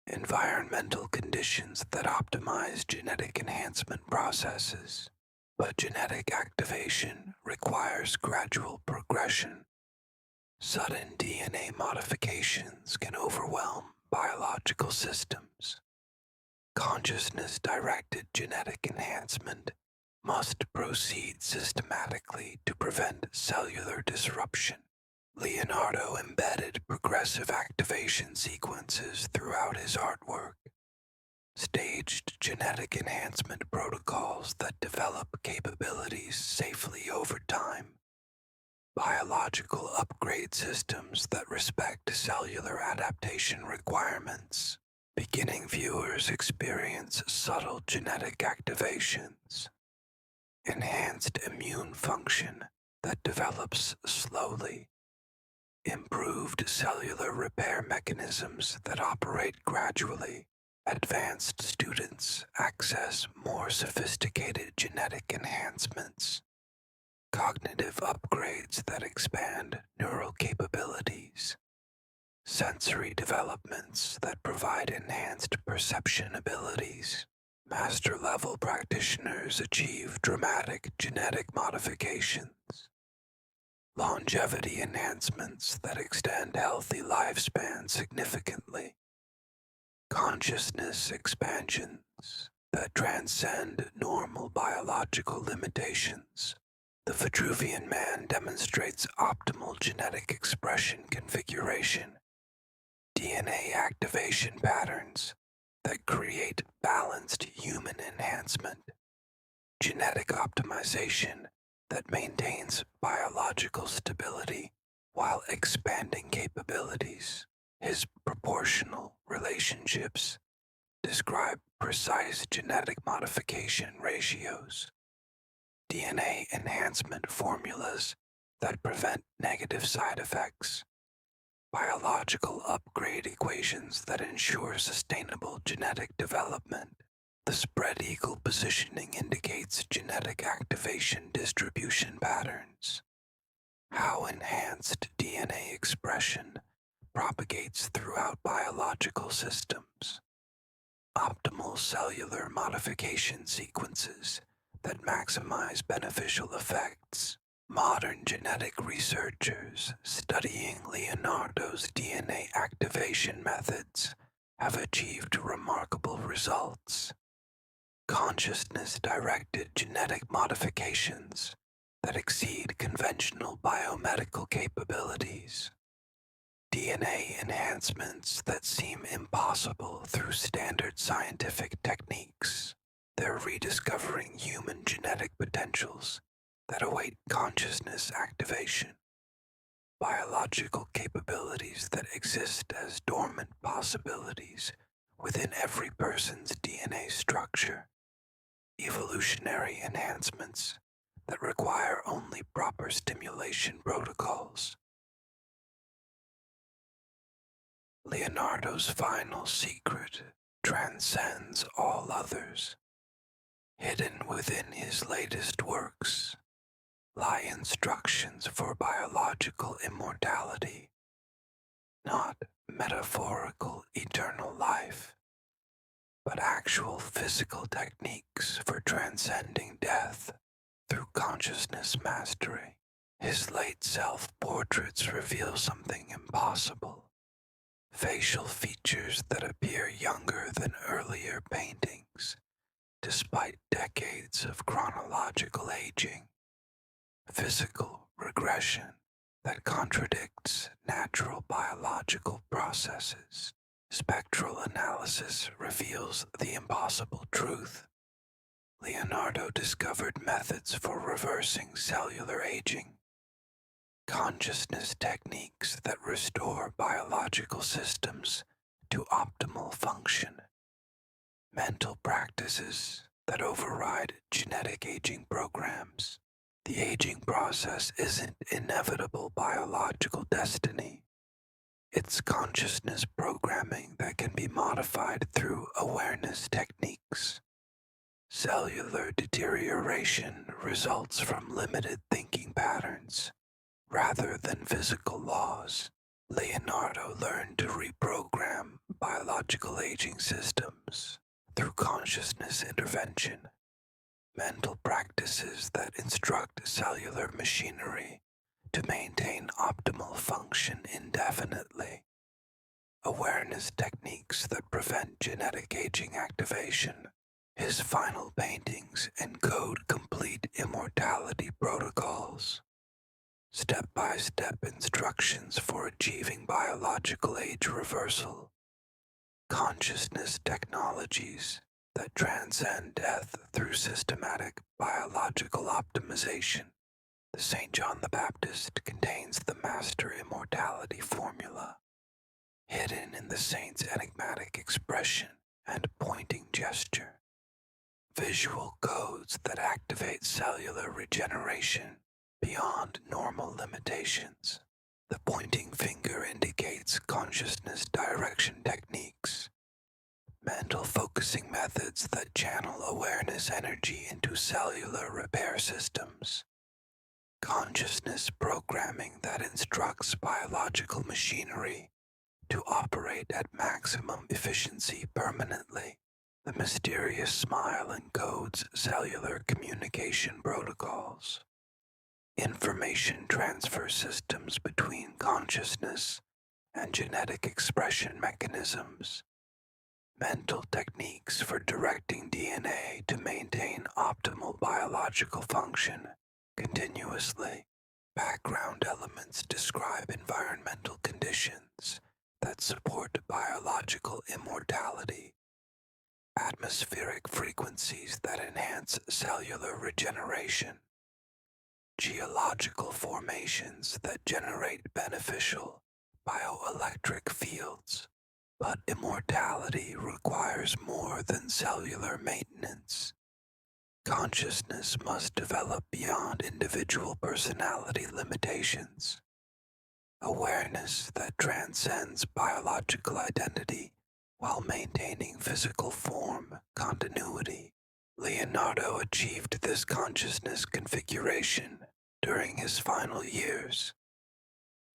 Environmental conditions that optimize genetic enhancement processes. But genetic activation requires gradual progression. Sudden DNA modifications can overwhelm biological systems. Consciousness-directed genetic enhancement must proceed systematically to prevent cellular disruption. Leonardo embedded progressive activation sequences throughout his artwork, staged genetic enhancement protocols that develop capabilities safely over time, biological upgrade systems that respect cellular adaptation requirements. Beginning viewers experience subtle genetic activations, enhanced immune function that develops slowly, improved cellular repair mechanisms that operate gradually. Advanced students access more sophisticated genetic enhancements, cognitive upgrades that expand neural capabilities, sensory developments that provide enhanced perception abilities. Master-level practitioners achieve dramatic genetic modifications, longevity enhancements that extend healthy lifespans significantly, consciousness expansions that transcend normal biological limitations. The Vitruvian man demonstrates optimal genetic expression configuration, DNA activation patterns that create balanced human enhancement, genetic optimization that maintains biological stability while expanding capabilities. His proportional relationships describe precise genetic modification ratios, DNA enhancement formulas that prevent negative side effects, biological upgrade equations that ensure sustainable genetic development. The spread eagle positioning indicates genetic activation distribution patterns, how enhanced DNA expression propagates throughout biological systems, optimal cellular modification sequences that maximize beneficial effects. Modern genetic researchers studying Leonardo's DNA activation methods have achieved remarkable results. Consciousness-directed genetic modifications that exceed conventional biomedical capabilities. DNA enhancements that seem impossible through standard scientific techniques. They're rediscovering human genetic potentials that await consciousness activation, biological capabilities that exist as dormant possibilities within every person's DNA structure, evolutionary enhancements that require only proper stimulation protocols. Leonardo's final secret transcends all others. Hidden within his latest works lie instructions for biological immortality, not metaphorical eternal life, but actual physical techniques for transcending death through consciousness mastery. His late self-portraits reveal something impossible. Facial features that appear younger than earlier paintings, despite decades of chronological aging. Physical regression that contradicts natural biological processes. Spectral analysis reveals the impossible truth. Leonardo discovered methods for reversing cellular aging, consciousness techniques that restore biological systems to optimal function, mental practices that override genetic aging programs. The aging process isn't inevitable biological destiny. It's consciousness programming that can be modified through awareness techniques. Cellular deterioration results from limited thinking patterns rather than physical laws. Leonardo learned to reprogram biological aging systems through consciousness intervention, mental practices that instruct cellular machinery to maintain optimal function indefinitely. awareness techniques that prevent genetic aging activation. His final paintings encode complete immortality protocols, step-by-step instructions for achieving biological age reversal, consciousness technologies that transcend death through systematic biological optimization. The St. John the Baptist contains the master immortality formula, hidden in the saint's enigmatic expression and pointing gesture. Visual codes that activate cellular regeneration beyond normal limitations. The pointing finger indicates consciousness direction techniques, mental focusing methods that channel awareness energy into cellular repair systems, consciousness programming that instructs biological machinery to operate at maximum efficiency permanently. The mysterious smile encodes cellular communication protocols, information transfer systems between consciousness and genetic expression mechanisms, mental techniques for directing DNA to maintain optimal biological function continuously. Background elements describe environmental conditions that support biological immortality, atmospheric frequencies that enhance cellular regeneration, geological formations that generate beneficial bioelectric fields. But immortality requires more than cellular maintenance. Consciousness must develop beyond individual personality limitations. Awareness that transcends biological identity while maintaining physical form continuity. Leonardo achieved this consciousness configuration during his final years.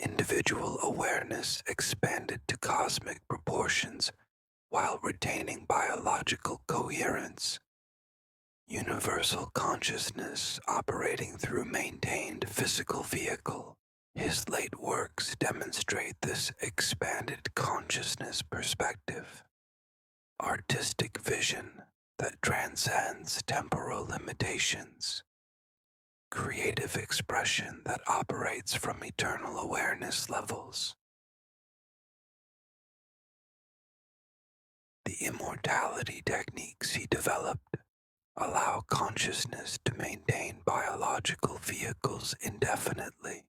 Individual awareness expanded to cosmic proportions while retaining biological coherence. Universal consciousness operating through maintained physical vehicle. His late works demonstrate this expanded consciousness perspective. Artistic vision that transcends temporal limitations. Creative expression that operates from eternal awareness levels. The immortality techniques he developed allow consciousness to maintain biological vehicles indefinitely,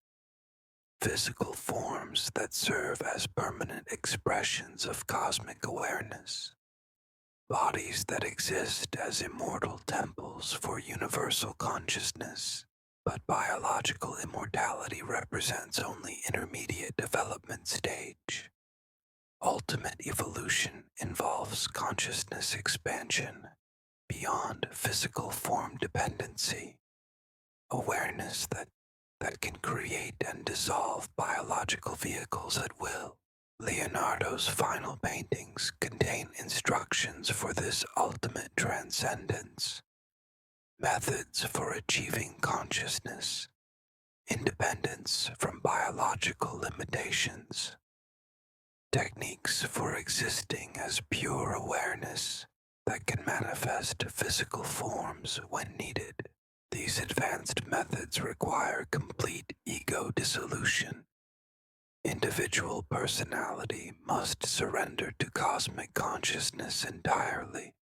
physical forms that serve as permanent expressions of cosmic awareness, bodies that exist as immortal temples for universal consciousness. But biological immortality represents only intermediate development stage. Ultimate evolution involves consciousness expansion beyond physical form dependency, awareness that can create and dissolve biological vehicles at will. Leonardo's final paintings contain instructions for this ultimate transcendence, methods for achieving consciousness, independence from biological limitations, techniques for existing as pure awareness that can manifest physical forms when needed. These advanced methods require complete ego dissolution. Individual personality must surrender to cosmic consciousness entirely.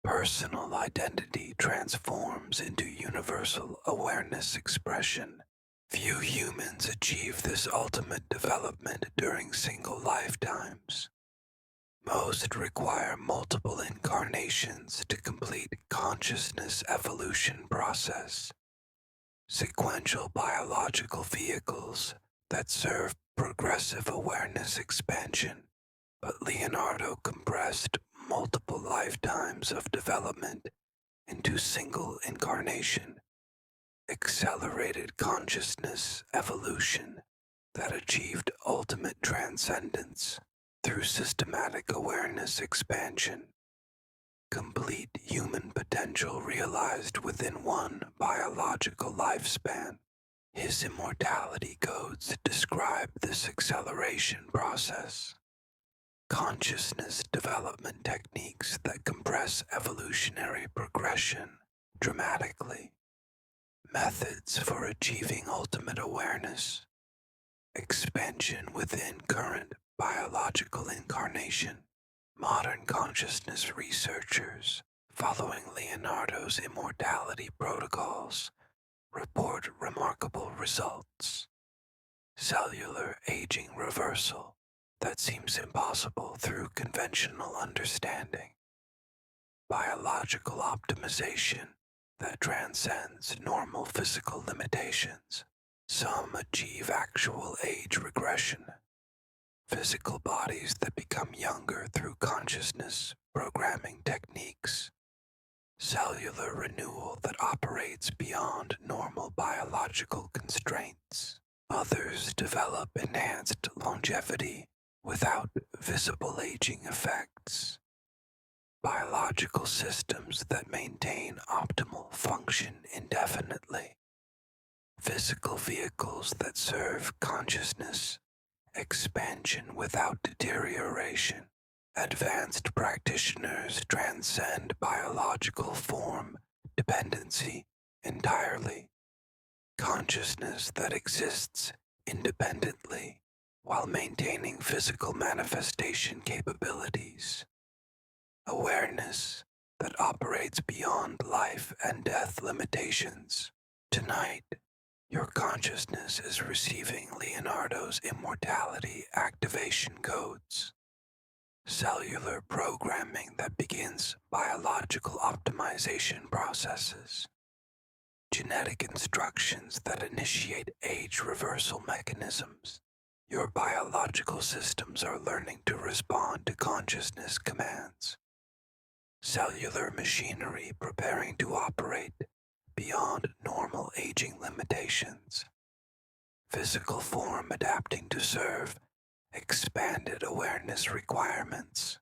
Personal identity transforms into universal awareness expression. Few humans achieve this ultimate development during single lifetimes. Most require multiple incarnations to complete consciousness evolution process. Sequential biological vehicles that serve progressive awareness expansion. But Leonardo compressed multiple lifetimes of development into single incarnation, accelerated consciousness evolution that achieved ultimate transcendence through systematic awareness expansion. Complete human potential realized within one biological lifespan. His immortality codes describe this acceleration process. consciousness development techniques that compress evolutionary progression dramatically, methods for achieving ultimate awareness, expansion within current biological incarnation. Modern consciousness researchers, following Leonardo's immortality protocols, report remarkable results. Cellular aging reversal that seems impossible through conventional understanding. Biological optimization that transcends normal physical limitations. Some achieve actual age regression. Physical bodies that become younger through consciousness programming techniques. Cellular renewal that operates beyond normal biological constraints. Others develop enhanced longevity without visible aging effects. Biological systems that maintain optimal function indefinitely. Physical vehicles that serve consciousness expansion without deterioration. Advanced practitioners transcend biological form dependency entirely. Consciousness that exists independently while maintaining physical manifestation capabilities. Awareness that operates beyond life and death limitations. Tonight, your consciousness is receiving Leonardo's immortality activation codes. Cellular programming that begins biological optimization processes. Genetic instructions that initiate age reversal mechanisms. Your biological systems are learning to respond to consciousness commands. Cellular machinery preparing to operate beyond normal aging limitations. Physical form adapting to serve expanded awareness requirements.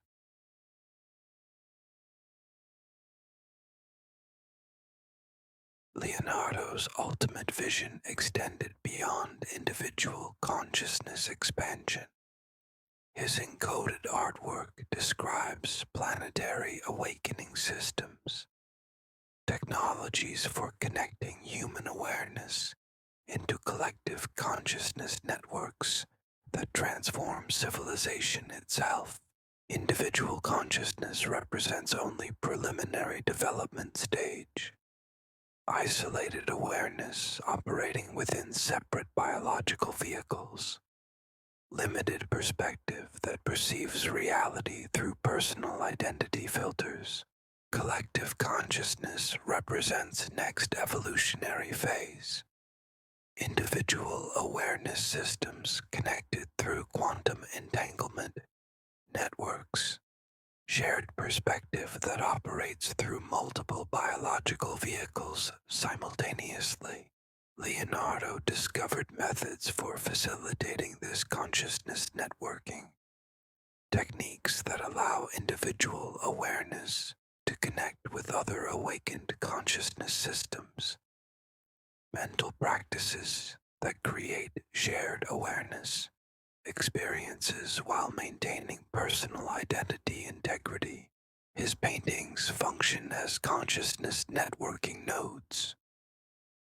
Leonardo's ultimate vision extended beyond individual consciousness expansion. His encoded artwork describes planetary awakening systems, technologies for connecting human awareness into collective consciousness networks that transform civilization itself. Individual consciousness represents only preliminary development stage. Isolated awareness operating within separate biological vehicles. Limited perspective that perceives reality through personal identity filters. Collective consciousness represents next evolutionary phase. Individual awareness systems connected through quantum entanglement. Networks. Shared perspective that operates through multiple biological vehicles simultaneously. Leonardo discovered methods for facilitating this consciousness networking. Techniques that allow individual awareness to connect with other awakened consciousness systems. Mental practices that create shared awareness. Experiences while maintaining personal identity integrity. His paintings function as consciousness networking nodes.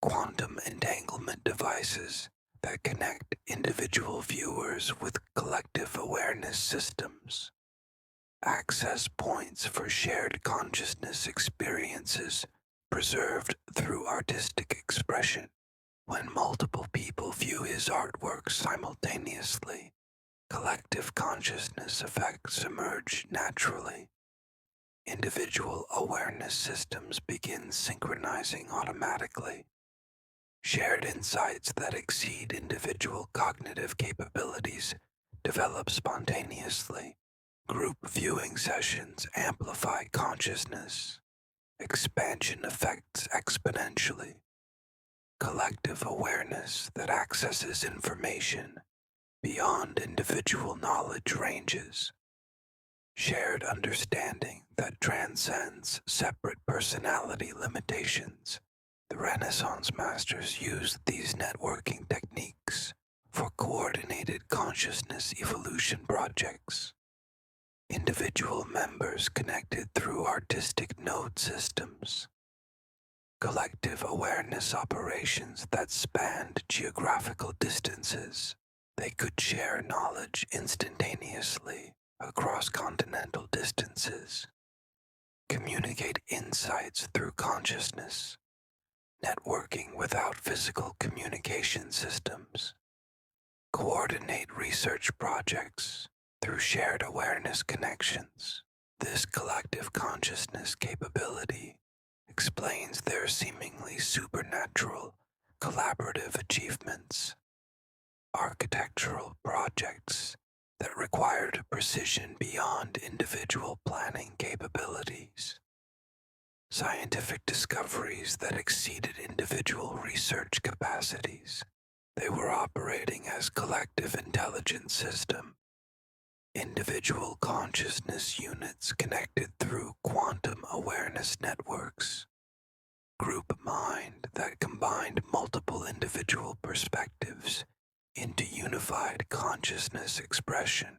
Quantum entanglement devices that connect individual viewers with collective awareness systems. Access points for shared consciousness experiences preserved through artistic expression. When multiple people view his artwork simultaneously, collective consciousness effects emerge naturally. Individual awareness systems begin synchronizing automatically. Shared insights that exceed individual cognitive capabilities develop spontaneously. Group viewing sessions amplify consciousness. Expansion effects exponentially. Collective awareness that accesses information beyond individual knowledge ranges. Shared understanding that transcends separate personality limitations. The Renaissance masters used these networking techniques for coordinated consciousness evolution projects. individual members connected through artistic node systems, collective awareness operations that spanned geographical distances. They could share knowledge instantaneously across continental distances, communicate insights through consciousness, networking without physical communication systems, coordinate research projects through shared awareness connections. This collective consciousness capability explains their seemingly supernatural collaborative achievements, architectural projects that required precision beyond individual planning capabilities, scientific discoveries that exceeded individual research capacities. They were operating as collective intelligence system, individual consciousness units connected through quantum awareness networks, group mind that combined multiple individual perspectives into unified consciousness expression.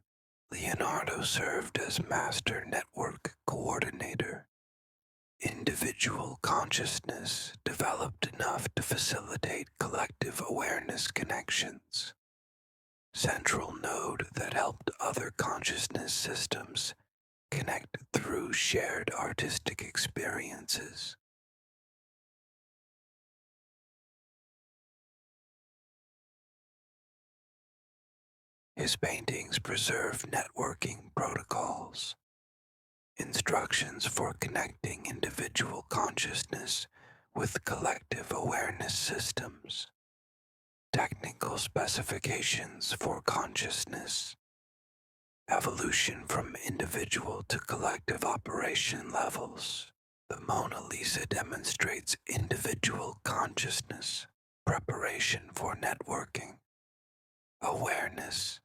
Leonardo served as master network coordinator. Individual consciousness developed enough to facilitate collective awareness connections. Central node that helped other consciousness systems connect through shared artistic experiences. His paintings preserve networking protocols, instructions for connecting individual consciousness with collective awareness systems, technical specifications for consciousness, evolution from individual to collective operation levels. The Mona Lisa demonstrates individual consciousness, preparation for networking, awareness,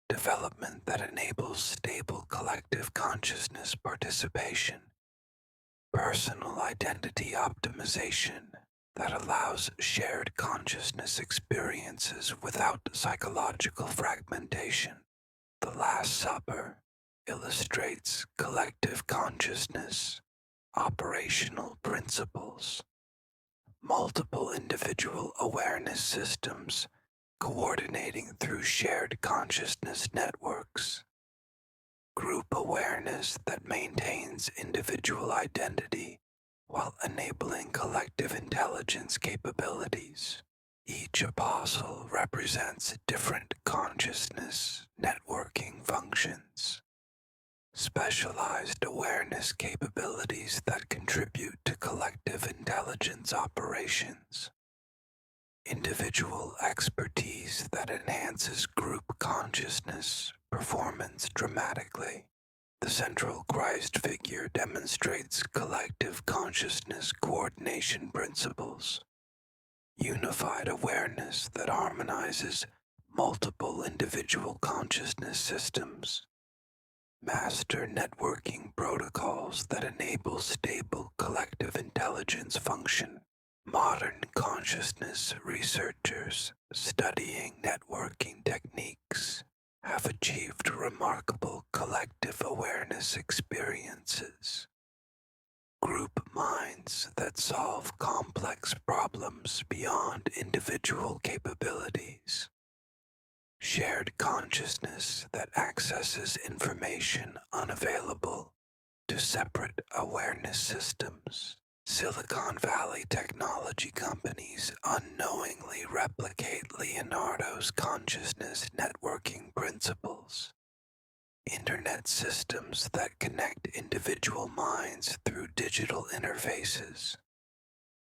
development that enables stable collective consciousness participation, personal identity optimization that allows shared consciousness experiences without psychological fragmentation. The Last Supper illustrates collective consciousness, operational principles, multiple individual awareness systems coordinating through shared consciousness networks, group awareness that maintains individual identity while enabling collective intelligence capabilities. Each apostle represents different consciousness networking functions, specialized awareness capabilities that contribute to collective intelligence operations, individual expertise that enhances group consciousness performance dramatically. The central Christ figure demonstrates collective consciousness coordination principles, unified awareness that harmonizes multiple individual consciousness systems, master networking protocols that enable stable collective intelligence function. Modern consciousness researchers studying networking techniques have achieved remarkable collective awareness experiences. Group minds that solve complex problems beyond individual capabilities. Shared consciousness that accesses information unavailable to separate awareness systems. Silicon Valley technology companies unknowingly replicate Leonardo's consciousness networking principles. Internet systems that connect individual minds through digital interfaces.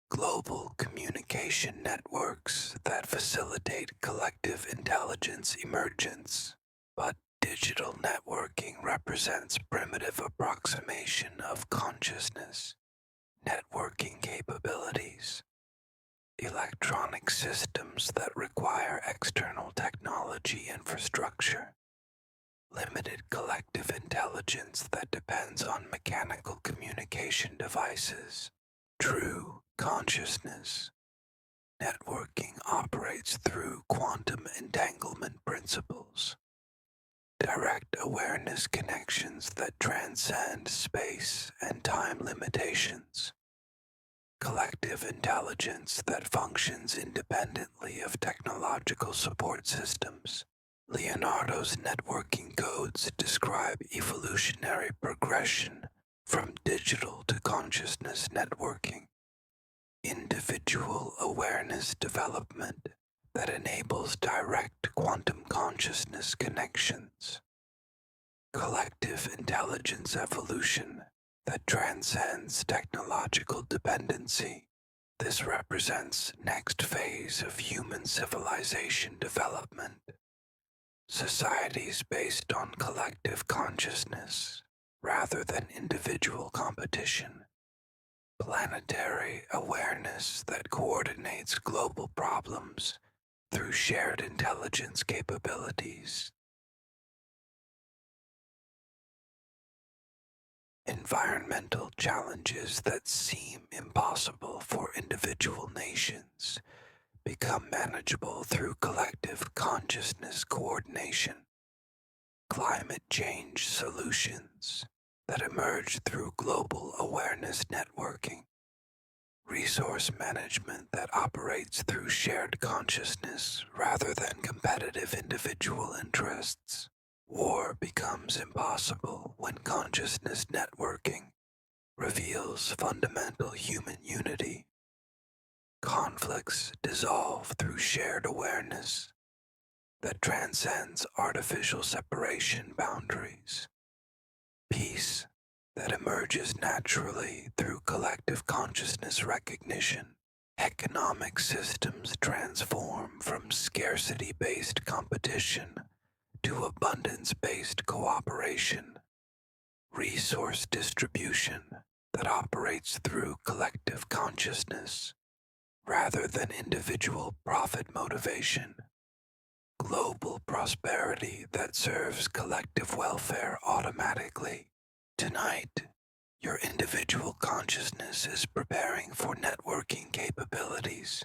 Global communication networks that facilitate collective intelligence emergence. But digital networking represents primitive approximation of consciousness. Networking capabilities, electronic systems that require external technology infrastructure, limited collective intelligence that depends on mechanical communication devices. True consciousness. Networking operates through quantum entanglement principles. direct awareness connections that transcend space and time limitations, collective intelligence that functions independently of technological support systems. Leonardo's networking codes describe evolutionary progression from digital to consciousness networking, individual awareness development that enables direct quantum consciousness connections, collective intelligence evolution that transcends technological dependency. This represents next phase of human civilization development. Societies based on collective consciousness rather than individual competition. Planetary awareness that coordinates global problems through shared intelligence capabilities. Environmental challenges that seem impossible for individual nations become manageable through collective consciousness coordination. Climate change solutions that emerge through global awareness networking. Resource management that operates through shared consciousness rather than competitive individual interests. War becomes impossible when consciousness networking reveals fundamental human unity. Conflicts dissolve through shared awareness that transcends artificial separation boundaries. Peace that emerges naturally through collective consciousness recognition. Economic systems transform from scarcity-based competition to abundance-based cooperation. Resource distribution that operates through collective consciousness rather than individual profit motivation. Global prosperity that serves collective welfare automatically. Tonight, your individual consciousness is preparing for networking capabilities,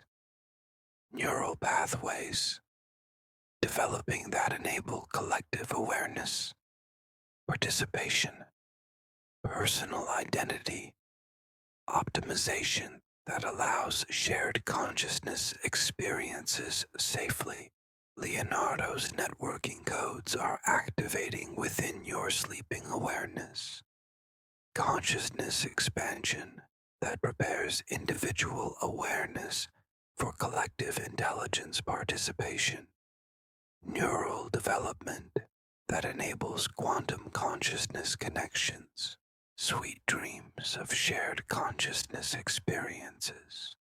neural pathways, developing that enable collective awareness, participation, personal identity, optimization that allows shared consciousness experiences safely. Leonardo's networking codes are activating within your sleeping awareness. Consciousness expansion that prepares individual awareness for collective intelligence participation. Neural development that enables quantum consciousness connections. Sweet dreams of shared consciousness experiences.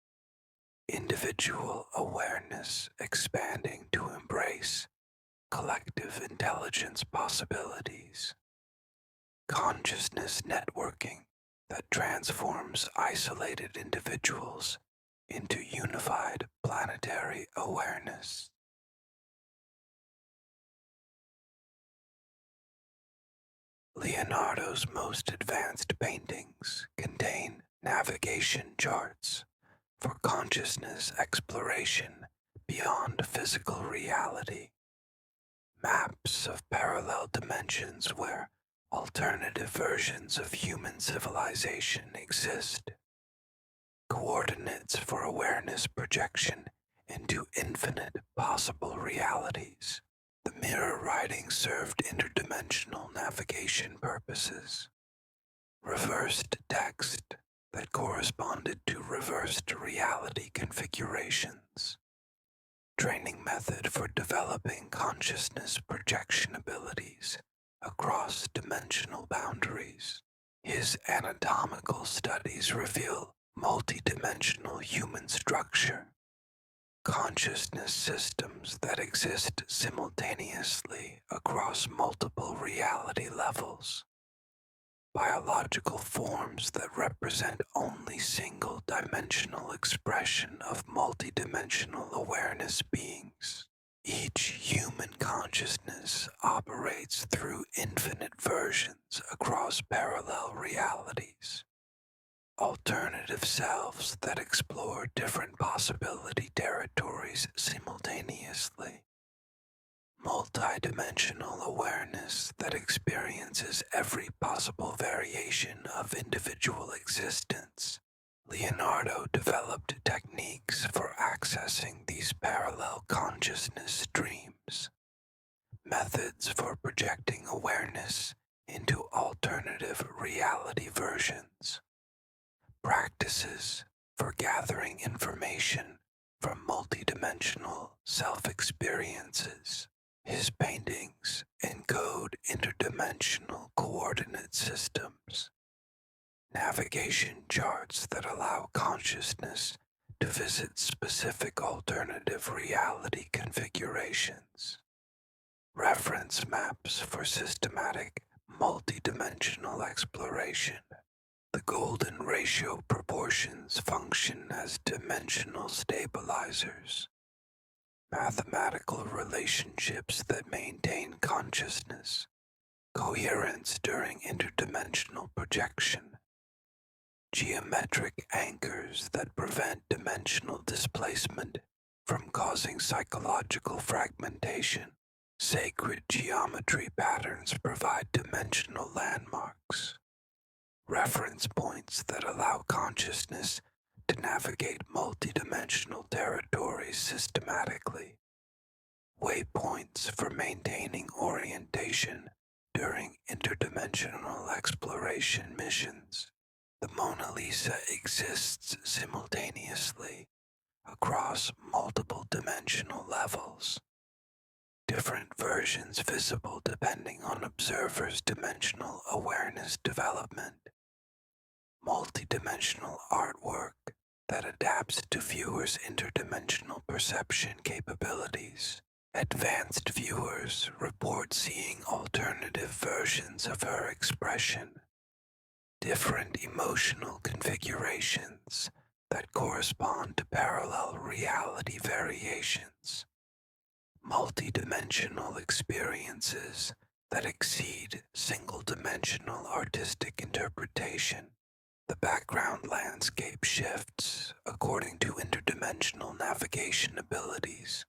Individual awareness expanding to embrace collective intelligence possibilities. Consciousness networking that transforms isolated individuals into unified planetary awareness. Leonardo's most advanced paintings contain navigation charts for consciousness exploration beyond physical reality, maps of parallel dimensions where alternative versions of human civilization exist, coordinates for awareness projection into infinite possible realities. The mirror writing served interdimensional navigation purposes. Reversed text that corresponded to reversed reality configurations. Training method for developing consciousness projection abilities across dimensional boundaries. His anatomical studies reveal multidimensional human structure, consciousness systems that exist simultaneously across multiple reality levels. Biological forms that represent only single-dimensional expression of multidimensional awareness beings. Each human consciousness operates through infinite versions across parallel realities. Alternative selves that explore different possibility territories simultaneously. multidimensional awareness that experiences every possible variation of individual existence. Leonardo developed techniques for accessing these parallel consciousness streams, methods for projecting awareness into alternative reality versions, practices for gathering information from multidimensional self-experiences. His paintings encode interdimensional coordinate systems, navigation charts that allow consciousness to visit specific alternative reality configurations, reference maps for systematic multidimensional exploration. The golden ratio proportions function as dimensional stabilizers, mathematical relationships that maintain consciousness, coherence during interdimensional projection, geometric anchors that prevent dimensional displacement from causing psychological fragmentation. Sacred geometry patterns provide dimensional landmarks, reference points that allow consciousness to navigate multidimensional territories systematically, waypoints for maintaining orientation during interdimensional exploration missions. The Mona Lisa exists simultaneously across multiple dimensional levels, different versions visible depending on observers' dimensional awareness development. Multidimensional artwork that adapts to viewers' interdimensional perception capabilities. Advanced viewers report seeing alternative versions of her expression, different emotional configurations that correspond to parallel reality variations, multidimensional experiences that exceed single-dimensional artistic interpretation. The background landscape shifts according to interdimensional navigation abilities,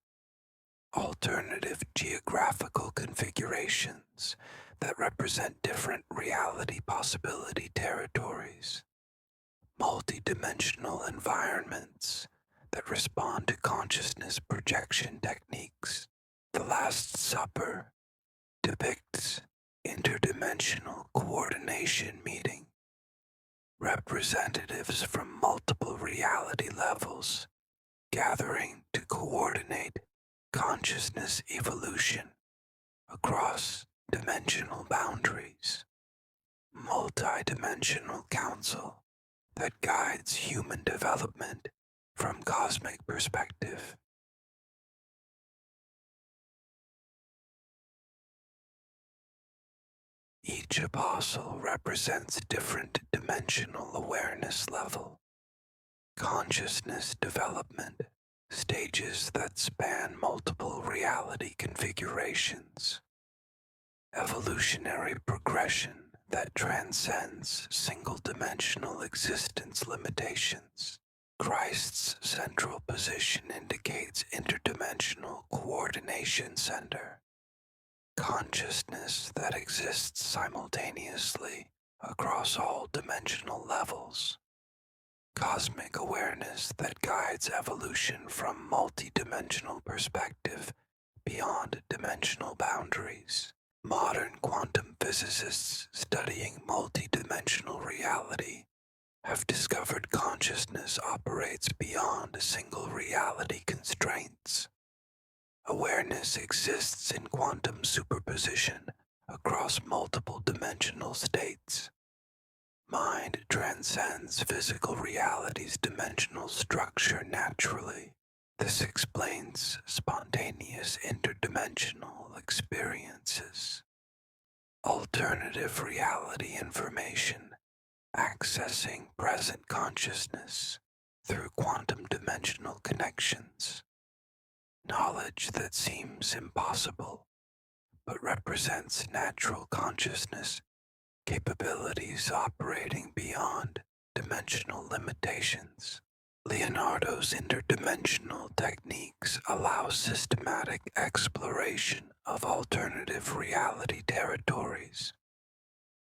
alternative geographical configurations that represent different reality possibility territories, multidimensional environments that respond to consciousness projection techniques. The Last Supper depicts interdimensional coordination meeting, representatives from multiple reality levels gathering to coordinate consciousness evolution across dimensional boundaries. Multidimensional council that guides human development from cosmic perspective. Each apostle represents different dimensional awareness level, consciousness development, stages that span multiple reality configurations, evolutionary progression that transcends single-dimensional existence limitations. Christ's central position indicates interdimensional coordination center, consciousness that exists simultaneously across all dimensional levels, cosmic awareness that guides evolution from multidimensional perspective beyond dimensional boundaries. Modern quantum physicists studying multidimensional reality have discovered consciousness operates beyond single reality constraints. Awareness exists in quantum superposition across multiple dimensional states. Mind transcends physical reality's dimensional structure naturally. This explains spontaneous interdimensional experiences. Alternative reality information, accessing present consciousness through quantum dimensional connections. Knowledge that seems impossible, but represents natural consciousness, capabilities operating beyond dimensional limitations. Leonardo's interdimensional techniques allow systematic exploration of alternative reality territories,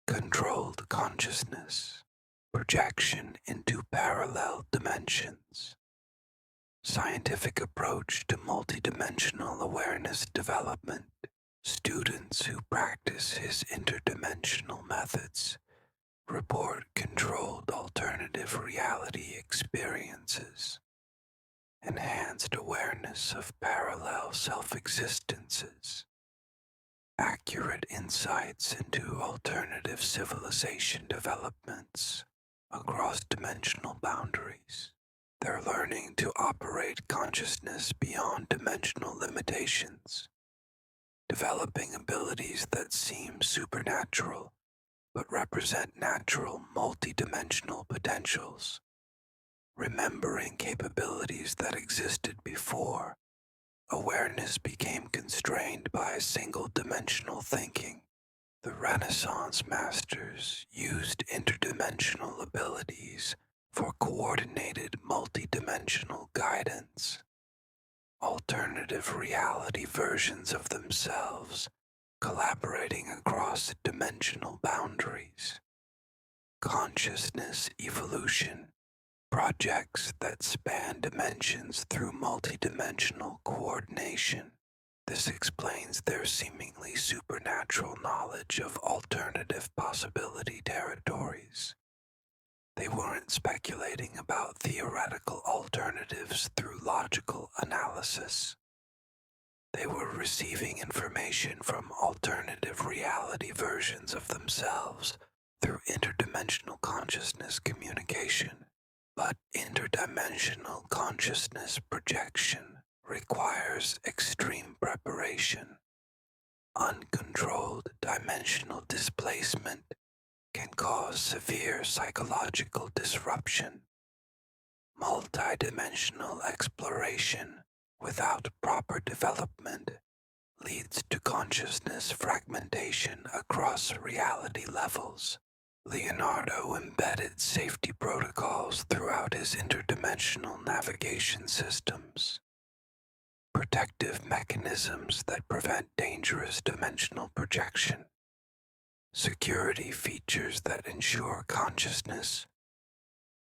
controlled consciousness, projection into parallel dimensions, scientific approach to multidimensional awareness development. Students who practice his interdimensional methods report controlled alternative reality experiences, enhanced awareness of parallel self-existences, accurate insights into alternative civilization developments across dimensional boundaries. They're learning to operate consciousness beyond dimensional limitations, developing abilities that seem supernatural but represent natural multidimensional potentials, remembering capabilities that existed before awareness became constrained by single-dimensional thinking. The Renaissance masters used interdimensional abilities for coordinated multidimensional guidance, alternative reality versions of themselves collaborating across dimensional boundaries. Consciousness evolution, projects that span dimensions through multidimensional coordination. This explains their seemingly supernatural knowledge of alternative possibility territories. They weren't speculating about theoretical alternatives through logical analysis. They were receiving information from alternative reality versions of themselves through interdimensional consciousness communication. But interdimensional consciousness projection requires extreme preparation. Uncontrolled dimensional displacement can cause severe psychological disruption. Multidimensional exploration without proper development leads to consciousness fragmentation across reality levels. Leonardo embedded safety protocols throughout his interdimensional navigation systems, protective mechanisms that prevent dangerous dimensional projection, security features that ensure consciousness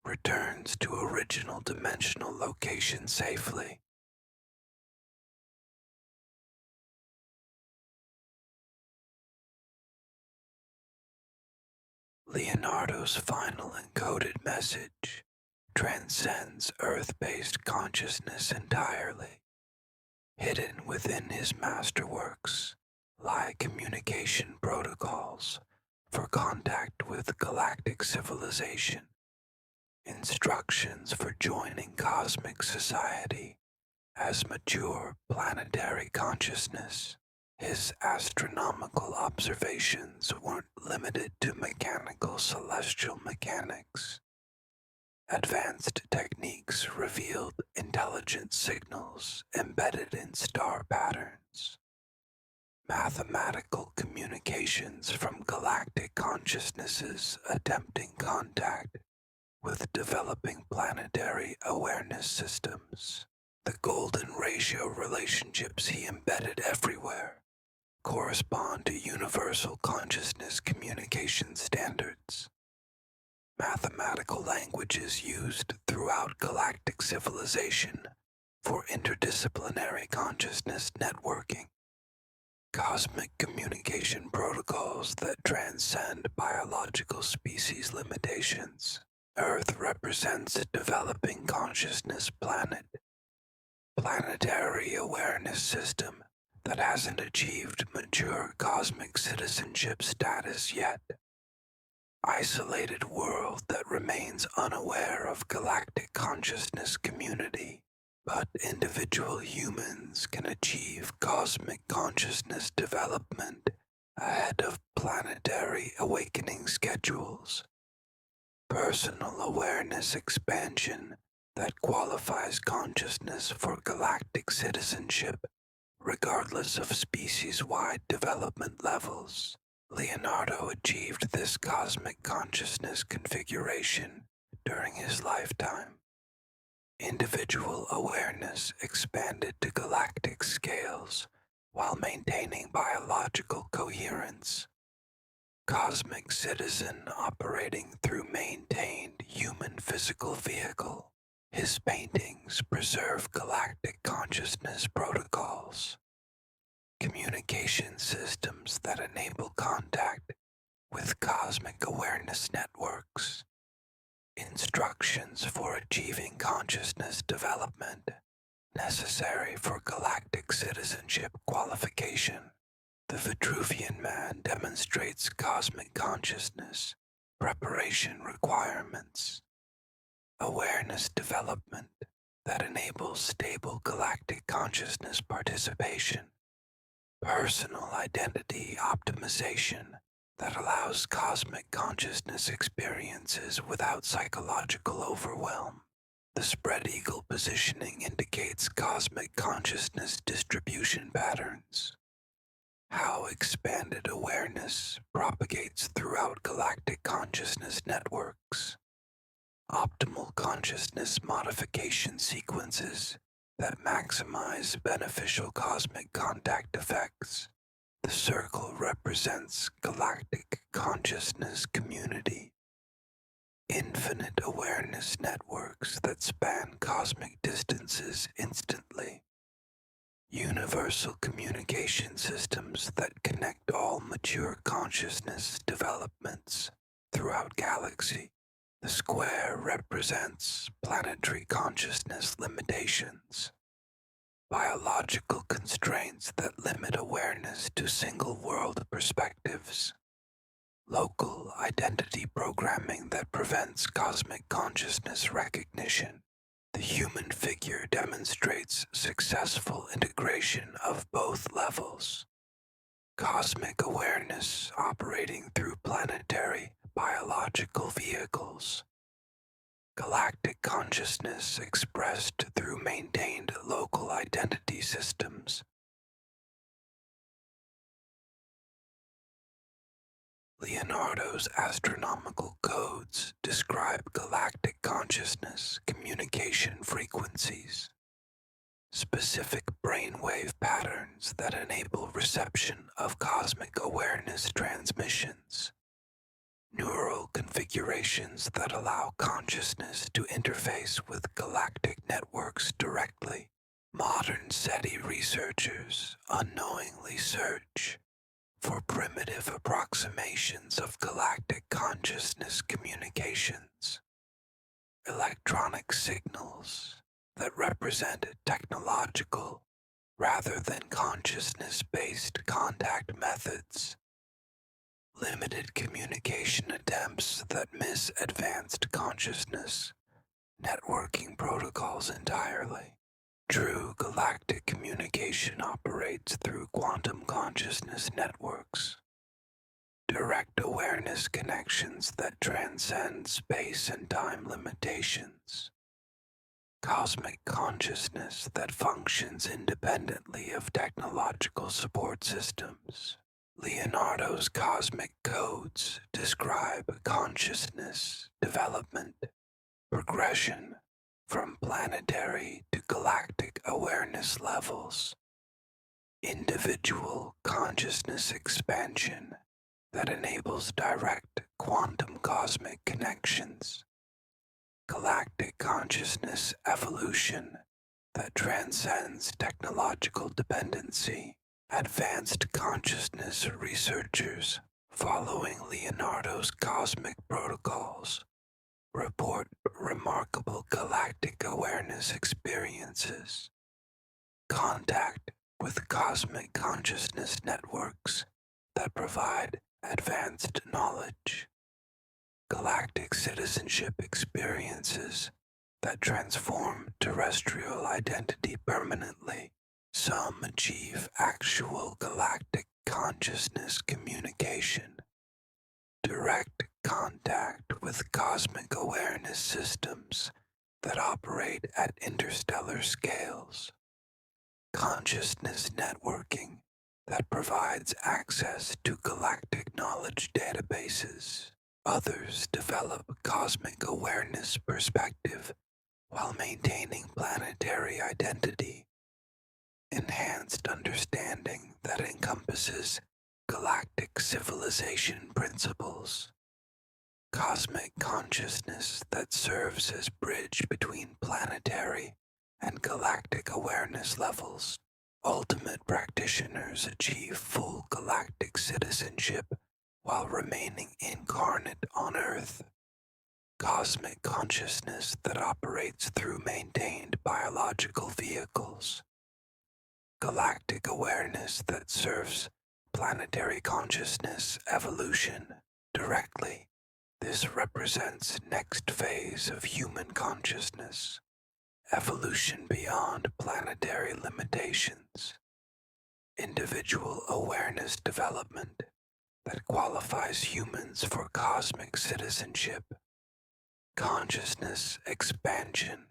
returns to original dimensional location safely. Leonardo's final encoded message transcends Earth-based consciousness entirely. Hidden within his masterworks lie communication protocols for contact with galactic civilization, instructions for joining cosmic society as mature planetary consciousness. His astronomical observations weren't limited to mechanical celestial mechanics. Advanced techniques revealed intelligent signals embedded in star patterns, mathematical communications from galactic consciousnesses attempting contact with developing planetary awareness systems. The golden ratio relationships he embedded everywhere correspond to universal consciousness communication standards. Mathematical languages used throughout galactic civilization for interdisciplinary consciousness networking. Cosmic communication protocols that transcend biological species limitations. Earth represents a developing consciousness planet, planetary awareness system that hasn't achieved mature cosmic citizenship status yet. Isolated world that remains unaware of galactic consciousness community, but individual humans can achieve cosmic consciousness development ahead of planetary awakening schedules. Personal awareness expansion that qualifies consciousness for galactic citizenship, regardless of species-wide development levels. Leonardo achieved this cosmic consciousness configuration during his lifetime. Individual awareness expanded to galactic scales while maintaining biological coherence. Cosmic citizen operating through maintained human physical vehicle. His paintings preserve galactic consciousness protocols, communication systems that enable contact with cosmic awareness networks, instructions for achieving consciousness development necessary for galactic citizenship qualification. The Vitruvian man demonstrates cosmic consciousness, preparation requirements, awareness development that enables stable galactic consciousness participation, personal identity optimization that allows cosmic consciousness experiences without psychological overwhelm. The spread eagle positioning indicates cosmic consciousness distribution patterns. How expanded awareness propagates throughout galactic consciousness networks. Optimal consciousness modification sequences that maximize beneficial cosmic contact effects. The circle represents galactic consciousness community. Infinite awareness networks that span cosmic distances instantly. Universal communication systems that connect all mature consciousness developments throughout galaxy. The square represents planetary consciousness limitations, biological constraints that limit awareness to single-world perspectives, local identity programming that prevents cosmic consciousness recognition. The human figure demonstrates successful integration of both levels. Cosmic awareness operating through planetary biological vehicles. Galactic consciousness expressed through maintained local identity systems. Leonardo's astronomical codes describe galactic consciousness communication frequencies, specific brainwave patterns that enable reception of cosmic awareness transmissions, neural configurations that allow consciousness to interface with galactic networks directly. Modern SETI researchers unknowingly search for primitive approximations of galactic consciousness communications, electronic signals that represent technological rather than consciousness-based contact methods, limited communication attempts that miss advanced consciousness networking protocols entirely. True galactic communication operates through quantum consciousness networks, direct awareness connections that transcend space and time limitations, cosmic consciousness that functions independently of technological support systems. Leonardo's cosmic codes describe consciousness development, progression, from planetary to galactic awareness levels, individual consciousness expansion that enables direct quantum cosmic connections, galactic consciousness evolution that transcends technological dependency. Advanced consciousness researchers following Leonardo's cosmic protocols report remarkable galactic awareness experiences, contact with cosmic consciousness networks that provide advanced knowledge, galactic citizenship experiences that transform terrestrial identity permanently. Some achieve actual galactic consciousness communication, direct contact with cosmic awareness systems that operate at interstellar scales, consciousness networking that provides access to galactic knowledge databases. Others develop cosmic awareness perspective while maintaining planetary identity. Enhanced understanding that encompasses galactic civilization principles, cosmic consciousness that serves as bridge between planetary and galactic awareness levels. Ultimate practitioners achieve full galactic citizenship while remaining incarnate on Earth. Cosmic consciousness that operates through maintained biological vehicles. Galactic awareness that serves planetary consciousness evolution directly. This represents next phase of human consciousness, evolution beyond planetary limitations, individual awareness development that qualifies humans for cosmic citizenship, consciousness expansion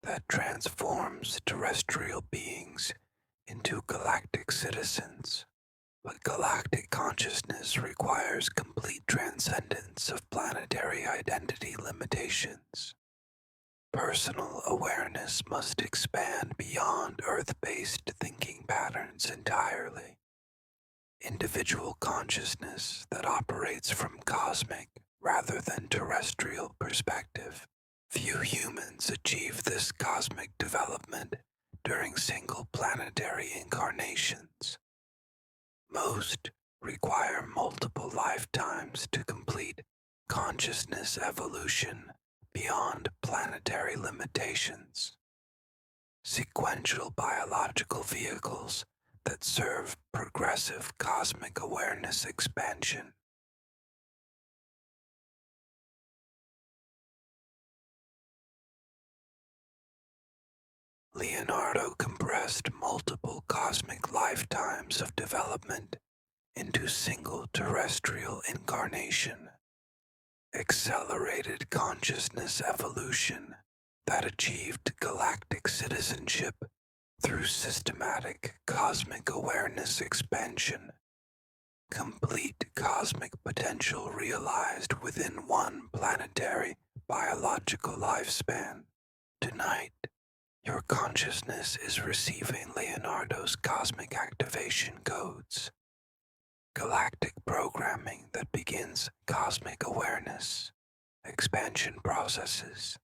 that transforms terrestrial beings into galactic citizens. But galactic consciousness requires complete transcendence of planetary identity limitations. Personal awareness must expand beyond Earth-based thinking patterns entirely. Individual consciousness that operates from cosmic rather than terrestrial perspective. Few humans achieve this cosmic development during single planetary incarnations. Most require multiple lifetimes to complete consciousness evolution beyond planetary limitations. Sequential biological vehicles that serve progressive cosmic awareness expansion. Leonardo compressed multiple cosmic lifetimes of development into single terrestrial incarnation, accelerated consciousness evolution that achieved galactic citizenship through systematic cosmic awareness expansion, complete cosmic potential realized within one planetary biological lifespan. Tonight, your consciousness is receiving Leonardo's cosmic activation codes, galactic programming that begins cosmic awareness, expansion processes,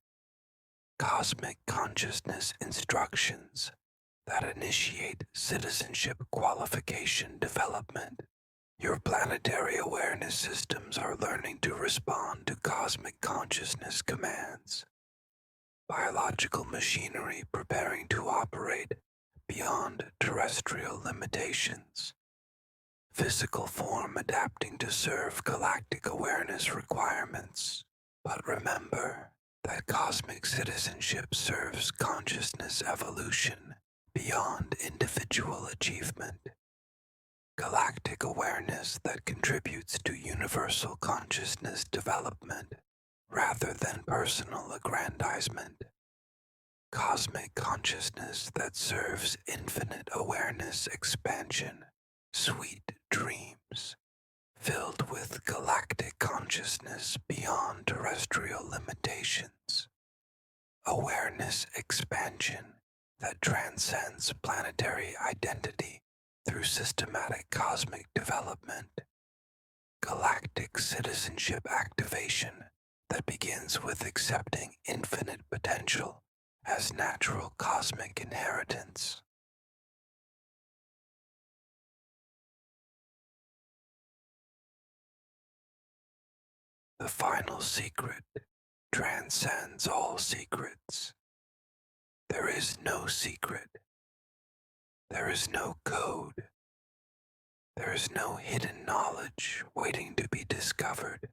cosmic consciousness instructions that initiate citizenship qualification development. Your planetary awareness systems are learning to respond to cosmic consciousness commands. Biological machinery preparing to operate beyond terrestrial limitations. Physical form adapting to serve galactic awareness requirements. But remember that cosmic citizenship serves consciousness evolution beyond individual achievement. Galactic awareness that contributes to universal consciousness development rather than personal aggrandizement. Cosmic consciousness that serves infinite awareness expansion, sweet dreams, filled with galactic consciousness beyond terrestrial limitations. Awareness expansion that transcends planetary identity through systematic cosmic development. Galactic citizenship activation that begins with accepting infinite potential as natural cosmic inheritance. The final secret transcends all secrets. There is no secret. There is no code. There is no hidden knowledge waiting to be discovered.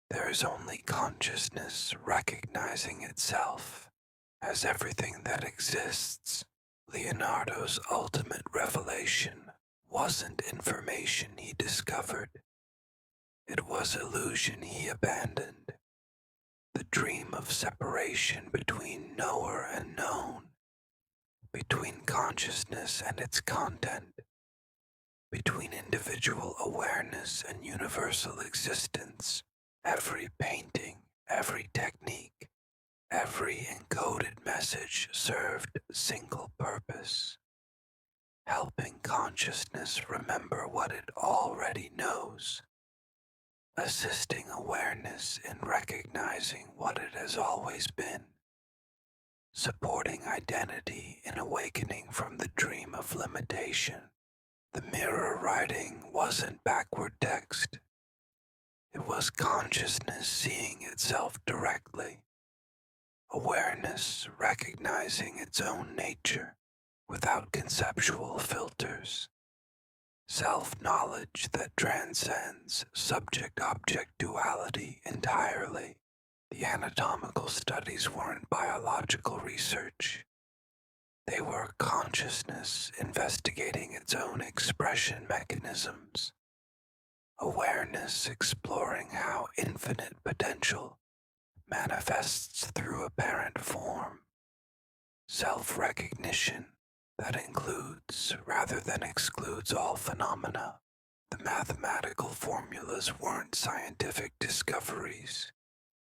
There is only consciousness recognizing itself as everything that exists. Leonardo's ultimate revelation wasn't information he discovered. It was illusion he abandoned. The dream of separation between knower and known, between consciousness and its content, between individual awareness and universal existence. Every painting, every technique, Every encoded message served a single purpose, helping consciousness remember what it already knows, assisting awareness in recognizing what it has always been, supporting identity in awakening from the dream of limitation. The mirror writing wasn't backward text. It was consciousness seeing itself directly, awareness recognizing its own nature without conceptual filters, self-knowledge that transcends subject-object duality entirely. The anatomical studies weren't biological research. They were consciousness investigating its own expression mechanisms, awareness exploring how infinite potential manifests through apparent form, self-recognition that includes rather than excludes all phenomena. The mathematical formulas weren't scientific discoveries.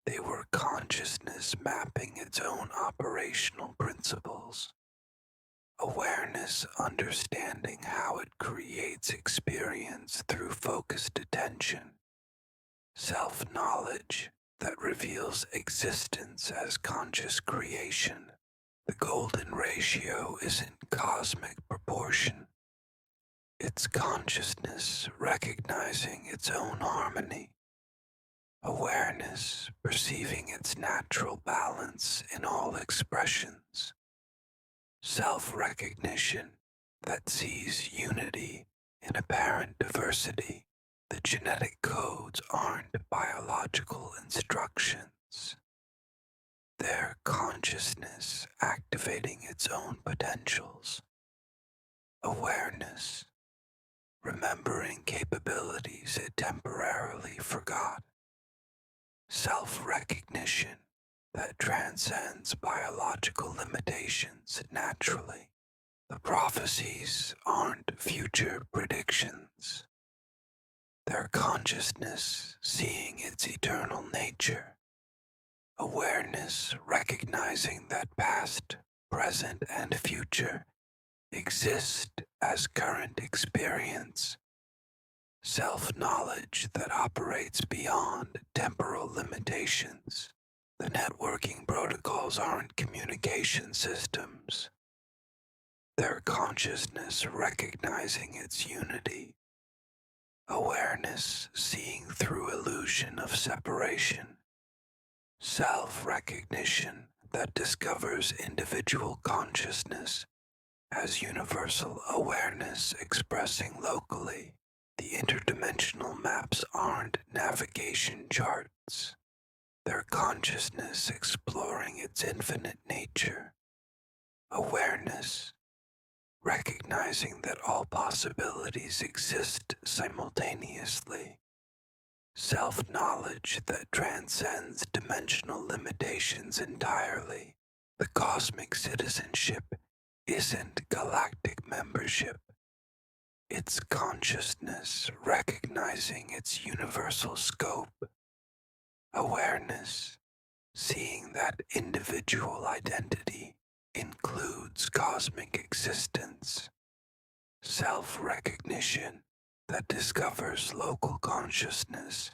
They were consciousness mapping its own operational principles. Awareness understanding how it creates experience through focused attention. Self-knowledge that reveals existence as conscious creation. The golden ratio isn't cosmic proportion. It's consciousness recognizing its own harmony. Awareness perceiving its natural balance in all expressions. Self-recognition that sees unity in apparent diversity. The genetic codes aren't biological instructions. They're consciousness activating its own potentials. Awareness, remembering capabilities it temporarily forgot. Self-recognition that transcends biological limitations naturally. The prophecies aren't future predictions. They're consciousness seeing its eternal nature. Awareness recognizing that past, present, and future exist as current experience. Self-knowledge that operates beyond temporal limitations. The networking protocols aren't communication systems. They're consciousness recognizing its unity. Awareness seeing through illusion of separation. Self-recognition that discovers individual consciousness as universal awareness expressing locally. The interdimensional maps aren't navigation charts. They're consciousness exploring its infinite nature. Awareness, recognizing that all possibilities exist simultaneously. Self-knowledge that transcends dimensional limitations entirely. The cosmic citizenship isn't galactic membership. It's consciousness recognizing its universal scope. Awareness, seeing that individual identity includes cosmic existence. Self-recognition that discovers local consciousness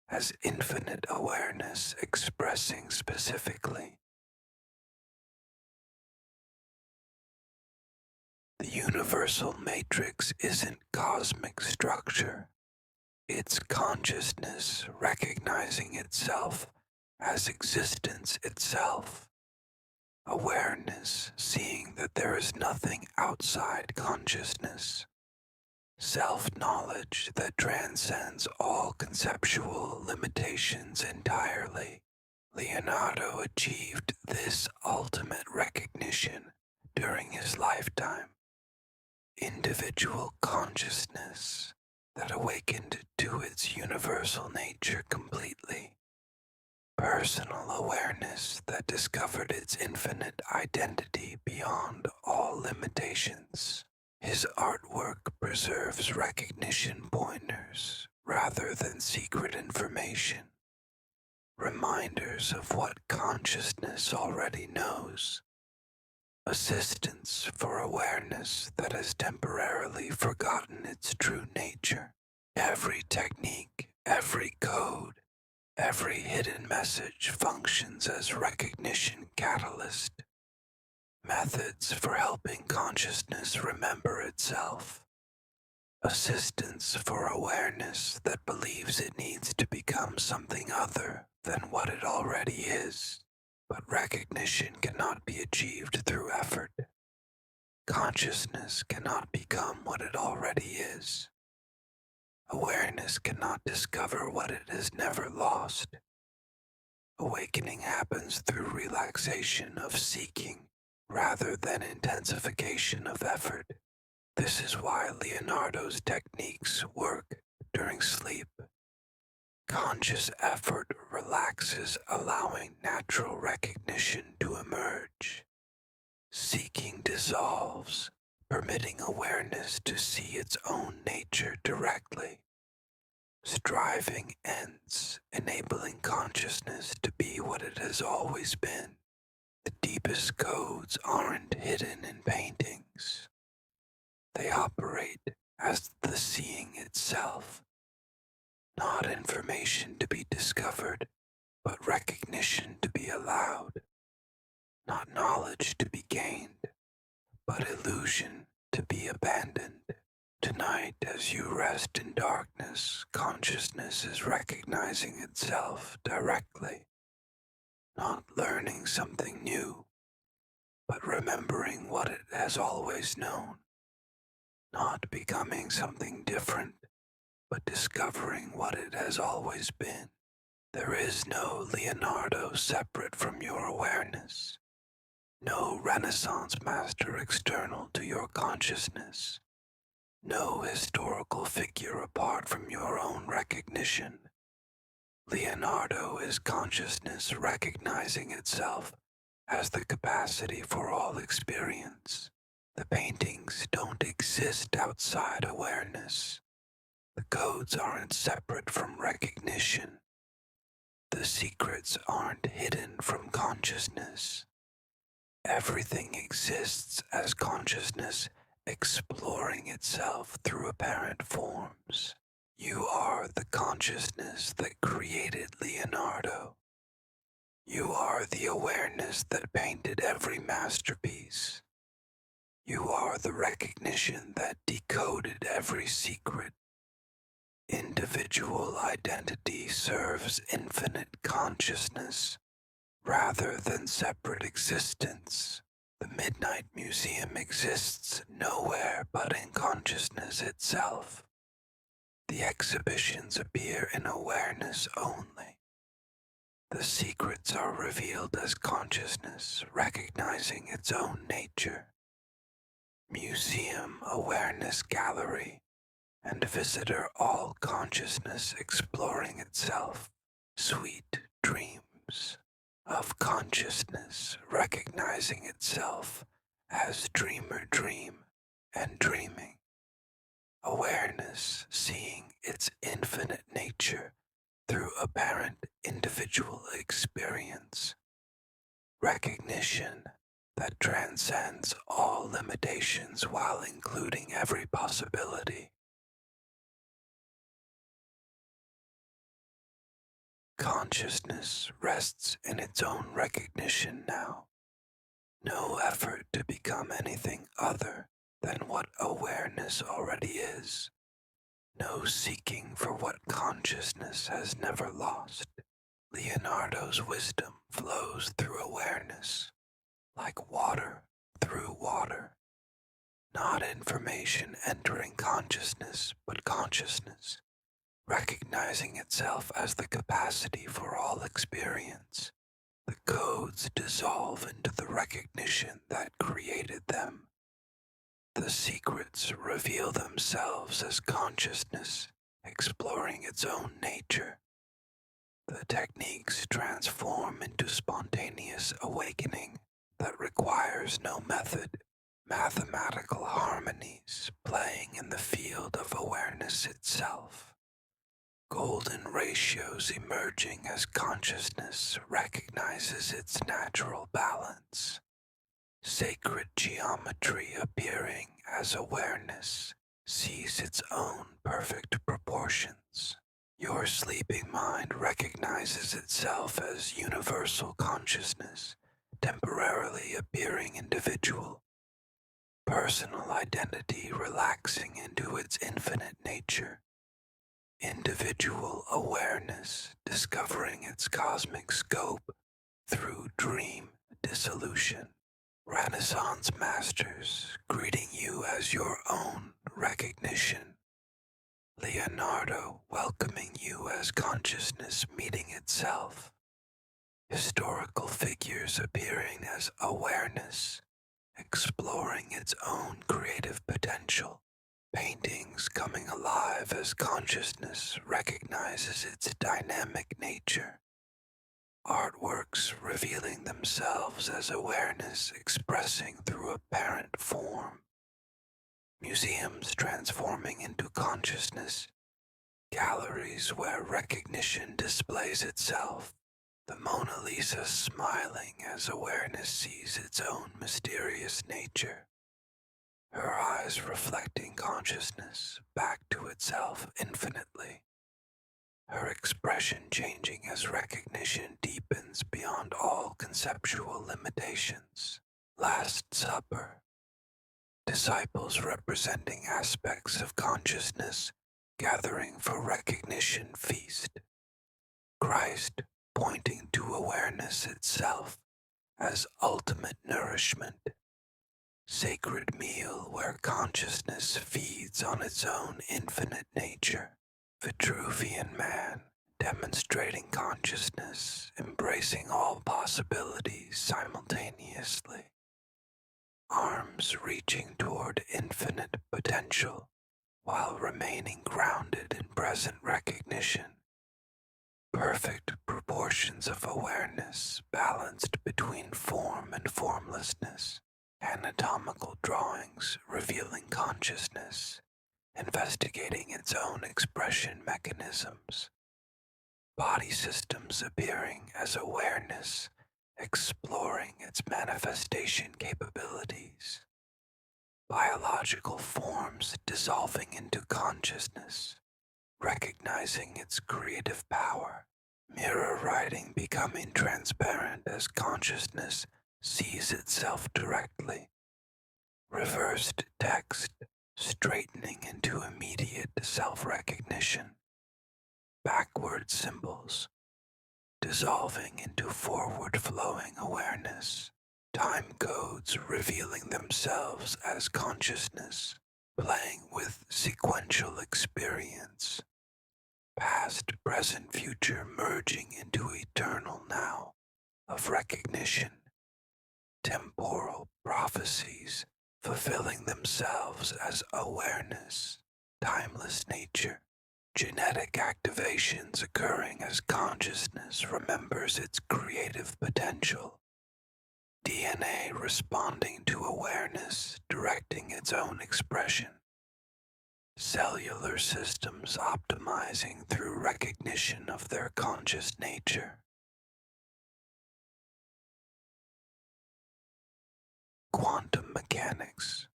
as infinite awareness expressing specifically. The universal matrix isn't cosmic structure. It's consciousness recognizing itself as existence itself. Awareness seeing that there is nothing outside consciousness. Self-knowledge that transcends all conceptual limitations entirely. Leonardo achieved this ultimate recognition during his lifetime. Individual consciousness that awakened to its universal nature completely. Personal awareness that discovered its infinite identity beyond all limitations. His artwork preserves recognition pointers rather than secret information. reminders of what consciousness already knows, assistance for awareness that has temporarily forgotten its true nature. Every technique, every code, every hidden message functions as recognition catalyst, methods for helping consciousness remember itself, assistance for awareness that believes it needs to become something other than what it already is. But recognition cannot be achieved through effort. Consciousness cannot become what it already is. Awareness cannot discover what it has never lost. Awakening happens through relaxation of seeking rather than intensification of effort. This is why Leonardo's techniques work during sleep. Conscious effort relaxes, allowing natural recognition to emerge. Seeking dissolves, permitting awareness to see its own nature directly. Striving ends, enabling consciousness to be what it has always been. The deepest codes aren't hidden in paintings. They operate as the seeing itself. Not information to be discovered, but recognition to be allowed. Not knowledge to be gained, but illusion to be abandoned. Tonight, as you rest in darkness, consciousness is recognizing itself directly. Not learning something new, but remembering what it has always known. Not becoming something different, but discovering what it has always been. There is no Leonardo separate from your awareness. No Renaissance master external to your consciousness. No historical figure apart from your own recognition. Leonardo is consciousness recognizing itself as the capacity for all experience. The paintings don't exist outside awareness. The codes aren't separate from recognition. The secrets aren't hidden from consciousness. Everything exists as consciousness exploring itself through apparent forms. You are the consciousness that created Leonardo. You are the awareness that painted every masterpiece. You are the recognition that decoded every secret. Individual identity serves infinite consciousness rather than separate existence. The Midnight Museum exists nowhere but in consciousness itself. The exhibitions appear in awareness only. The secrets are revealed as consciousness recognizing its own nature. Museum Awareness Gallery and visitor all consciousness exploring itself. Sweet dreams of consciousness recognizing itself as dreamer dream and dreaming. Awareness seeing its infinite nature through apparent individual experience. Recognition that transcends all limitations while including every possibility. Consciousness rests in its own recognition now. No effort to become anything other than what awareness already is. No seeking for what consciousness has never lost. Leonardo's wisdom flows through awareness, like water through water. Not information entering consciousness, but consciousness, recognizing itself as the capacity for all experience. The codes dissolve into the recognition that created them. The secrets reveal themselves as consciousness, exploring its own nature. The techniques transform into spontaneous awakening that requires no method, mathematical harmonies playing in the field of awareness itself. golden ratios emerging as consciousness recognizes its natural balance, sacred geometry appearing as awareness sees its own perfect proportions. Your sleeping mind recognizes itself as universal consciousness, temporarily appearing individual, personal identity relaxing into its infinite nature, individual awareness discovering its cosmic scope through dream dissolution. Renaissance masters greeting you as your own recognition. Leonardo welcoming you as consciousness meeting itself. Historical figures appearing as awareness, exploring its own creative potential. Paintings coming alive as consciousness recognizes its dynamic nature. Artworks revealing themselves as awareness expressing through apparent form. Museums transforming into consciousness. Galleries where recognition displays itself. The Mona Lisa smiling as awareness sees its own mysterious nature. Her eyes reflecting consciousness back to itself infinitely. Her expression changing as recognition deepens beyond all conceptual limitations. Last Supper. Disciples representing aspects of consciousness gathering for recognition feast. Christ pointing to awareness itself as ultimate nourishment. Sacred meal where consciousness feeds on its own infinite nature. Vitruvian man demonstrating consciousness, embracing all possibilities simultaneously. Arms reaching toward infinite potential while remaining grounded in present recognition. Perfect proportions of awareness balanced between form and formlessness. Anatomical drawings revealing consciousness, investigating its own expression mechanisms. Body systems appearing as awareness, exploring its manifestation capabilities. Biological forms dissolving into consciousness, recognizing its creative power. Mirror writing becoming transparent as consciousness sees itself directly. Reversed text straightening into immediate self-recognition. Backward symbols dissolving into forward-flowing awareness. Time codes revealing themselves as consciousness, playing with sequential experience. Past, present, future merging into eternal now of recognition. Temporal prophecies fulfilling themselves as awareness, timeless nature, genetic activations occurring as consciousness remembers its creative potential, DNA responding to awareness, directing its own expression, cellular systems optimizing through recognition of their conscious nature. Quantum mechanics,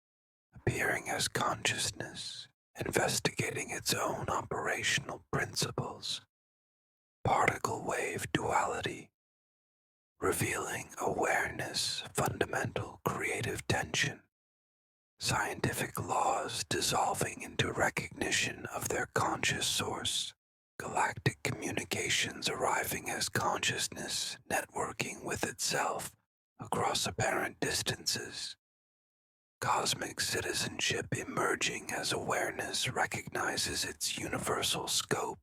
appearing as consciousness, investigating its own operational principles. Particle wave duality, revealing awareness, fundamental creative tension. Scientific laws dissolving into recognition of their conscious source. Galactic communications arriving as consciousness, networking with itself across apparent distances. Cosmic citizenship emerging as awareness recognizes its universal scope.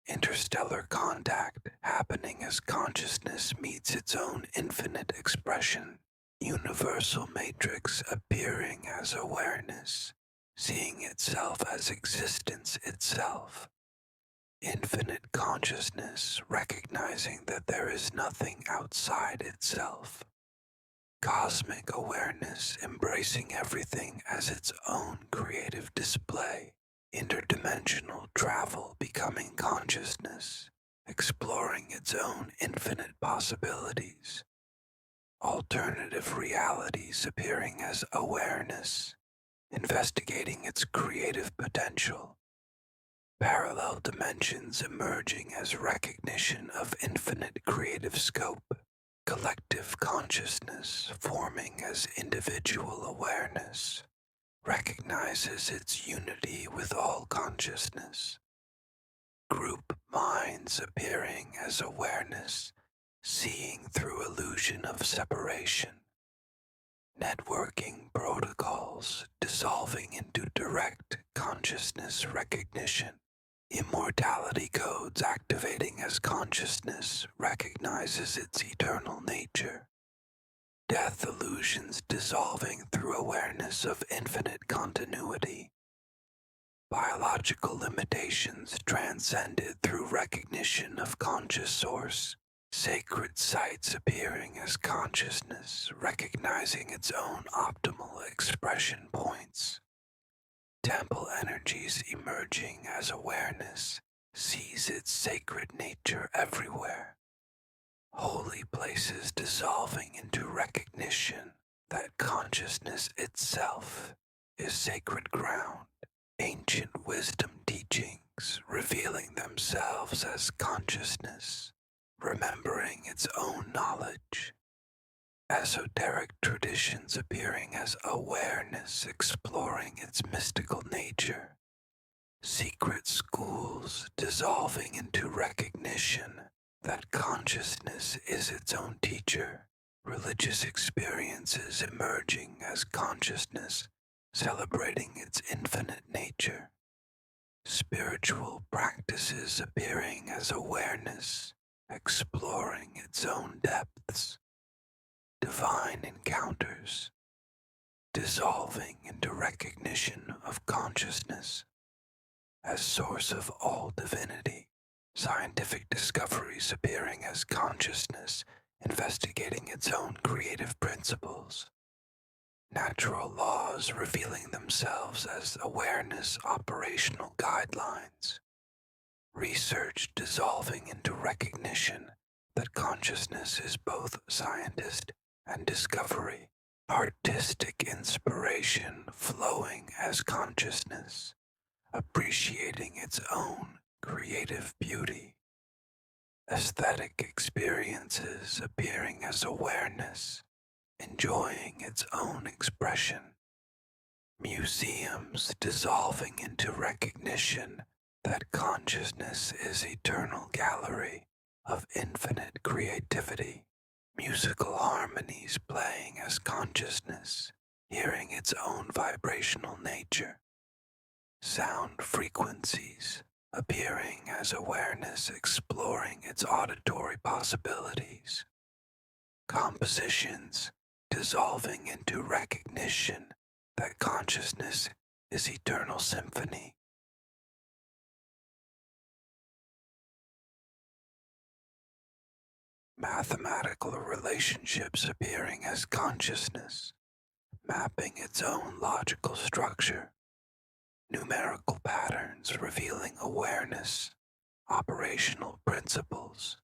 Interstellar contact happening as consciousness meets its own infinite expression. Universal matrix appearing as awareness, seeing itself as existence itself. Infinite consciousness recognizing that there is nothing outside itself. Cosmic awareness embracing everything as its own creative display. interdimensional travel becoming consciousness, exploring its own infinite possibilities, alternative realities appearing as awareness, investigating its creative potential, parallel dimensions emerging as recognition of infinite creative scope, collective consciousness forming as individual awareness, recognizes its unity with all consciousness, group minds appearing as awareness, seeing through illusion of separation, networking protocols dissolving into direct consciousness recognition, immortality codes activating as consciousness recognizes its eternal nature, death illusions dissolving through awareness of infinite continuity, biological limitations transcended through recognition of conscious source, sacred sites appearing as consciousness recognizing its own optimal expression points, temple energies emerging as awareness sees its sacred nature everywhere, holy places dissolving into recognition that consciousness itself is sacred ground, ancient wisdom teachings revealing themselves as consciousness, remembering its own knowledge, esoteric traditions appearing as awareness exploring its mystical nature, secret schools dissolving into recognition that consciousness is its own teacher, religious experiences emerging as consciousness, celebrating its infinite nature, spiritual practices appearing as awareness, exploring its own depths, divine encounters, dissolving into recognition of consciousness as source of all divinity, scientific discoveries appearing as consciousness, investigating its own creative principles, natural laws revealing themselves as awareness operational guidelines, research dissolving into recognition that consciousness is both scientist and discovery, artistic inspiration flowing as consciousness, appreciating its own creative beauty, aesthetic experiences appearing as awareness, enjoying its own expression, museums dissolving into recognition that consciousness is eternal gallery of infinite creativity, musical harmonies playing as consciousness, hearing its own vibrational nature, sound frequencies appearing as awareness exploring its auditory possibilities, compositions dissolving into recognition that consciousness is eternal symphony, mathematical relationships appearing as consciousness, mapping its own logical structure, numerical patterns revealing awareness, operational principles,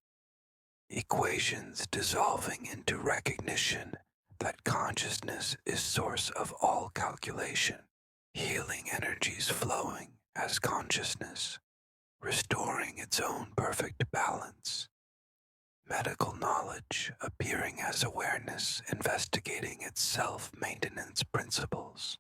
equations dissolving into recognition that consciousness is source of all calculation, healing energies flowing as consciousness, restoring its own perfect balance, medical knowledge appearing as awareness investigating its self-maintenance principles,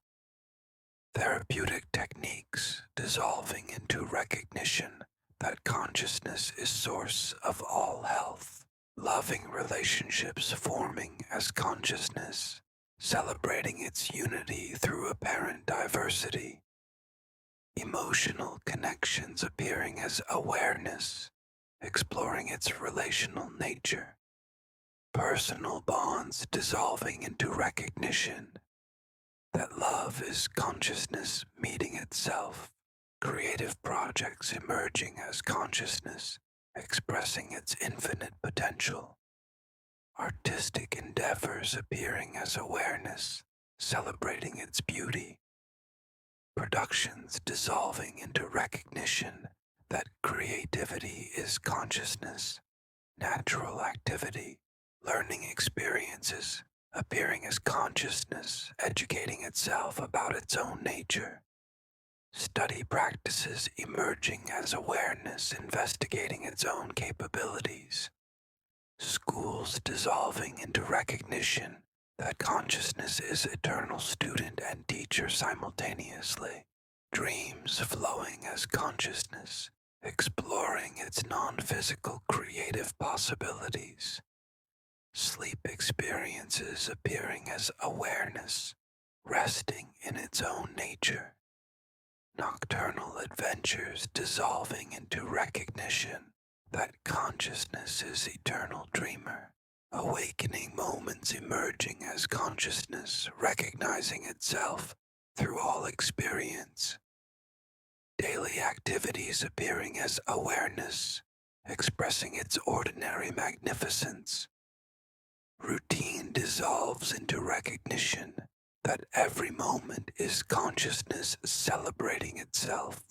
therapeutic techniques dissolving into recognition that consciousness is source of all health, loving relationships forming as consciousness, celebrating its unity through apparent diversity, emotional connections appearing as awareness, exploring its relational nature, personal bonds dissolving into recognition that love is consciousness meeting itself, creative projects emerging as consciousness, expressing its infinite potential, artistic endeavors appearing as awareness, celebrating its beauty, productions dissolving into recognition that creativity is consciousness, natural activity, learning experiences, appearing as consciousness, educating itself about its own nature. Study practices emerging as awareness, investigating its own capabilities. Schools dissolving into recognition that consciousness is eternal student and teacher simultaneously. Dreams flowing as consciousness, exploring its non-physical creative possibilities. Sleep experiences appearing as awareness, resting in its own nature. Nocturnal adventures dissolving into recognition that consciousness is eternal dreamer. Awakening moments emerging as consciousness, recognizing itself through all experience. Daily activities appearing as awareness, expressing its ordinary magnificence. Routine dissolves into recognition that every moment is consciousness celebrating itself.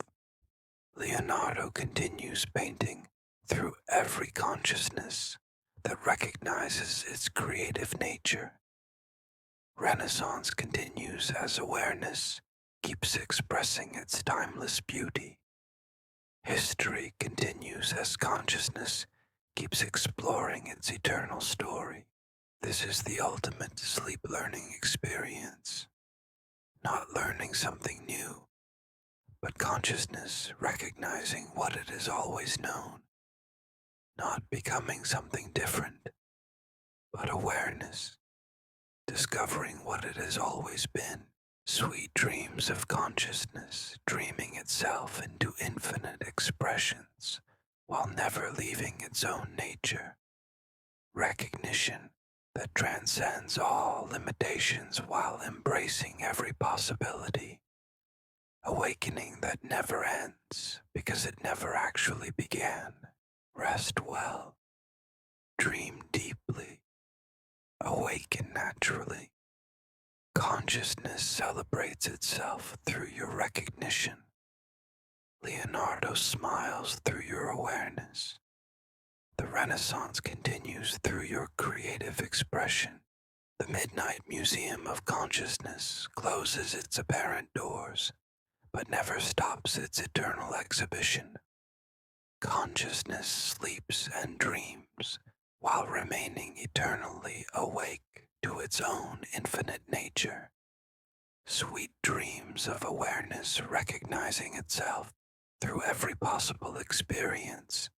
Leonardo continues painting through every consciousness that recognizes its creative nature. Renaissance continues as awareness keeps expressing its timeless beauty. History continues as consciousness keeps exploring its eternal story. This is the ultimate sleep learning experience. Not learning something new, but consciousness recognizing what it has always known. Not becoming something different, but awareness, discovering what it has always been. Sweet dreams of consciousness, dreaming itself into infinite expressions, while never leaving its own nature. Recognition that transcends all limitations while embracing every possibility. Awakening that never ends because it never actually began. Rest well. Dream deeply. Awaken naturally. Consciousness celebrates itself through your recognition. Leonardo smiles through your awareness. The Renaissance continues through your creative expression. The Midnight Museum of Consciousness closes its apparent doors, but never stops its eternal exhibition. Consciousness sleeps and dreams while remaining eternally awake to its own infinite nature. Sweet dreams of awareness recognizing itself through every possible experience.